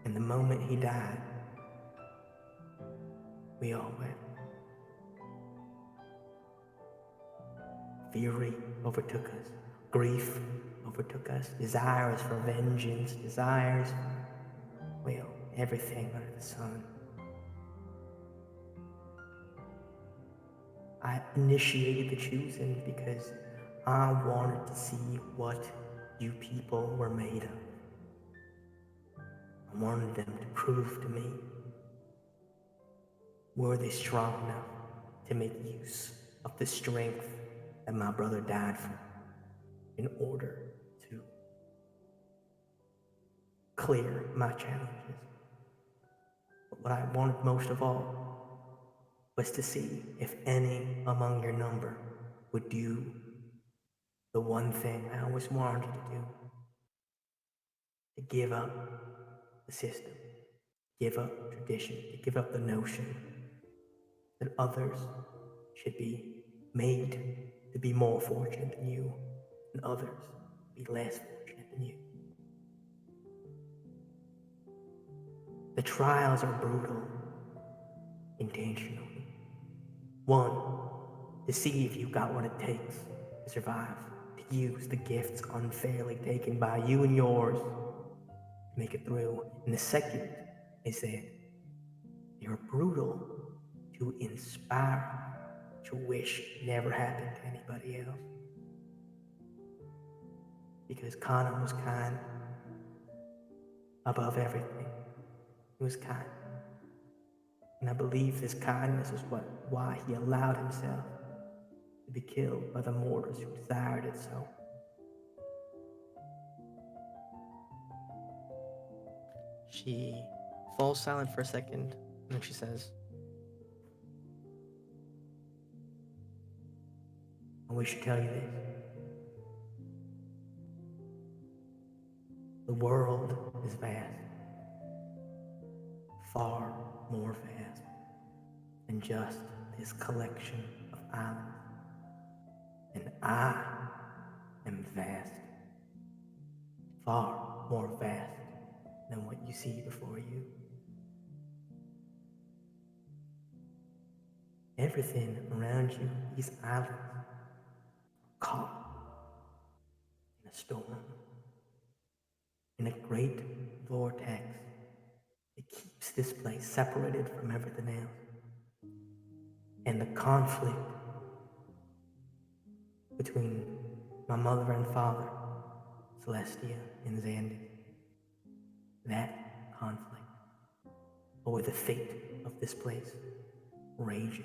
And the moment he died, we all went. Fury overtook us, grief overtook us, desires for vengeance, desires for, well, everything under the sun. I initiated the choosing because I wanted to see what you people were made of. I wanted them to prove to me, were they strong enough to make use of the strength that my brother died for in order to clear my challenges. But what I wanted most of all was to see if any among your number would do the one thing I always wanted you to do. To give up the system, give up tradition, to give up the notion that others should be made to be more fortunate than you, and others be less fortunate than you. The trials are brutal, intentionally. One, to see if you got what it takes to survive, to use the gifts unfairly taken by you and yours to make it through. And the second is that you're brutal to inspire to wish it never happened to anybody else. Because Kana was kind above everything. He was kind. And I believe this kindness is why he allowed himself to be killed by the mortals who desired it so. She falls silent for a second, and then she says, I wish to tell you this. The world is vast, far more vast than just this collection of islands. And I am vast, far more vast than what you see before you. Everything around you, these islands, caught in a storm, in a great vortex. It keeps this place separated from everything else. And the conflict between my mother and father, Celestia and Xander, that conflict over the fate of this place rages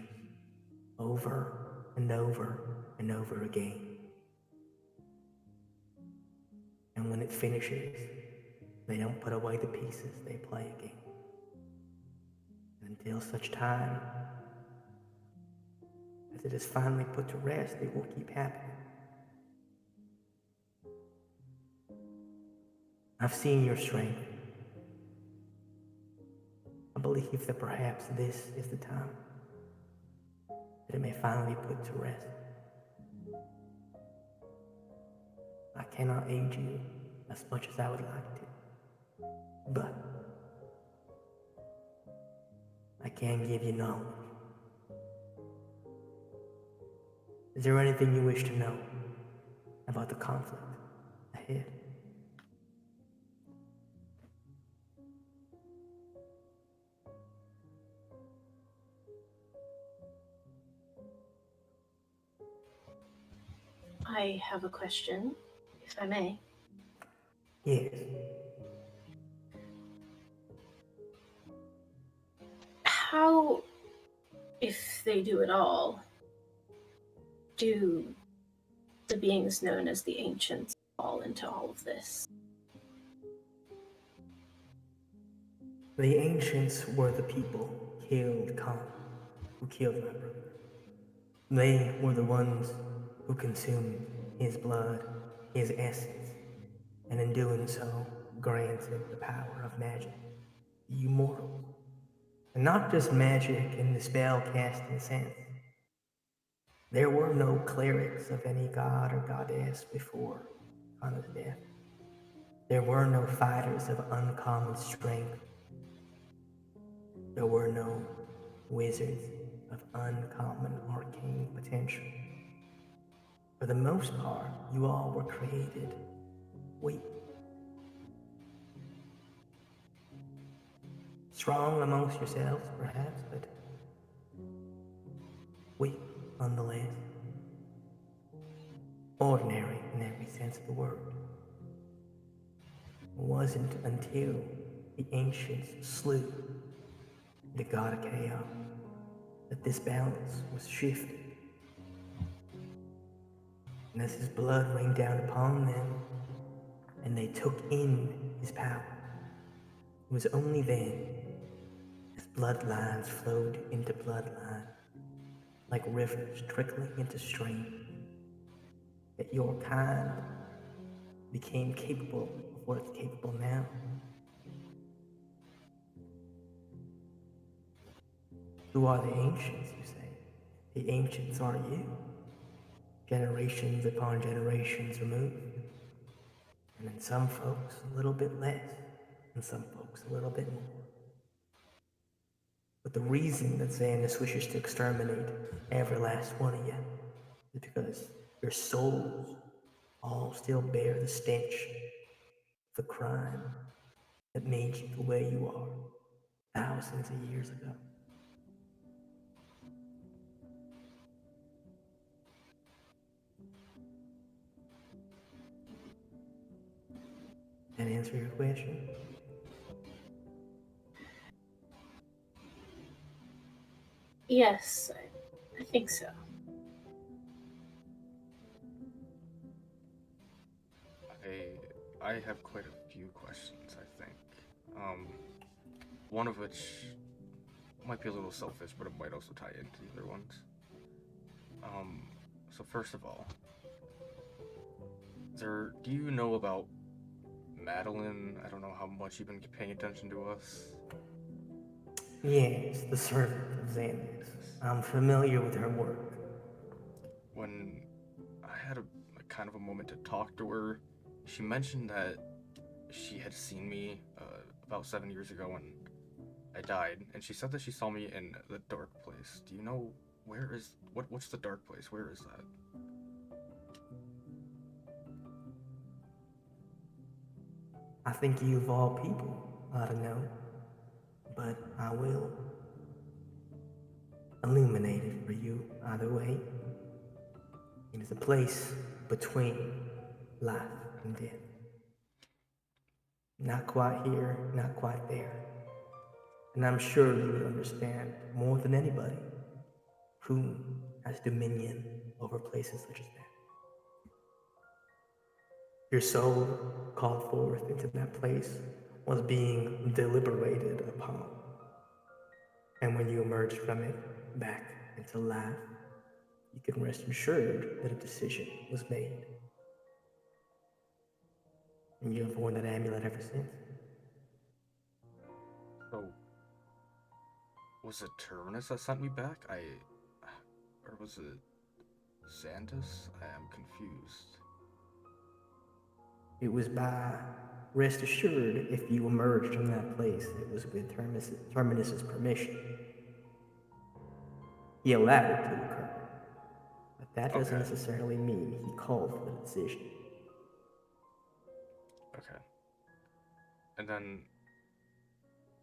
over and over and over again. And when it finishes, they don't put away the pieces, they play again. And until such time as it is finally put to rest, it will keep happening. I've seen your strength. I believe that perhaps this is the time that it may finally be put to rest. I cannot aid you as much as I would like to, but I can give you knowledge. Is there anything you wish to know about the conflict ahead? I have a question, if I may. Yes. How, if they do at all, do the beings known as the Ancients fall into all of this? The ancients were the people killed Khan, who killed my brother. They were the ones who consumed his blood, his essence, and in doing so, granted the power of magic, the immortals. And not just magic in the spell casting sense. There were no clerics of any god or goddess before Khan's death. There were no fighters of uncommon strength. There were no wizards of uncommon arcane potential. For the most part, you all were created weak. Strong amongst yourselves, perhaps, but weak nonetheless. Ordinary in every sense of the word. It wasn't until the ancients slew the god of chaos that this balance was shifted. And as his blood rained down upon them, and they took in his power, it was only then, as bloodlines flowed into bloodline, like rivers trickling into streams, that your kind became capable of what it's capable now. Who are the ancients, you say? The ancients are you. Generations upon generations removed. And in some folks, a little bit less. And some folks, a little bit more. But the reason that Xandus wishes to exterminate every last one of you is because your souls all still bear the stench of the crime that made you the way you are thousands of years ago. That answer your question? Yes, I think so. I have quite a few questions, I think. One of which might be a little selfish, but it might also tie into the other ones. So first of all, do you know about Madeline? I don't know how much you've been paying attention to us. Yes, the servant of Xandus. I'm familiar with her work. When I had a kind of a moment to talk to her, she mentioned that she had seen me about 7 years ago when I died, and she said that she saw me in the dark place. Do you know what's the dark place? Where is that? I think you of all people ought to know, but I will illuminate it for you either way. It is a place between life and death. Not quite here, not quite there. And I'm sure you would understand more than anybody who has dominion over places such as that. Your soul called forth into that place was being deliberated upon. And when you emerged from it back into life, you can rest assured that a decision was made. And you have worn that amulet ever since. So, was it Terminus that sent me back? Or was it Xantus? I am confused. It was by rest assured if you emerged from that place, it was with Terminus's permission. He allowed it to occur. But that doesn't Okay. necessarily mean he called for the decision. Okay. And then,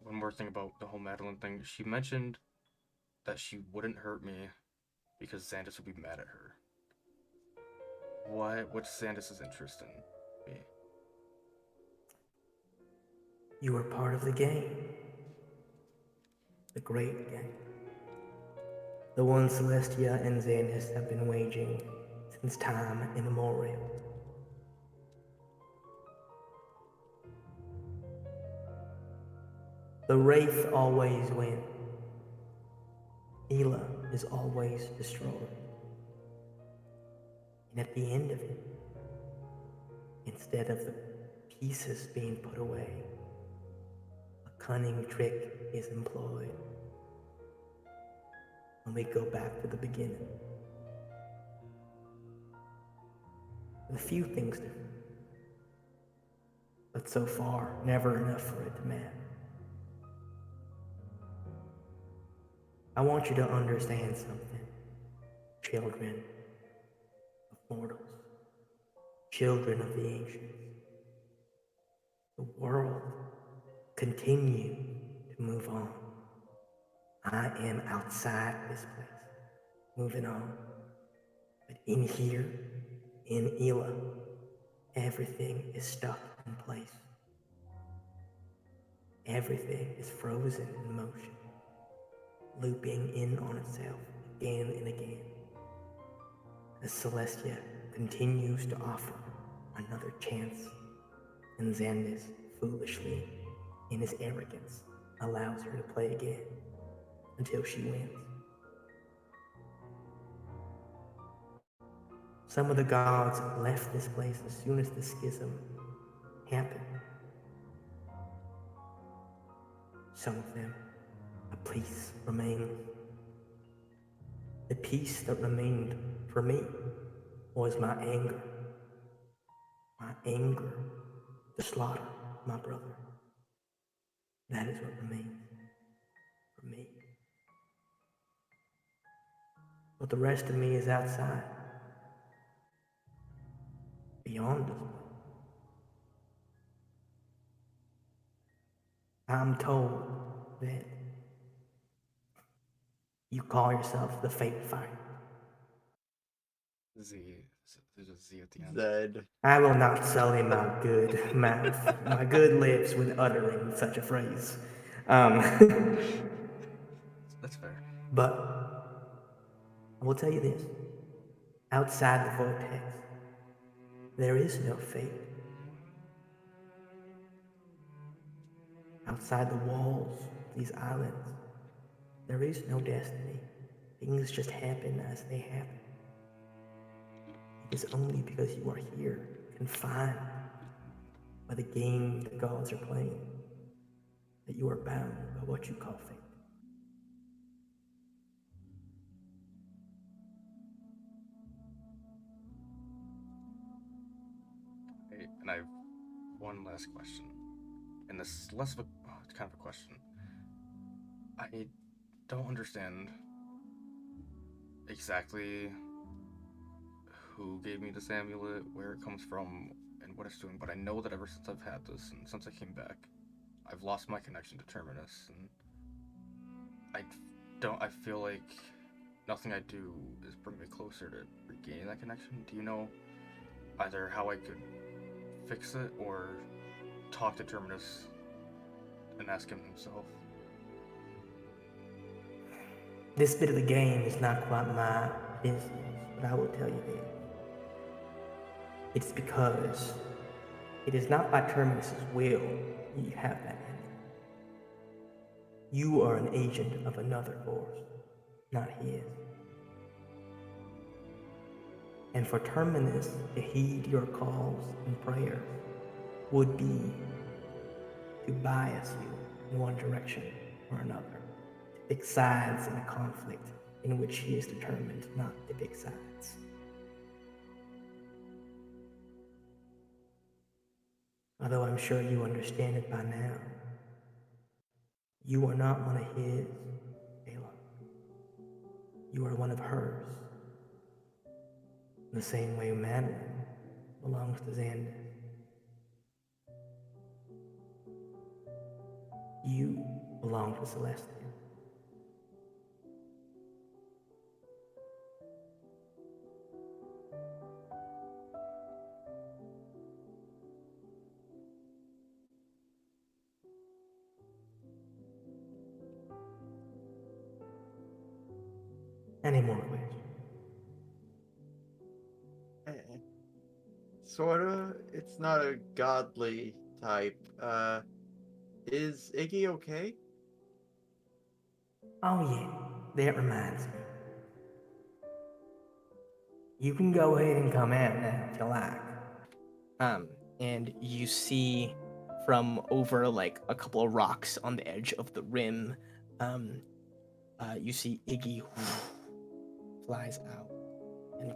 one more thing about the whole Madeline thing. She mentioned that she wouldn't hurt me because Xantus would be mad at her. What's Xantus' interest in me? You are part of the game. The great game. The one Celestia and Xanus have been waging since time immemorial. The Wraith always win. Ela is always destroyed. And at the end of it, instead of the pieces being put away, a cunning trick is employed. And we go back to the beginning. With a few things different. But so far, never enough for it to matter. I want you to understand something, children of mortals, children of the ancients. The world continues to move on. I am outside this place, moving on. But in here, in Ela, everything is stuck in place. Everything is frozen in motion, looping in on itself again and again. As Celestia continues to offer another chance, and Xandis foolishly, in his arrogance, allows her to play again until she wins. Some of the gods left this place as soon as the schism happened. Some of them, a peace remained. The peace that remained for me was my anger. My anger to slaughter my brother. That is what remains for me. But the rest of me is outside, beyond us. I'm told that you call yourself the Fate Fighter. There's a Z at the end. Zed. I will not sully my good mouth, my good lips with uttering such a phrase. That's fair. But I will tell you this. Outside the vortex, there is no fate. Outside the walls of these islands, there is no destiny. Things just happen as they happen. It is only because you are here, confined by the game the gods are playing, that you are bound by what you call fate. And I have one last question. And this is less of a kind of a question. I don't understand exactly who gave me this amulet, where it comes from, and what it's doing, but I know that ever since I've had this and since I came back, I've lost my connection to Terminus, and I feel like nothing I do is bring me closer to regaining that connection. Do you know either how I could fix it or talk to Terminus and ask him himself? This bit of the game is not quite my business, but I will tell you this. It's because it is not by Terminus's will that you have that ending. You are an agent of another force, not his. And for Terminus to heed your calls and prayers would be to bias you in one direction or another, to pick sides in a conflict in which he is determined not to pick sides. Although I'm sure you understand it by now, you are not one of his, Ayla. You are one of hers. The same way Madeline belongs to Xander. You belong to Celestia. Any more questions? Sorta. It's not a godly type. Is Iggy okay? Oh yeah, that reminds me. You can go ahead and come out now if you like. And you see from over like a couple of rocks on the edge of the rim, you see Iggy flies out and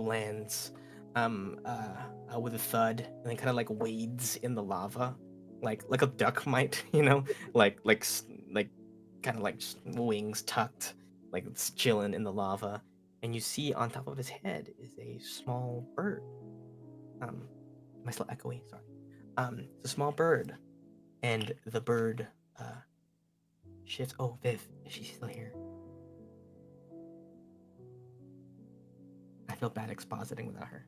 lands with a thud and then kind of like wades in the lava like a duck might, you know, like kind of like wings tucked, like it's chilling in the lava. And you see on top of his head is a small bird. Am I still echoey? Sorry. It's a small bird, and the bird shifts. Oh, Viv, is she still here? I feel bad expositing without her.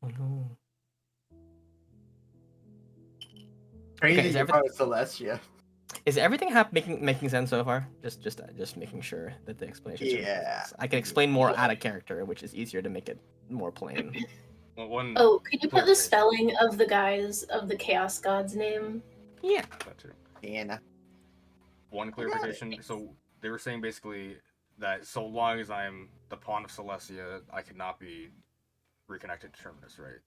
Oh no. Crazy Okay, is about Celestia. everything making sense so far? Just making sure that the explanations are making Yeah. sense. I can explain more out of character, which is easier to make it more plain. Well, one Oh, could you put the clarification. spelling of the guys of the Chaos God's name? Yeah. That too. Anna. One got it. clarification. So they were saying basically that so long as I'm the pawn of Celestia, I cannot be reconnected to Terminus, right?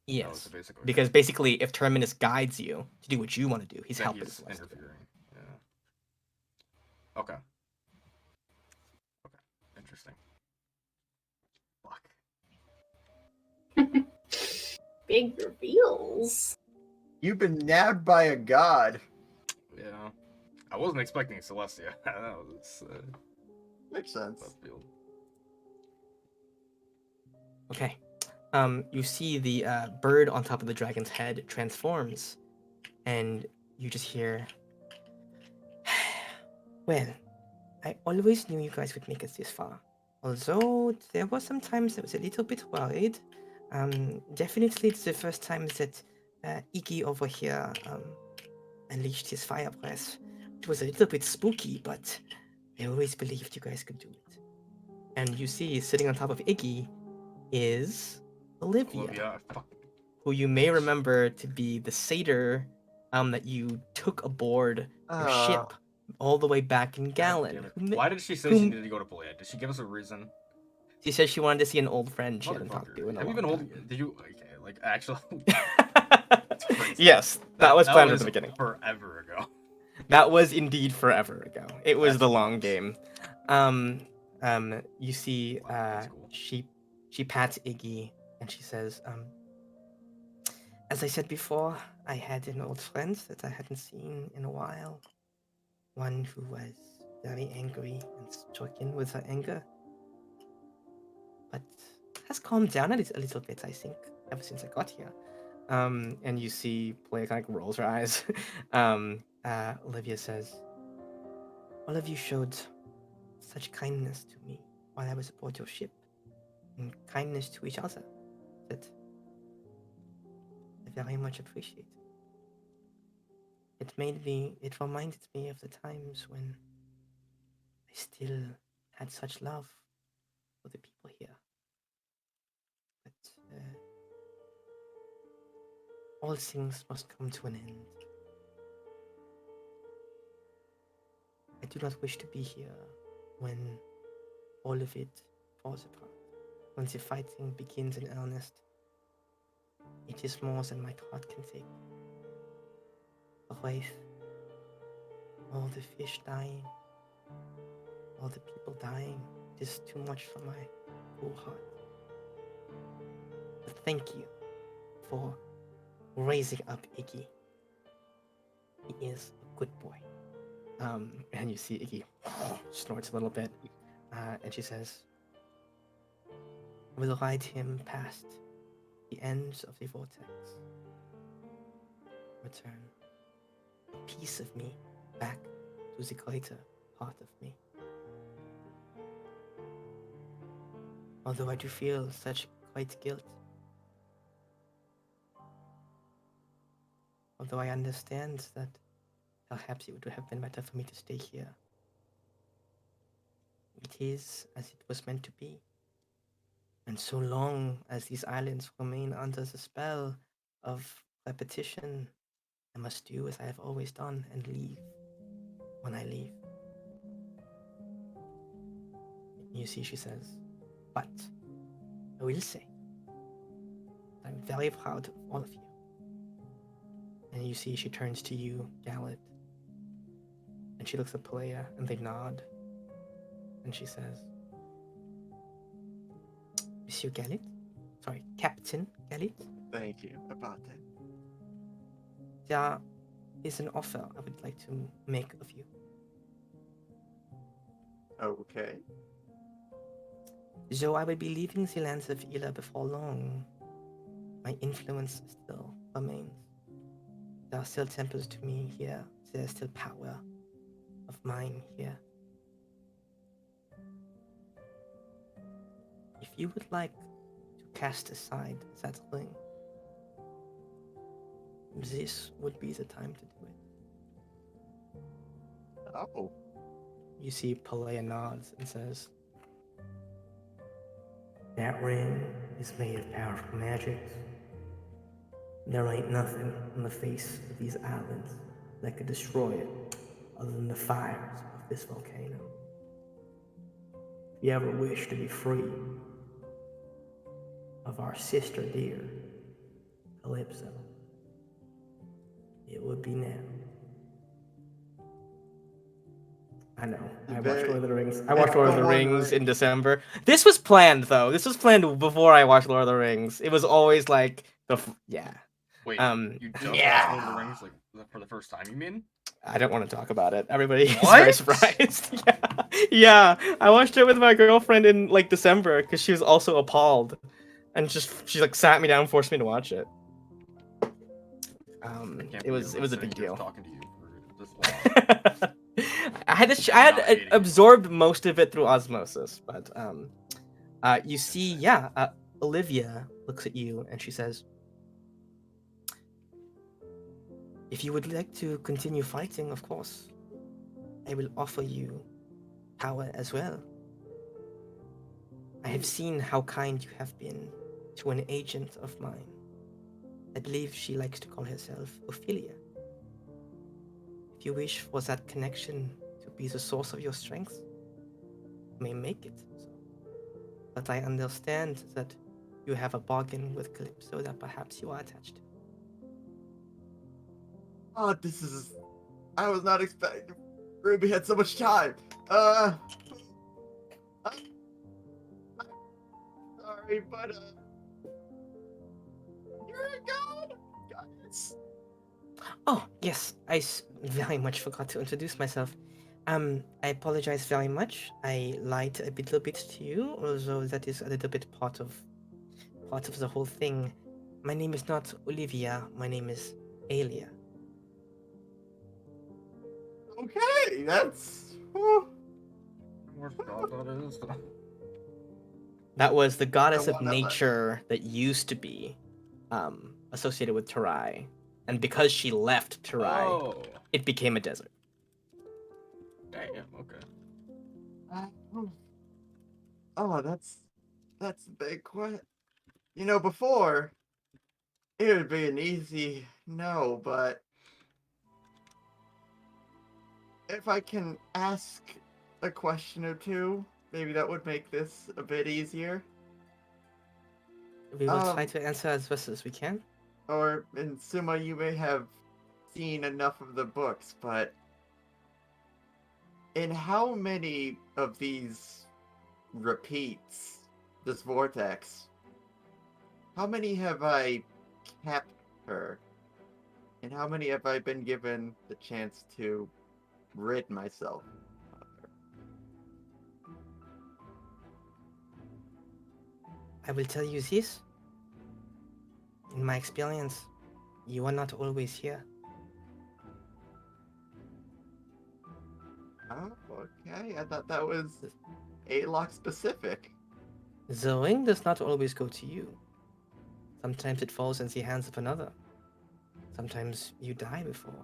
That was Yes. the basic question. Because basically, if Terminus guides you to do what you want to do, he's Then helping he's Celestia. interfering. Yeah. Okay. Interesting. Fuck. Big reveals. You've been nabbed by a god. Yeah. I wasn't expecting Celestia. that was Makes sense. left field. Okay. You see the bird on top of the dragon's head transforms, and you just hear. Well, I always knew you guys would make it this far. Although there were some times I was a little bit worried. Definitely it's the first time that Iggy over here unleashed his fire breath. It was a little bit spooky, but I always believed you guys could do it. And you see, sitting on top of Iggy is Olivia, Fuck. who you may remember to be the satyr that you took aboard your ship all the way back in Gallon. Why did she say whom- she needed to go to Pelea? Did she give us a reason? She said she wanted to see an old friend she hadn't talked to in a Have you long been holding? time. Did you? Okay, like actually. Yes, that was planned at was the beginning. Forever ago. That was indeed forever ago. It was That's the long nuts. game. You see, Wow, that's cool. she pats Iggy and she says, as I said before, I had an old friend that I hadn't seen in a while. One who was very angry and stricken with her anger. but has calmed down a little bit, I think, ever since I got here. And you see Pelea kind of rolls her eyes. Olivia says, all of you showed such kindness to me while I was aboard your ship, and kindness to each other that I very much appreciate. It reminded me of the times when I still had such love for the people here. But all things must come to an end. I do not wish to be here when all of it falls apart. When the fighting begins in earnest, it is more than my heart can take. The wraith, all the fish dying, all the people dying, it is too much for my poor heart. But thank you for raising up Iggy. He is a good boy. And you see Iggy snorts a little bit, and she says, I will ride him past the ends of the vortex. Return a piece of me back to the greater part of me. Although I do feel such great guilt, although I understand that perhaps it would have been better for me to stay here, it is as it was meant to be. And so long as these islands remain under the spell of repetition, I must do as I have always done and leave when I leave. You see, she says, but I will say, I'm very proud of all of you. And you see, she turns to you, Gallet, and she looks at Pelea, and they nod. And she says, Monsieur Gallet? Sorry, Captain Gallet? Thank you about that. There is an offer I would like to make of you. Okay. Though I will be leaving the lands of Ila before long, my influence still remains. There are still temples to me here. There is still power of mine here. If you would like to cast aside that ring, this would be the time to do it. Oh. You see Pelea nods and says, that ring is made of powerful magics. There ain't nothing on the face of these islands that could destroy it other than the fires of this volcano. If you ever wish to be free of our sister dear, Calypso, it would be now. I know. I watched Lord of the Rings. I watched Lord of the Rings in December. This was planned, though. This was planned before I watched Lord of the Rings. It was always like yeah. Wait, you just yeah. watched Lord of the Rings like for the first time? You mean? I don't want to talk about it. Everybody is What? very surprised. Yeah. I watched it with my girlfriend in like December because she was also appalled, and she like sat me down, and forced me to watch it. It was a big deal. Talking to you for this long. I had absorbed most of it through osmosis, but you see, Olivia looks at you and she says, if you would like to continue fighting, of course, I will offer you power as well. I have seen how kind you have been to an agent of mine. I believe she likes to call herself Ophelia. If you wish for that connection to be the source of your strength, you may make it so. But I understand that you have a bargain with Calypso that perhaps you are attached to. Oh, this is... I was not expecting... Ruby had so much time. Sorry, but, you're a god! Goddess! Oh, yes, I very much forgot to introduce myself. I apologize very much. I lied a little bit to you, although that is a little bit part of the whole thing. My name is not Olivia. My name is Alia. Okay, that's. Whew. What god that is? That was the goddess of one of us. nature that used to be associated with Tarai, and because she left Tarai, Oh, it became a desert. damn. Okay. Uh, oh, that's a big question. You know, before it would be an easy no, but if I can ask a question or two, maybe that would make this a bit easier. We will try to answer as best as we can. Or in Suma, you may have seen enough of the books, but in how many of these repeats, this vortex, how many have I kept her? And how many have I been given the chance to rid myself of her? I will tell you this. In my experience, you are not always here. Oh, okay. I thought that was A-Lock specific. The ring does not always go to you. Sometimes it falls in the hands of another. Sometimes you die before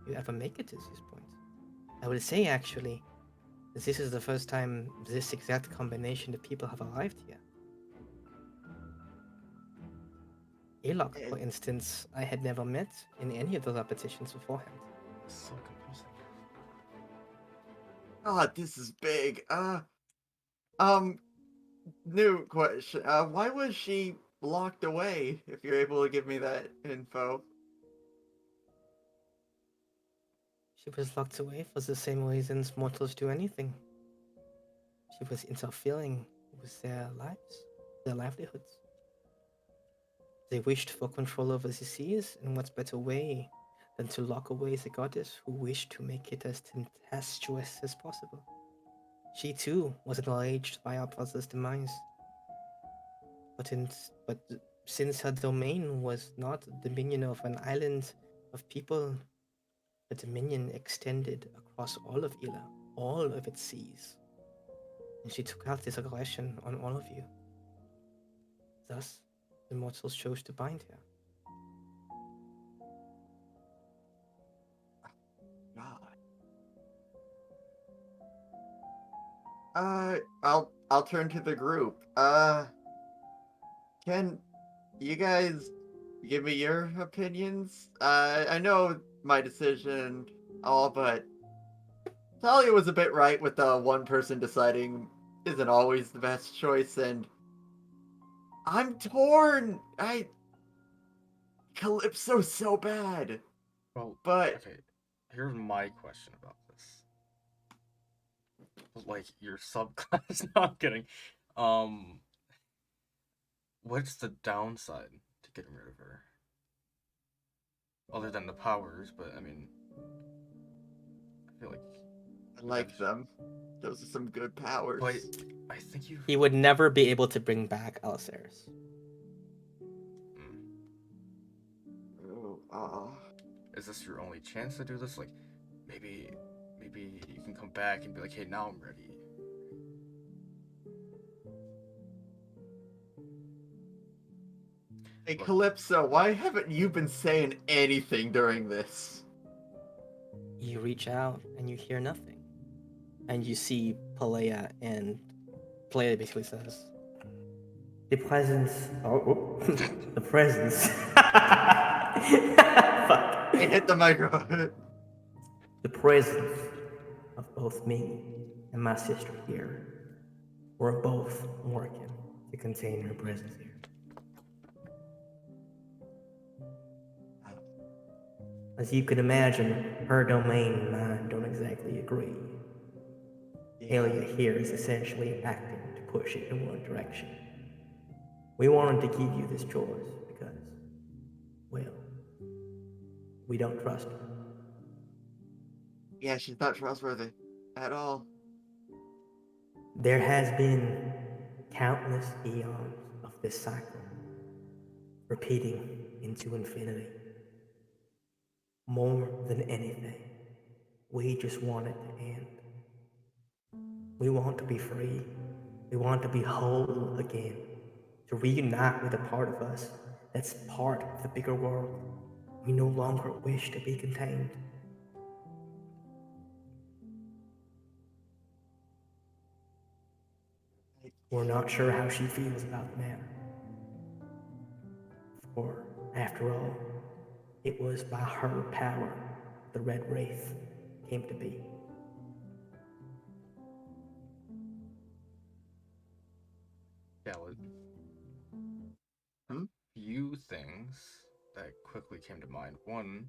you ever make it to this point. I will say, actually, that this is the first time this exact combination of people have arrived here. Alok, for instance, I had never met in any of those repetitions beforehand. So confusing. God, this is big. New question. Why was she locked away, if you're able to give me that info? She was locked away for the same reasons mortals do anything. She was interfering with their lives, their livelihoods. They wished for control over the seas, and what better way than to lock away the goddess who wished to make it as tempestuous as possible. She too was enraged by our brother's demise. But since her domain was not the dominion of an island of people, the dominion extended across all of Ila, all of its seas. And she took out this aggression on all of you. Thus, the mortals chose to bind her. God. I'll turn to the group. Can you guys give me your opinions? I know my decision, all, but Talia was a bit right with the one person deciding isn't always the best choice, and I'm torn. Calypso's so bad. Well, But okay. Here's my question about this. Like your subclass. No, I'm kidding. Um, what's the downside to getting rid of her? Other than the powers, but I mean, I feel like I like them. Those are some good powers. But I think you. He would never be able to bring back Alceres. Is this your only chance to do this? Like, maybe you can come back and be like, hey, now I'm ready. Hey, Calypso, why haven't you been saying anything during this? You reach out and you hear nothing. And you see Pelea, and Pelea basically says, the presence. The presence. Fuck. It hit the microphone. The presence of both me and my sister here. We're both working to contain her presence here. As you can imagine, her domain and mine don't exactly agree. Alia here is essentially acting to push it in one direction. We wanted to give you this choice because, well, we don't trust her. Yeah, she's not trustworthy. at all. There has been countless eons of this cycle, repeating into infinity. More than anything, we just want it to end. We want to be free. We want to be whole again, to reunite with a part of us that's part of the bigger world. We no longer wish to be contained. We're not sure how she feels about the matter. For, after all, it was by her power the Red Wraith came to be. Valid. Hmm? Few things that quickly came to mind. One,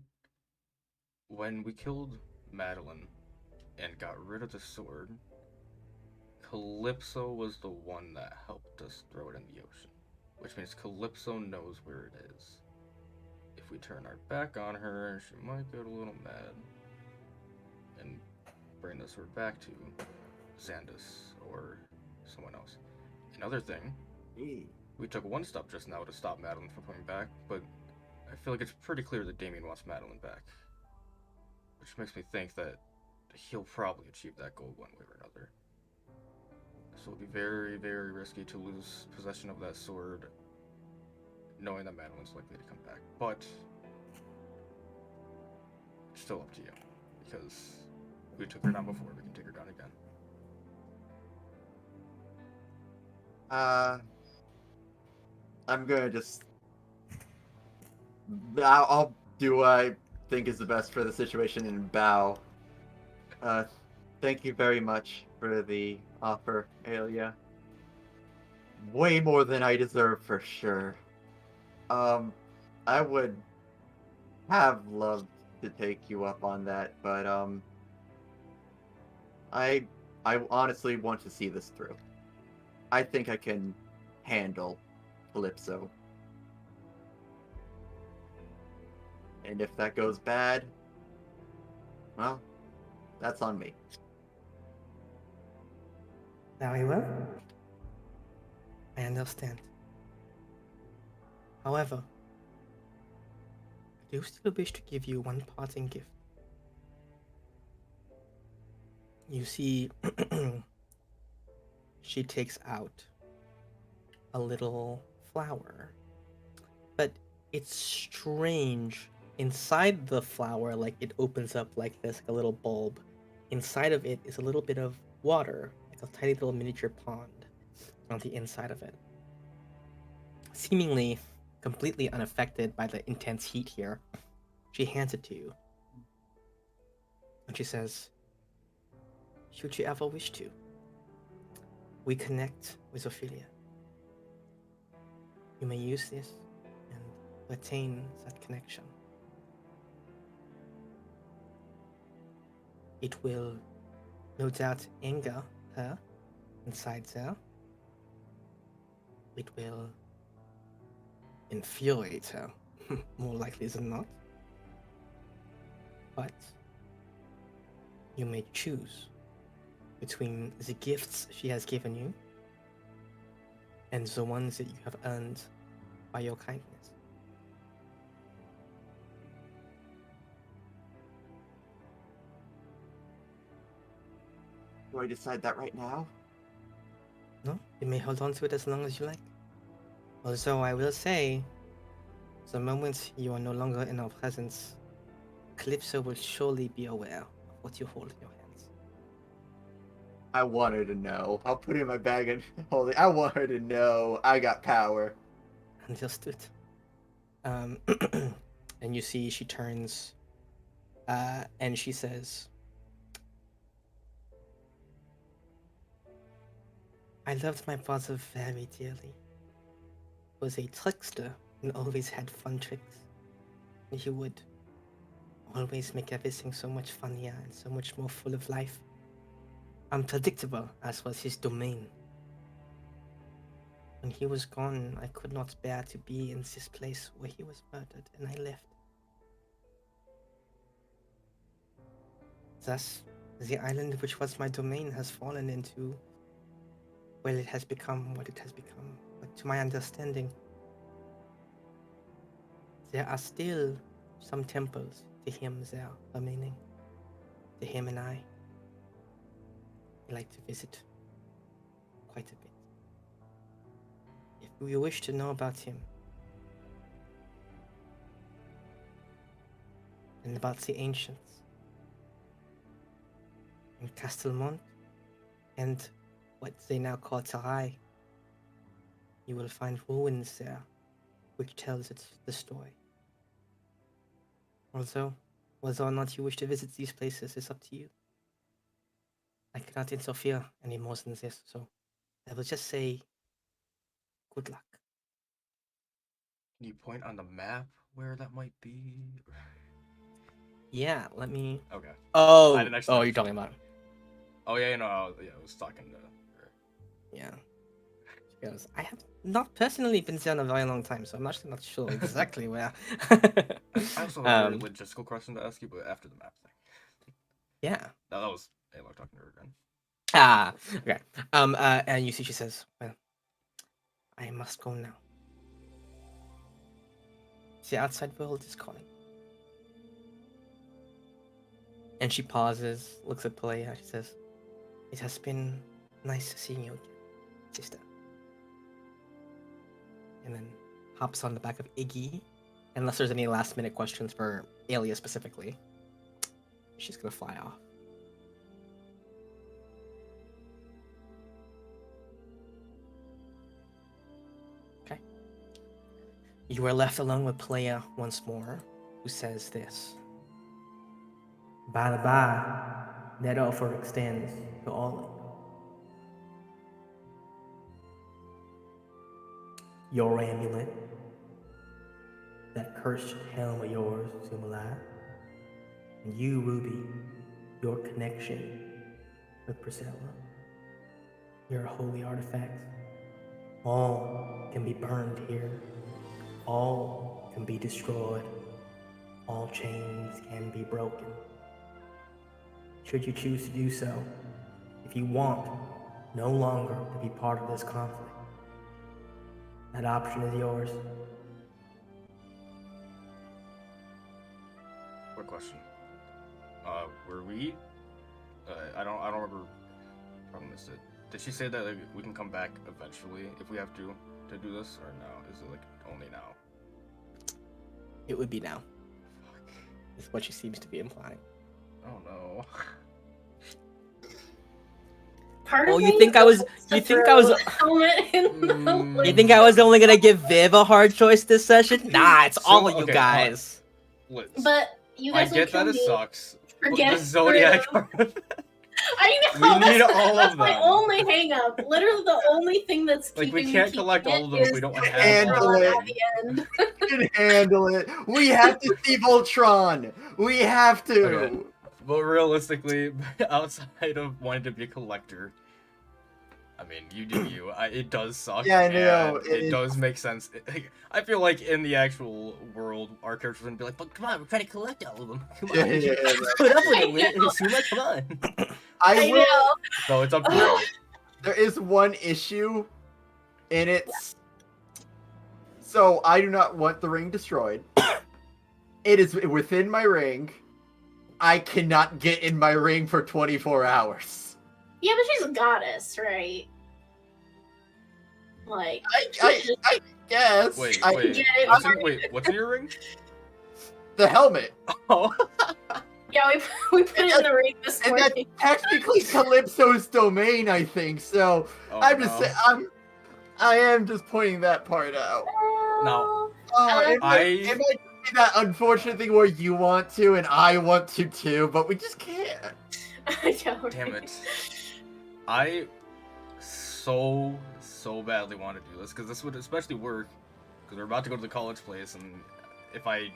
when we killed Madeline and got rid of the sword, Calypso was the one that helped us throw it in the ocean, which means Calypso knows where it is. If we turn our back on her, she might get a little mad and bring the sword back to Xandus or someone else. Another thing, we took one step just now to stop Madeline from coming back, but I feel like it's pretty clear that Damien wants Madeline back. Which makes me think that he'll probably achieve that goal one way or another. So it'll be very, very risky to lose possession of that sword, knowing that Madeline's likely to come back. But it's still up to you, because we took her down before, we can take her down again. I'm gonna just. I'll do what I think is the best for the situation and bow. Thank you very much for the offer, Aelia. Way more than I deserve for sure. I would have loved to take you up on that, but I honestly want to see this through. I think I can handle Calypso. And if that goes bad, well, that's on me. Very well. I understand. However, I do still wish to give you one parting gift. You see, she takes out a little flower. But it's strange. Inside the flower, like it opens up like this, like a little bulb. Inside of it is a little bit of water, like a tiny little miniature pond on the inside of it. Seemingly completely unaffected by the intense heat here, she hands it to you. And she says, should you ever wish to, we connect with Ophelia. You may use this and retain that connection. It will no doubt anger her inside there. It will infuriate her, more likely than not. But you may choose between the gifts she has given you and the ones that you have earned by your kindness. Do I decide that right now? No, you may hold on to it as long as you like. Although I will say, the moment you are no longer in our presence, Calypso will surely be aware of what you hold in your hands. I want her to know. I'll put it in my bag and hold it. I want her to know I got power. Understood. And you see she turns and she says, I loved my father very dearly. He was a trickster and always had fun tricks. And he would always make everything so much funnier and so much more full of life. Unpredictable, as was his domain. When he was gone, I could not bear to be in this place where he was murdered, and I left. Thus, The island which was my domain has fallen into... Well, it has become what it has become. But to my understanding, there are still some temples to him there remaining. To him and I like to visit quite a bit. If you wish to know about him and about the ancients in Castelmont and what they now call Tarai, you will find ruins there which tells the story. Also, whether or not you wish to visit these places is up to you. I cannot interfere any more than this, so I will just say good luck. Can you point on the map where that might be? Yeah, let me... Okay. Oh, I didn't actually you're talking about... Oh yeah, I was talking to her. Yeah. She goes, I have not personally been there in a very long time, so I'm actually not sure exactly where. I also have a very logistical question to ask you, but after the map thing. Yeah. No, that was Aloy talking to her again. Ah, okay. And you see she says, well, I must go now. The outside world is calling. And she pauses, looks at Pelea, she says, it has been nice seeing you again, sister. And then hops on the back of Iggy. Unless there's any last minute questions for Alia specifically, she's gonna fly off. Okay. You are left alone with Pelea once more, who says this. By the by, that offer extends to all of you. Your amulet, that cursed helm of yours, Sumala, and you, Ruby, your connection with Priscilla, your holy artifacts, all can be burned here. All can be destroyed. All chains can be broken. Should you choose to do so, if you want no longer to be part of this conflict, that option is yours. Quick question. Were we? I don't remember. Probably missed it. Did she say that like, we can come back eventually if we have to do this, or no? Is it like only now? It would be now. Fuck. Is what she seems to be implying. Oh no. Part of Oh, you me think I was? wants to You think I was? throw a helmet in the Mm. You think I was only gonna give Viv a hard choice this session? Nah, it's all of you Okay, guys. Liz, But you I guys get will kill that it me sucks. for But getting the Zodiac. I We know. need that's, all that's of my them. only hang up. Literally, the only thing that's Like, we keeping can't me collect keeping all of them it if we is don't the have Handle all of it. Ultron them. at the end. We can handle it. We have to see Voltron. We have to. Okay. But realistically, outside of wanting to be a collector, I mean, you do you. It does suck. Yeah, I know, and it it is- does make sense. I feel like in the actual world, our characters would be like, "But come on, we're trying to collect all of them. Come on, Yeah, yeah, yeah. put up with I it, know. Suma, come on." I will. know. So it's up to you. There is one issue, and it's so I do not want the ring destroyed. It is within my ring. I cannot get in my ring for 24 hours. Yeah, but she's a goddess, right? Like, I guess. Wait, I, wait. get it. What's in your ring? The helmet. Oh, yeah, we put it in the ring this And that's morning. technically Calypso's domain, I think. So oh I'm just no. saying, I am just pointing that part out. No. It might be that unfortunate thing where you want to and I want to too, but we just can't. I know. Damn right? it. I so badly want to do this because this would especially work because we're about to go to the college place, and if I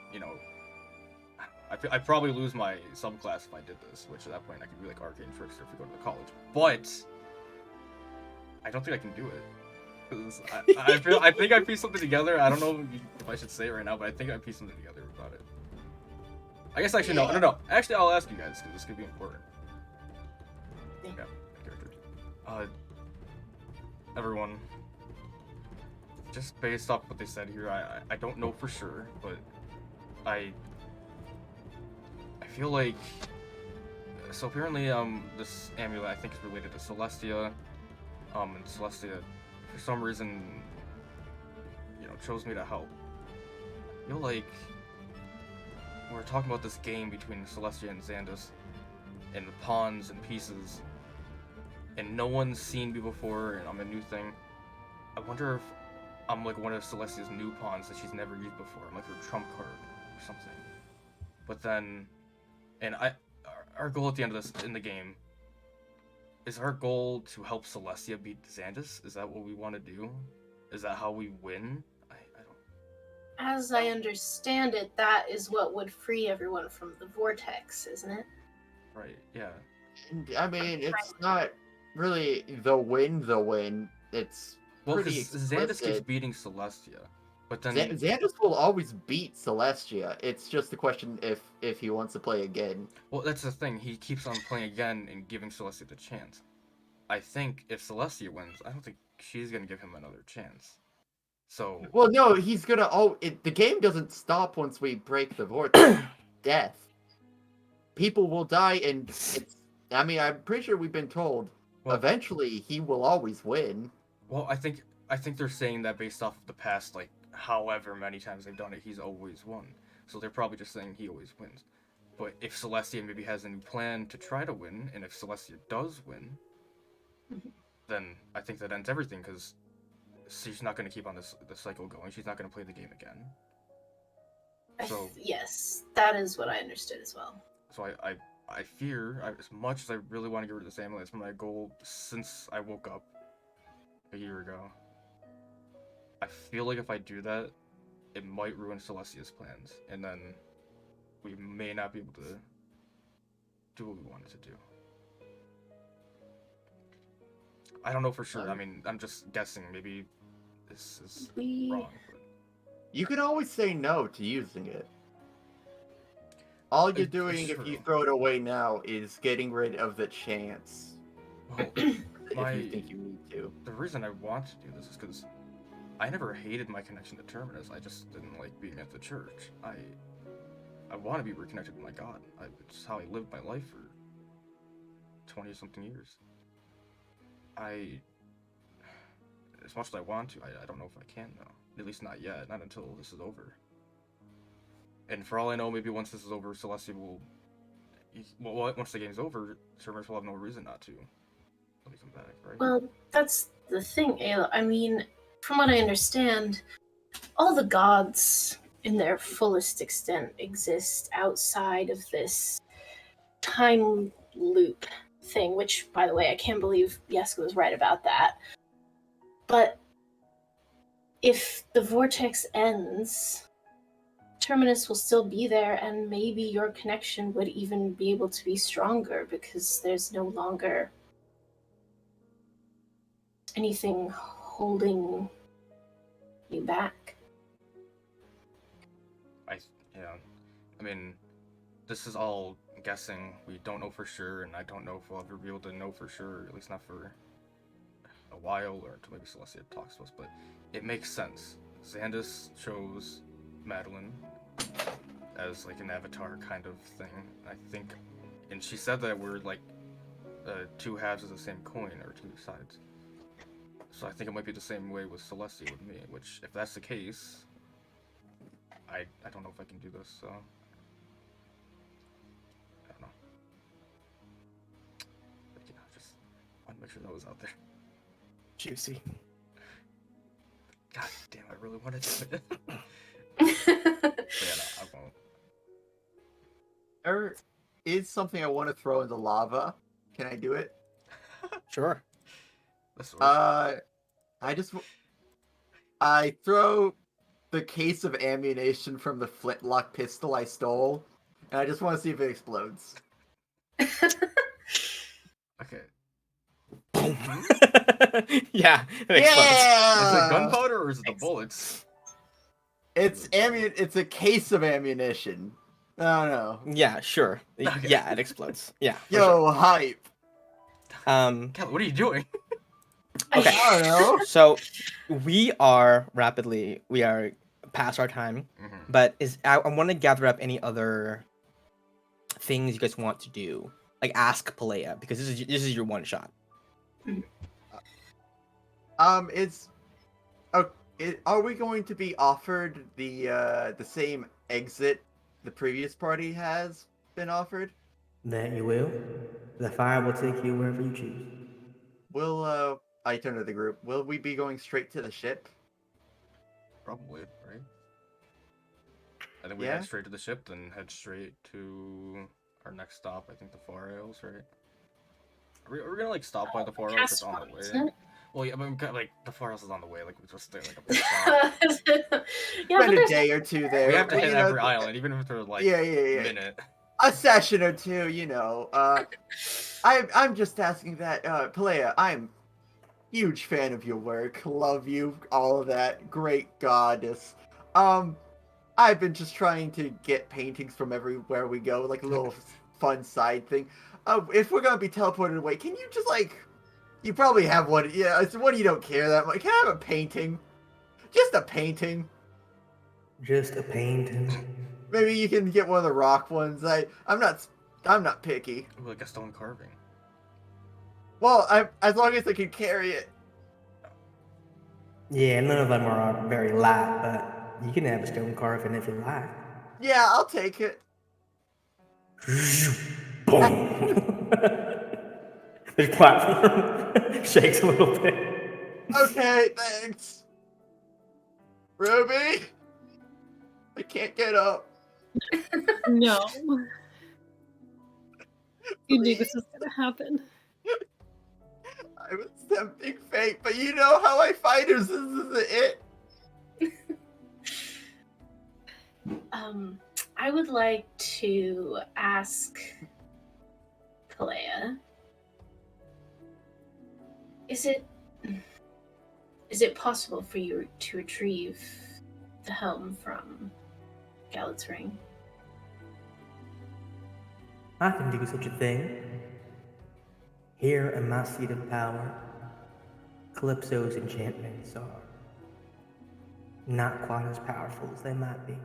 probably lose my subclass if I did this, which at that point I could be like Arcane Trickster if we go to the college. But I don't think I can do it. Because I think I pieced something together. I don't know if I should say it right now, but I think I pieced something together about it. I guess actually no. Actually, I'll ask you guys because this could be important. Yeah, character. Everyone, just based off what they said here, I don't know for sure, but I feel like, so apparently this amulet I think is related to Celestia, and Celestia for some reason, you know, chose me to help. I feel like we're talking about this game between Celestia and Xandus, and the pawns and pieces, and no one's seen me before, and I'm a new thing. I wonder if I'm like one of Celestia's new pawns that she's never used before. I'm like her trump card or something. But then, and our goal at the end of this in the game is our goal to help Celestia beat Xandus. Is that what we want to do? Is that how we win? I don't. As I understand it, that is what would free everyone from the vortex, isn't it? Right? Yeah. I mean, it's not really the win. It's Well, pretty because Xandus keeps explicit. beating Celestia, but then Xandus will always beat Celestia. It's just the question if he wants to play again. well, that's the thing. He keeps on playing again and giving Celestia the chance. I think if Celestia wins, I don't think she's gonna give him another chance. So Well, no, he's gonna. The game doesn't stop once we break the vortex. Death. People will die, and I mean, I'm pretty sure we've been told. Well- Eventually, he will always win. well, I think they're saying that based off of the past, like however many times they've done it, he's always won. So they're probably just saying he always wins. But if Celestia maybe has a new plan to try to win, and if Celestia does win, then I think that ends everything, because she's not going to keep on the cycle going. She's not going to play the game again. So- Yes, that is what I understood as well. So I fear, as much as I really want to get rid of this amulet, it's been my goal since I woke up a year ago. I feel like if I do that, it might ruin Celestia's plans, and then we may not be able to do what we wanted to do. I don't know for sure. I mean, I'm just guessing. Maybe this is wrong. But... You can always say no to using it. All you're It's doing if you true. throw it away now is getting rid of the chance. Well, If My- you think you need to. the reason I want to do this is because I never hated my connection to Terminus. I just didn't like being at the church. I want to be reconnected with my God. It's how I lived my life for 20-something years. As much as I want to, I don't know if I can though. At least not yet. Not until this is over. And for all I know, maybe once this is over, Celestia will. Well, once the game's over, Terminus will have no reason not to. Let me come back, right? Well, that's the thing, Ayla. I mean, from what I understand, all the gods in their fullest extent exist outside of this time loop thing, which, by the way, I can't believe Yeska was right about that. But if the vortex ends, Terminus will still be there, and maybe your connection would even be able to be stronger because there's no longer anything holding you back. Yeah. I mean, this is all guessing. We don't know for sure, and I don't know if we'll ever be able to know for sure, at least not for a while, or until maybe Celestia talks to us, but it makes sense. Xandus chose Madeline as like an avatar kind of thing, I think. And she said that we're like two halves of the same coin, or two sides. So I think it might be the same way with Celestia with me, which, if that's the case, I don't know if I can do this, so... I don't know. But, you know, just want to make sure that was out there. Juicy. God damn, I really wanted to do it. But yeah, no, I won't. There is something I want to throw in the lava. Can I do it? Sure. That's the worst. I throw the case of ammunition from the flintlock pistol I stole, and I just want to see if it explodes. Okay. Boom. Yeah. It explodes. Is Yeah! it gunpowder or is it the bullets? It's a case of ammunition. I don't know. Yeah, sure. Okay. Yeah, it explodes. Yeah. for Yo, hype. Cal, what are you doing? Okay. I don't know. So we are past our time, Mhm. but I want to gather up any other things you guys want to do. Like ask Pelea, because this is your one shot. It's are we going to be offered the same exit the previous party has been offered? That you will. The fire will take you wherever you choose. Will I turn to the group. Will we be going straight to the ship? Probably, right? I think we Yeah. head straight to the ship, then head straight to our next stop. I think the Far Isles, right? Are we gonna like stop by the Far Isles Past that's on one, the way? isn't it? Well, yeah, but like the Far Isles is on the way. Like we just stay like a pit stop. Yeah, Spend but a there's day or two there. We have to Well, hit you know, every island, even if they're like yeah. minute. A session or two, you know. I'm just asking that, Pelea, I'm huge fan of your work. Love you, all of that. Great goddess. I've been just trying to get paintings from everywhere we go, like a little fun side thing. If we're gonna be teleported away, can you just like, you probably have one. Yeah, it's one you don't care that much. Can I have a painting? Just a painting. Just a painting. Maybe you can get one of the rock ones. I'm not picky. Ooh, like a stone carving. Well, as long as I can carry it. Yeah, none of them are very light, but you can have a stone carving if you like. Yeah, I'll take it. Boom. The platform shakes a little bit. Okay, thanks. Ruby? I can't get up. No. You knew this was gonna happen. I was tempting fate, but you know how I fight her. This isn't it. I would like to ask Pelea, is it possible for you to retrieve the helm from Gallet's ring? I can do such a thing. Here in my seat of power, Calypso's enchantments are not quite as powerful as they might be.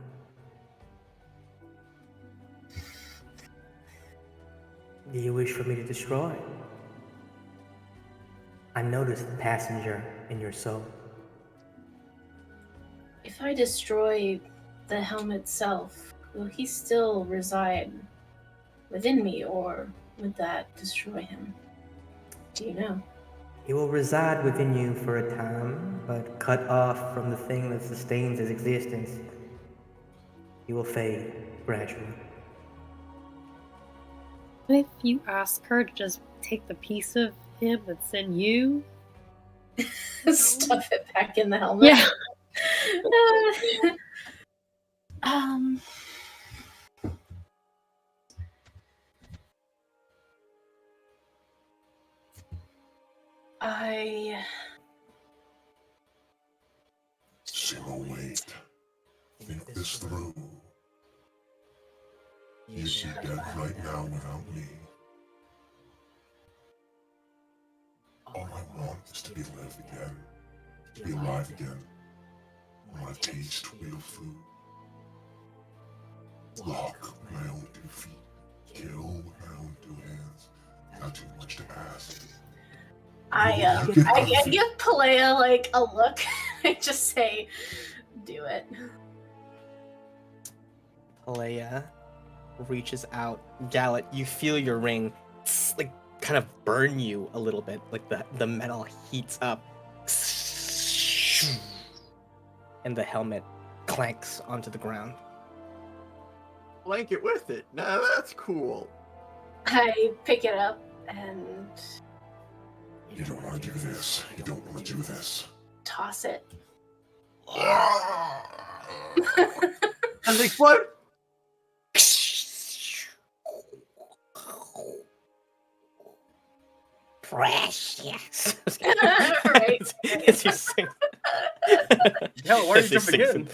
Do you wish for me to destroy it? I noticed the passenger in your soul. If I destroy the helm itself, will he still reside within me, or would that destroy him? Do you know? He will reside within you for a time, but cut off from the thing that sustains his existence, he will fade gradually. What if you ask her to just take the piece of him that's in you? Stuff it back in the helmet. Yeah. um. I Simulate. Think this through. You'd be dead right now without me. All I want is to be alive again. To be alive again. I want to taste real food. Walk with my own 2 feet. Kill with my own 2 hands. Not too much to ask. I give Pelea like a look. I just say, "Do it." Pelea reaches out. Gallet, you feel your ring like kind of burn you a little bit, like the metal heats up, and the helmet clanks onto the ground. Blanket with it. Now that's cool. I pick it up and You don't want to do this. You don't want to do this. toss it. And they explode. Precious. Right. As you sing. Hell, why are you As he jumping sinks in?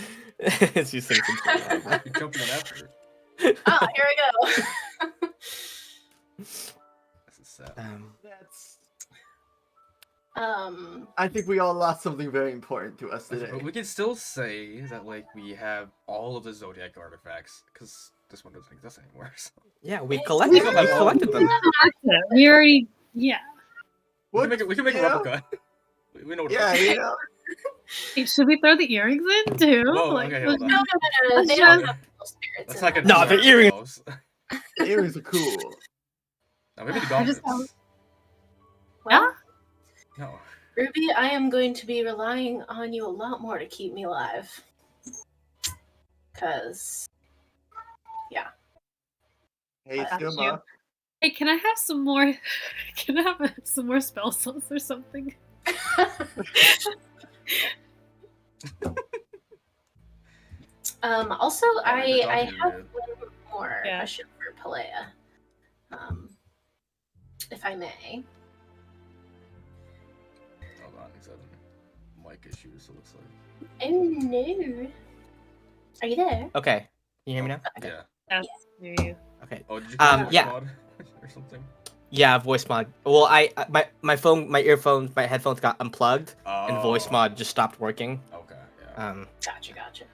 As you sing into the You're jumping in after. Ah, here we go. This is sad. um, That's I think we all lost something very important to us But today. we can still say that like we have all of the zodiac artifacts because this one doesn't exist anymore. So. Yeah, we It's collected. still We have all of collected them. them. We already, yeah. We can make it. We can make a you know? replica. We know what Yeah, it is. you know. Hey, should we throw the earrings in too? Whoa, Like, okay, let's hold No, on. no, no, no. They Let's don't just- have evil spirits. Let's in not get them. No, too the hard on earrings- ourselves. The earrings are cool. No, maybe the I just gauntlets. Well, No. Ruby, I am going to be relying on you a lot more to keep me alive. Cause, yeah. Hey, Got you. Stuma. Hey, can I have some more? Can I have some more spell slots or something? Also, we were I talking have weird. one more Yeah. question for Pelea. If I may. Hold on, he's having mic issues. It looks like. Oh no. Are you there? Okay. Can you hear me now? Okay. Yeah. Hear you. Okay. Oh, did you call voice yeah. mod or something? Yeah, voice mod. Well, my phone, my earphones, my headphones got unplugged, and voice Oh. mod just stopped working. Okay. Yeah. Gotcha.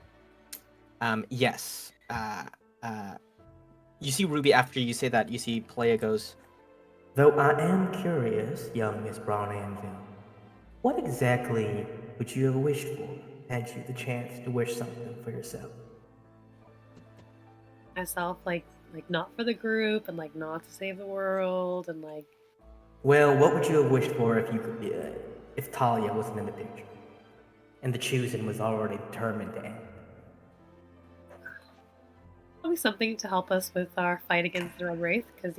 Yes. You see Ruby after you say that. You see Pelea goes. Though I am curious, young Miss Brown Anvil, what exactly would you have wished for had you the chance to wish something for yourself? Myself, like not for the group, and like not to save the world, and like. Well, what would you have wished for if you could be, if Talia wasn't in the picture, and the choosing was already determined to end? Probably something to help us with our fight against the Red Wraith, because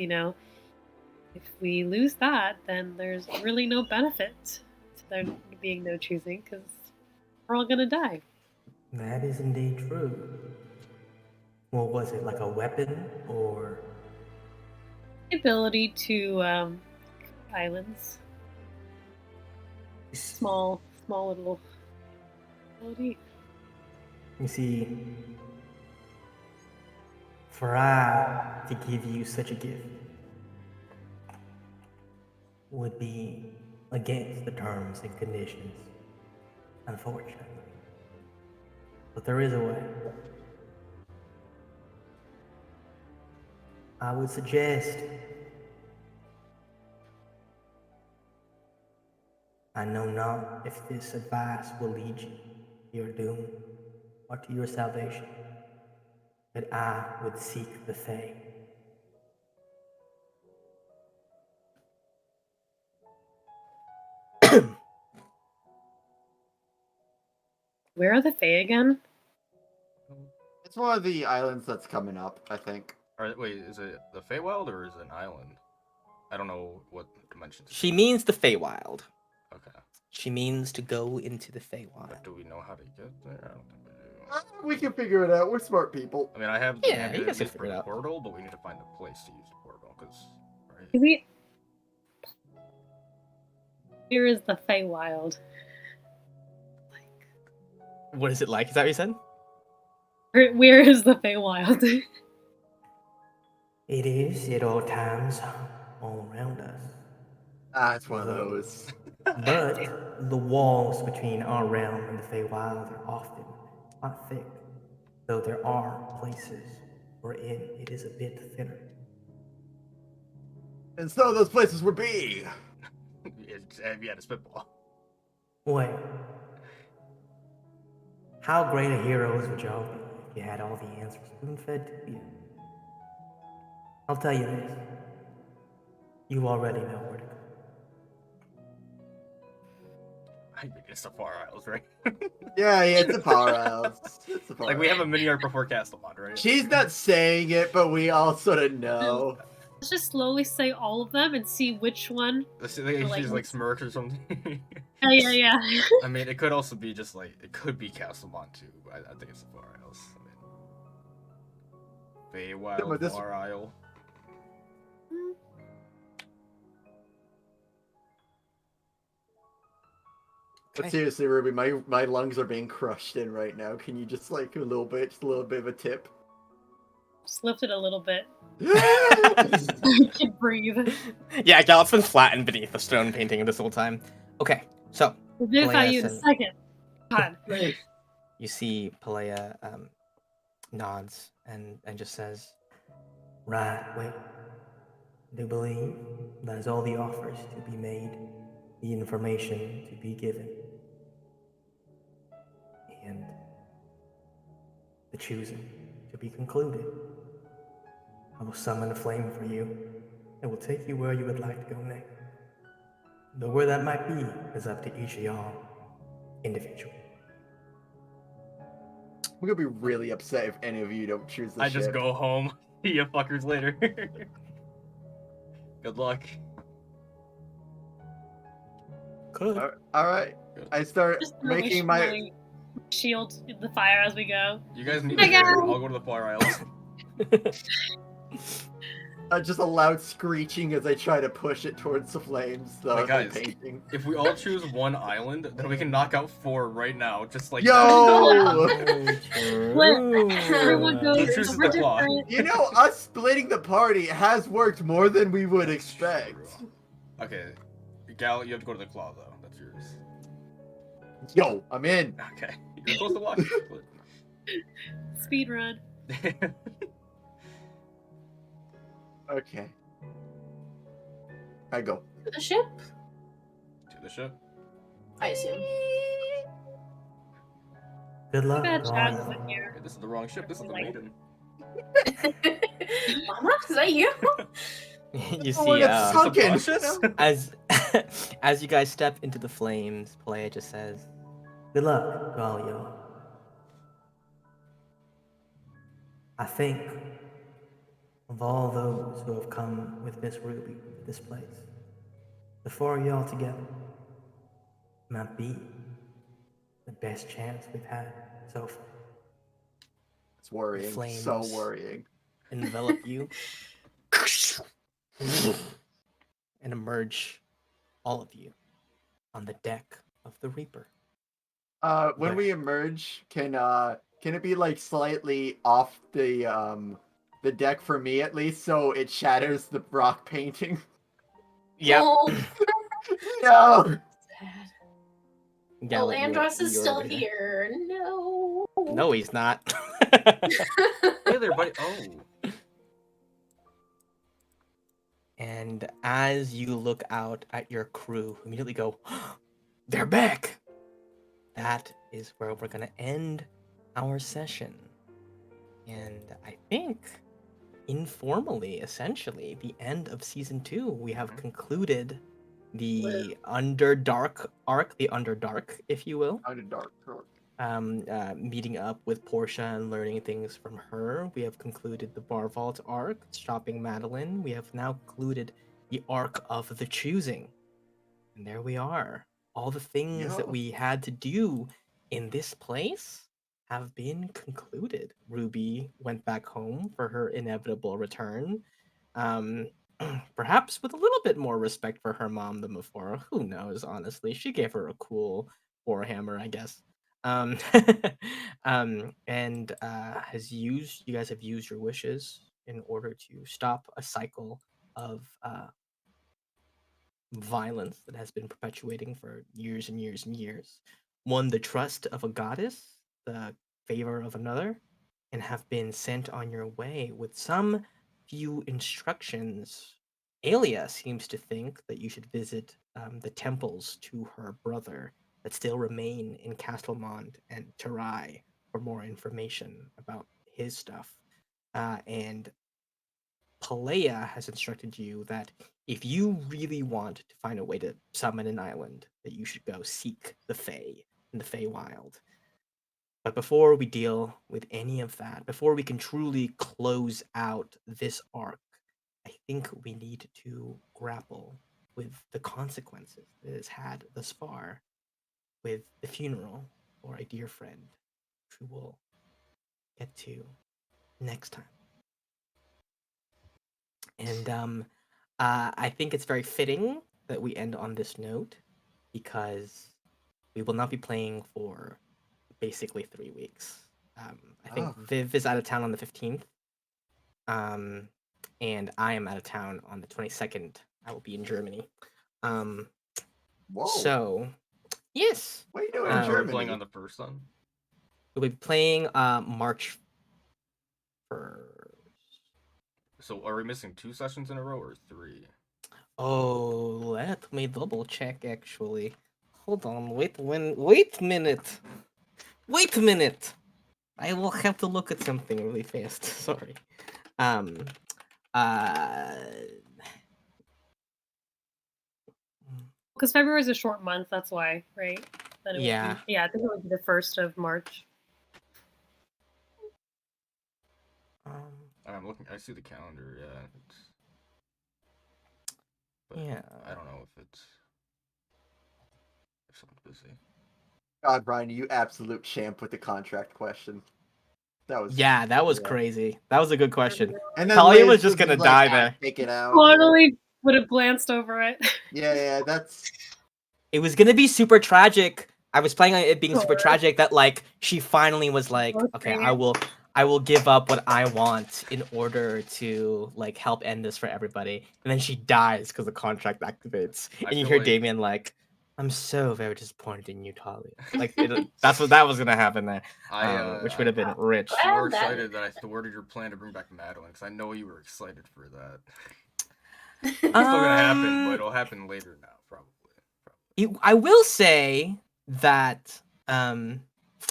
if we lose that, then there's really no benefit to there being no choosing, because we're all gonna die. That is indeed true. Well, was it like a weapon, or... The ability to islands, small little ability. You see, for I to give you such a gift would be against the terms and conditions, unfortunately. But there is a way. I would suggest, I know not if this advice will lead you to your doom or to your salvation, but I would seek the Fae. Where are the Fae again? It's one of the islands that's coming up, I think. Wait, is it the Feywild or is it an island? I don't know what dimensions. She means the Feywild. Okay. She means to go into the Feywild. But do we know how to get there? I don't think we do. We can figure it out. We're smart people. I mean, I have Yeah, the you guys can ability for figure it the out. portal, but we need to find a place to use the portal, because right. Do we? Here is the Feywild. What is it like? Is that what you said? Where is the Feywild? It is at all times all around us. Ah, it's one of those. But the walls between our realm and the Feywild are often quite thick, though there are places wherein it is a bit thinner. And so those places would be. We had a spitball. Well, how great a heroes would y'all be if you had all the answers spoon-fed to you? I'll tell you this. You already know where to go. I mean, it's the Far Isles, right? Yeah, it's the Power Isles. It's the Power Like, we have a Isles. mini arc before Castamon, right? She's not saying it, but we all sort of know. Let's just slowly say all of them and see which one. She's like smirks or something. Yeah. I mean, it could also be just like, it could be Castamon too. I think it's the Far Isles. I mean, Feywild, but this- Far Isle. But seriously, Ruby, my lungs are being crushed in right now. Can you just like just a little bit of a tip? Just lift it a little bit. I can breathe. Yeah, Gallop's been flattened beneath the stone painting this whole time. Okay, so Revivify Pelea you in a says- second. God. you see Pelea nods and just says, "Right, wait. I do believe that is all the offers to be made, the information to be given, and the choosing to be concluded. I will summon a flame for you. It will take you where you would like to go next. Though where that might be is up to each of y'all individually." I'm gonna be really upset if any of you don't choose the I ship. just go home. See you fuckers later. Good luck. Could. All right. I start Just throw making my. shield in the fire as we go. You guys meet Hi, me there. guys. I'll go to the far aisles. Just a loud screeching as I try to push it towards the flames. The Hey, whole guys. painting. If we all choose one island, then we can knock out 4 right now, just like Yo! Everyone goes Who chooses over the claw? different. You know, us splitting the party has worked more than we would expect. that. Okay, Gal, you have to go to the claw though. That's yours. Yo, I'm in. Okay, you're supposed to walk. Speed run. Okay. I go. To the ship, To the ship. I assume. Good luck. Bad to all Chaz y'all. isn't here. Okay, this is the wrong ship. This is the Like- maiden. Mama, is that you? You Oh, see, that's sunken. Subconscious? as as you guys step into the flames, Pelea just says, "Good luck to all y'all. I think of all those who have come with Miss Ruby to this place, the 4 of y'all together might be the best chance we've had so far. It's worrying. Flames. So worrying. Envelop you and emerge, all of you, on the deck of the Reaper." When we emerge, can it be like slightly off the deck for me at least, so it shatters the rock painting? Yep. Oh, No. sad. Gallant, Andros is you're still over there. here. No. No, he's not. Hey there, buddy. Oh. And as you look out at your crew, immediately go, "They're back!" That is where we're going to end our session. And I think, informally, essentially, the end of Season 2, we have concluded the Underdark arc, the Underdark, if you will. Underdark. Meeting up with Portia and learning things from her. We have concluded the Bar Vault arc, stopping Madeline. We have now concluded the arc of the choosing. And there we are. All the things that Yeah. we had to do in this place have been concluded. Ruby went back home for her inevitable return. Perhaps with a little bit more respect for her mom than before. Who knows, honestly. She gave her a cool warhammer, I guess. And you guys have used your wishes in order to stop a cycle of violence that has been perpetuating for years and years and years. Won the trust of a goddess, the favor of another, and have been sent on your way with some few instructions. Alia seems to think that you should visit the temples to her brother that still remain in Castlemont and Terai for more information about his stuff. And Pelea has instructed you that if you really want to find a way to summon an island, that you should go seek the Fae in the Feywild. But before we deal with any of that, before we can truly close out this arc, I think we need to grapple with the consequences it has had thus far with the funeral for a dear friend, which we will get to next time. And I think it's very fitting that we end on this note because we will not be playing for basically 3 weeks. I think Oh. Viv is out of town on the 15th. And I am out of town on the 22nd. I will be in Germany. Whoa. So, yes, What are you doing in Um, Are we Germany? playing on the first then? we'll be playing March 1st. So are we missing 2 sessions in a row or 3? Oh, let me double check actually. Hold on, wait a minute. Wait a minute. I will have to look at something really fast. Sorry. Um uh Because February is a short month, that's why, right? Then it would Yeah. be, I think it would be the 1st of March. um, I'm looking. I see the calendar. Yeah. But yeah. I don't know if someone's busy. God, Brian, you absolute champ with the contract question. That was Yeah, that was yeah. crazy. That was a good question. And then Talia Liz was just gonna like, die there. Take it out. Totally would have glanced over it. Yeah, that's It was gonna be super tragic. I was planning on it being super Sure. tragic that like she finally was like, Oh, okay, dang I will give up what I want in order to like help end this for everybody. And then she dies because the contract activates. I And you feel hear like- Damien like, I'm so very disappointed in you, Talia. Like that's what that was gonna happen there. Which would have been rich. I'm more Well, that- excited that I thwarted your plan to bring back Madeline because I know you were excited for that. It's still gonna happen, but it'll happen later now, probably. I will say that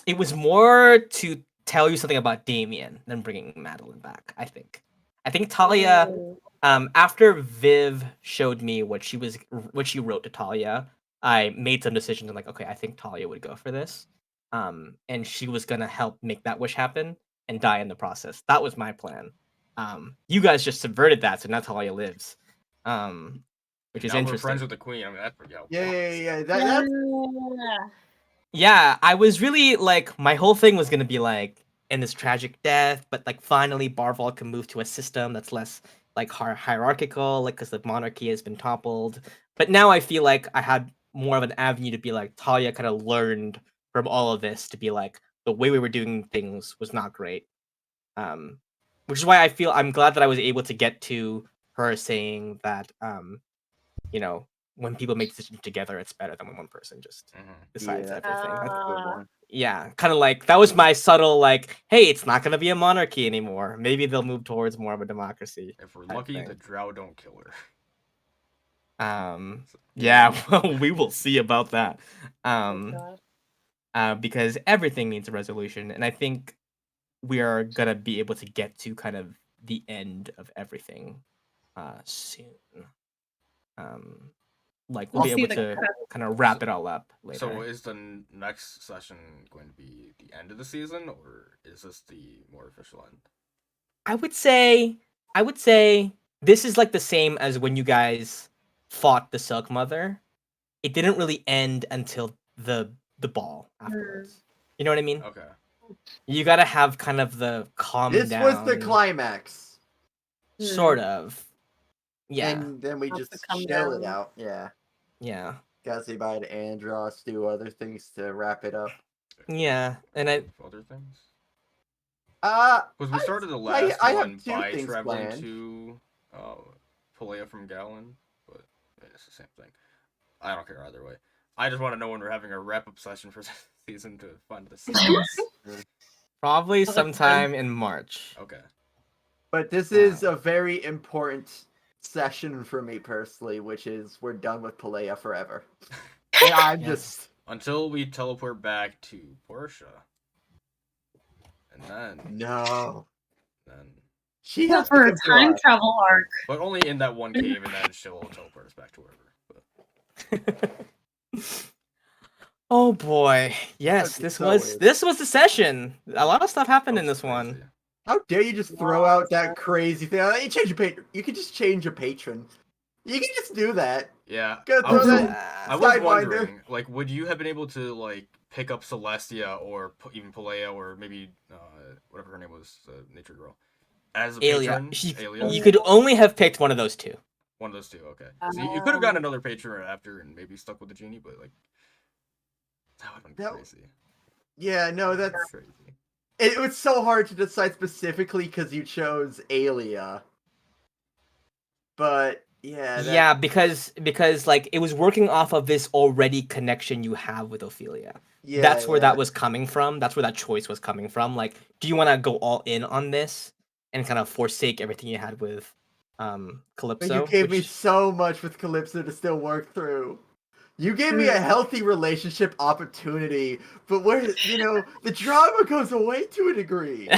it was more to tell you something about Damien than bringing Madeline back. I think. I think Talia. Oh. After Viv showed me what she wrote to Talia, I made some decisions. I'm like, okay, I think Talia would go for this. And she was gonna help make that wish happen and die in the process. That was my plan. You guys just subverted that, so now Talia lives. Which is Now we're interesting. friends with the queen. I mean, that's pretty yeah. That's Yeah. Yeah, I was really like my whole thing was gonna be like in this tragic death, but like finally Barval can move to a system that's less like hierarchical, like because the monarchy has been toppled. But now I feel like I had more of an avenue to be like Talia kind of learned from all of this to be like the way we were doing things was not great. Which is why I feel I'm glad that I was able to get to her saying that you know, when people make decisions together, it's better than when one person just decides Yeah, everything. that's a good one. Yeah, kind of like that was my subtle like, hey, it's not gonna be a monarchy anymore. Maybe they'll move towards more of a democracy. If we're type lucky, thing. the drow don't kill her. Yeah, well, we will see about that. Oh, God. Because everything needs a resolution, and I think we are gonna be able to get to kind of the end of everything soon. Like we'll We'll be see able the to kind of wrap it all up later. So is the next session going to be the end of the season, or is this the more official end? I would say this is like the same as when you guys fought the Silk Mother. It didn't really end until the ball afterwards. You know what I mean? Okay. You gotta have kind of the calm This down. was the climax. Sort of. Yeah. And then we That's just the come chill it down. out. Yeah. Yeah. Gotta say bye to Andros, do other things to wrap it up. Yeah. And I Other things. Because we started the last I one have two by things traveling planned. to Pelea from Gallon, but it's the same thing. I don't care either way. I just want to know when we're having a wrap-up session for season to find the seasons. probably Sounds like sometime in March. Okay. But this is a very important session for me personally, which is we're done with Pelea forever. And I'm Yes. just Until we teleport back to Portia. And then no. She Yeah, has for to a come to time us. travel arc. But only in that one cave, and then she'll teleport us back to wherever. But Oh boy. Yes, That'd be this so was weird. the session. A lot of stuff happened in that's this one. crazy. How dare you just throw out that crazy thing? You change your patron. You could just change your patron. You can just do that. Yeah. Go I throw was, that I was Sidewinder. wondering, like, would you have been able to, like, pick up Celestia or even Pelea or maybe whatever her name was, the nature girl, as a Alia. patron? Alia? You could only have picked one of those two. One of those two, okay. So you could have gotten another patron after and maybe stuck with the genie, but, like, that would have been crazy. Yeah, no, that's Crazy. it was so hard to decide specifically because you chose Alia. But Yeah. Yeah, because like it was working off of this already connection you have with Ophelia. Yeah. That's where yeah. that was coming from. That's where that choice was coming from. Like, do you want to go all in on this and kind of forsake everything you had with But you Calypso? gave me Which so much with Calypso to still work through. You gave me a healthy relationship opportunity, but where the drama goes away to a degree.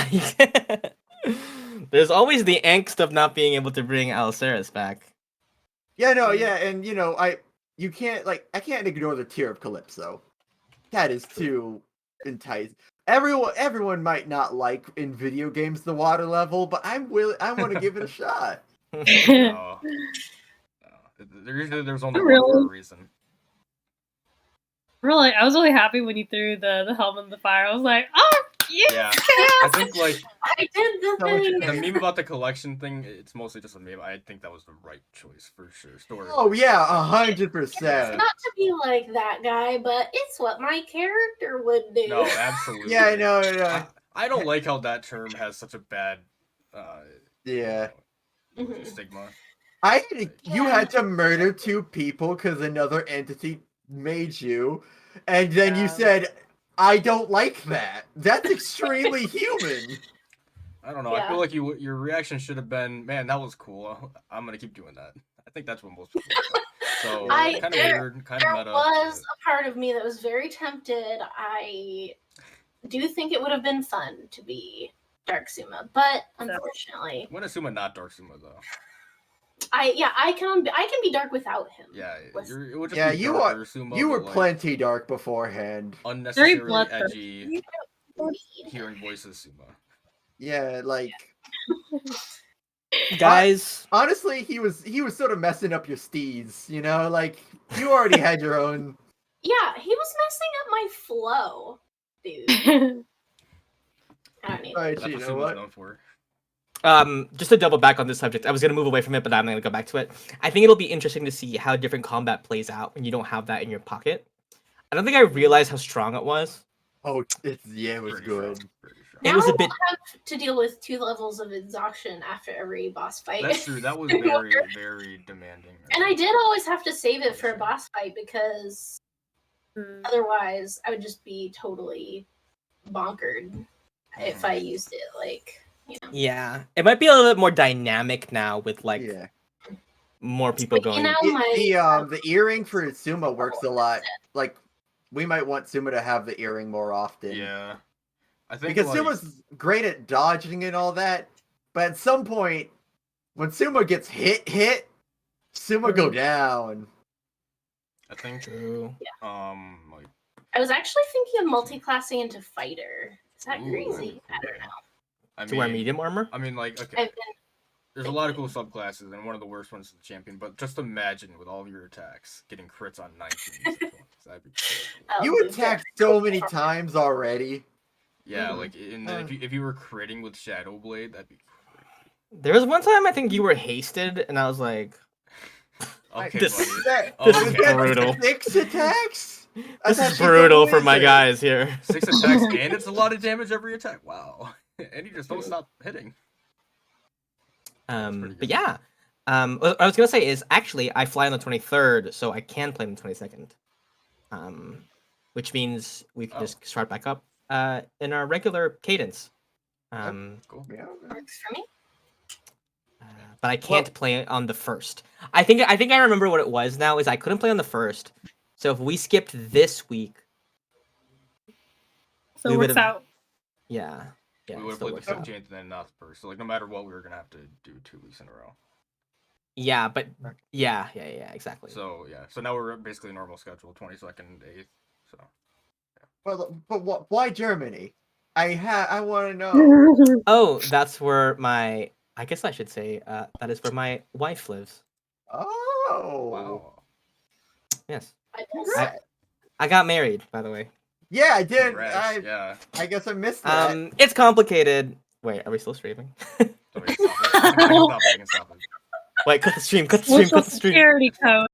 there's always the angst of not being able to bring Alceres back. Yeah, no, yeah, and you can't I can't ignore the tear of Calypso. That is too enticing. Everyone might not like in video games the water level, but I want to give it a shot. No. There's only one for a reason. Really, I was really happy when you threw the helmet in the fire. I was like, oh yes! Yeah, I think like I did the So much thing. the meme about the collection thing. It's mostly just a meme. I think that was the right choice for sure. Story. Oh yeah, It's 100%. not to be like that guy, but it's what my character would do. No, absolutely. Yeah, I know. I don't like how that term has such a bad Yeah. Mhm. stigma. You had to murder 2 people because another entity made you, and then you said, "I don't like that." That's extremely human. I don't know. I Yeah. feel like your reaction should have been, "Man, that was cool. I'm gonna keep doing that." I think that's what most people. So kind of weird, kind of There meta. was a part of me that was very tempted. I do think it would have been fun to be Dark Suma, but unfortunately, When Asuma not Dark Suma though. I can be dark without him. Yeah, With- it would just Yeah, be you darker are. Suma, You were but, like, plenty dark beforehand. unnecessarily bloodthirsty. edgy. Hearing voices Suma. Yeah, Guys, honestly, he was sort of messing up your steeds. Like you already had your own. Yeah, he was messing up my flow, dude. I don't need. Alright, That's you what know Suma's what? known for. just to double back on this subject, I was gonna move away from it, but I'm gonna go back to it. I think it'll be interesting to see how different combat plays out when you don't have that in your pocket. I don't think I realized how strong it was. Oh, it was Pretty good. strong, pretty strong. It was a Now bit. we'll have to deal with 2 levels of exhaustion after every boss fight. That's true. That was very, very demanding. And I did always have to save it for a boss fight because otherwise I would just be totally bonkered if I used it. Yeah, it might be a little bit more dynamic now with like Yeah. more people Like, going. The earring for Suma works a lot. Like, we might want Suma to have the earring more often. Yeah, I think Because Suma's great at dodging and all that, but at some point, when Suma gets hit, Suma go down. I think True. like I was actually thinking of multi-classing into fighter. Is that Ooh, crazy? I don't know. I To wear mean, medium armor. I mean, like, okay, I've been there's a lot of cool subclasses, and one of the worst ones is the champion. But just imagine with all of your attacks getting crits on 19s. That'd be so cool. You attacked so many times already. Yeah, like if you were critting with Shadow Blade, that'd be crazy. There was one time I think you were hasted, and I was like, Okay, This- buddy. this Okay. is Was that brutal. 6 attacks? I This thought is she was brutal a for my wizard. guys here. 6 attacks, and it's a lot of damage every attack. Wow, and you just don't stop hitting. pretty But good. yeah, what I was gonna say is actually I fly on the 23rd, so I can play on the 22nd. Which means we can just start back up in our regular cadence. Cool. Yeah. works for me. But I can't play on the 1st. I think I remember what it was now is I couldn't play on the 1st. So if we skipped this week, So We it works would've- out. yeah, we it would have still played the works out. 15th and then not the first. So like no matter what, we were gonna have to do 2 weeks in a row. Yeah, but yeah, exactly. So yeah, so now we're basically normal schedule, 22nd, 8th. So But why Germany? I want to know. Oh, that's where my. I guess I should say that is where my wife lives. Oh. wow. Yes, Congrats. I got married, by the way. Yeah, I did. Congrats. Yeah. I guess I missed that. It's complicated. Wait, are we still streaming? So we can stop it. I can stop it. Wait, cut the stream. Cut the Social stream. Cut the stream. security code.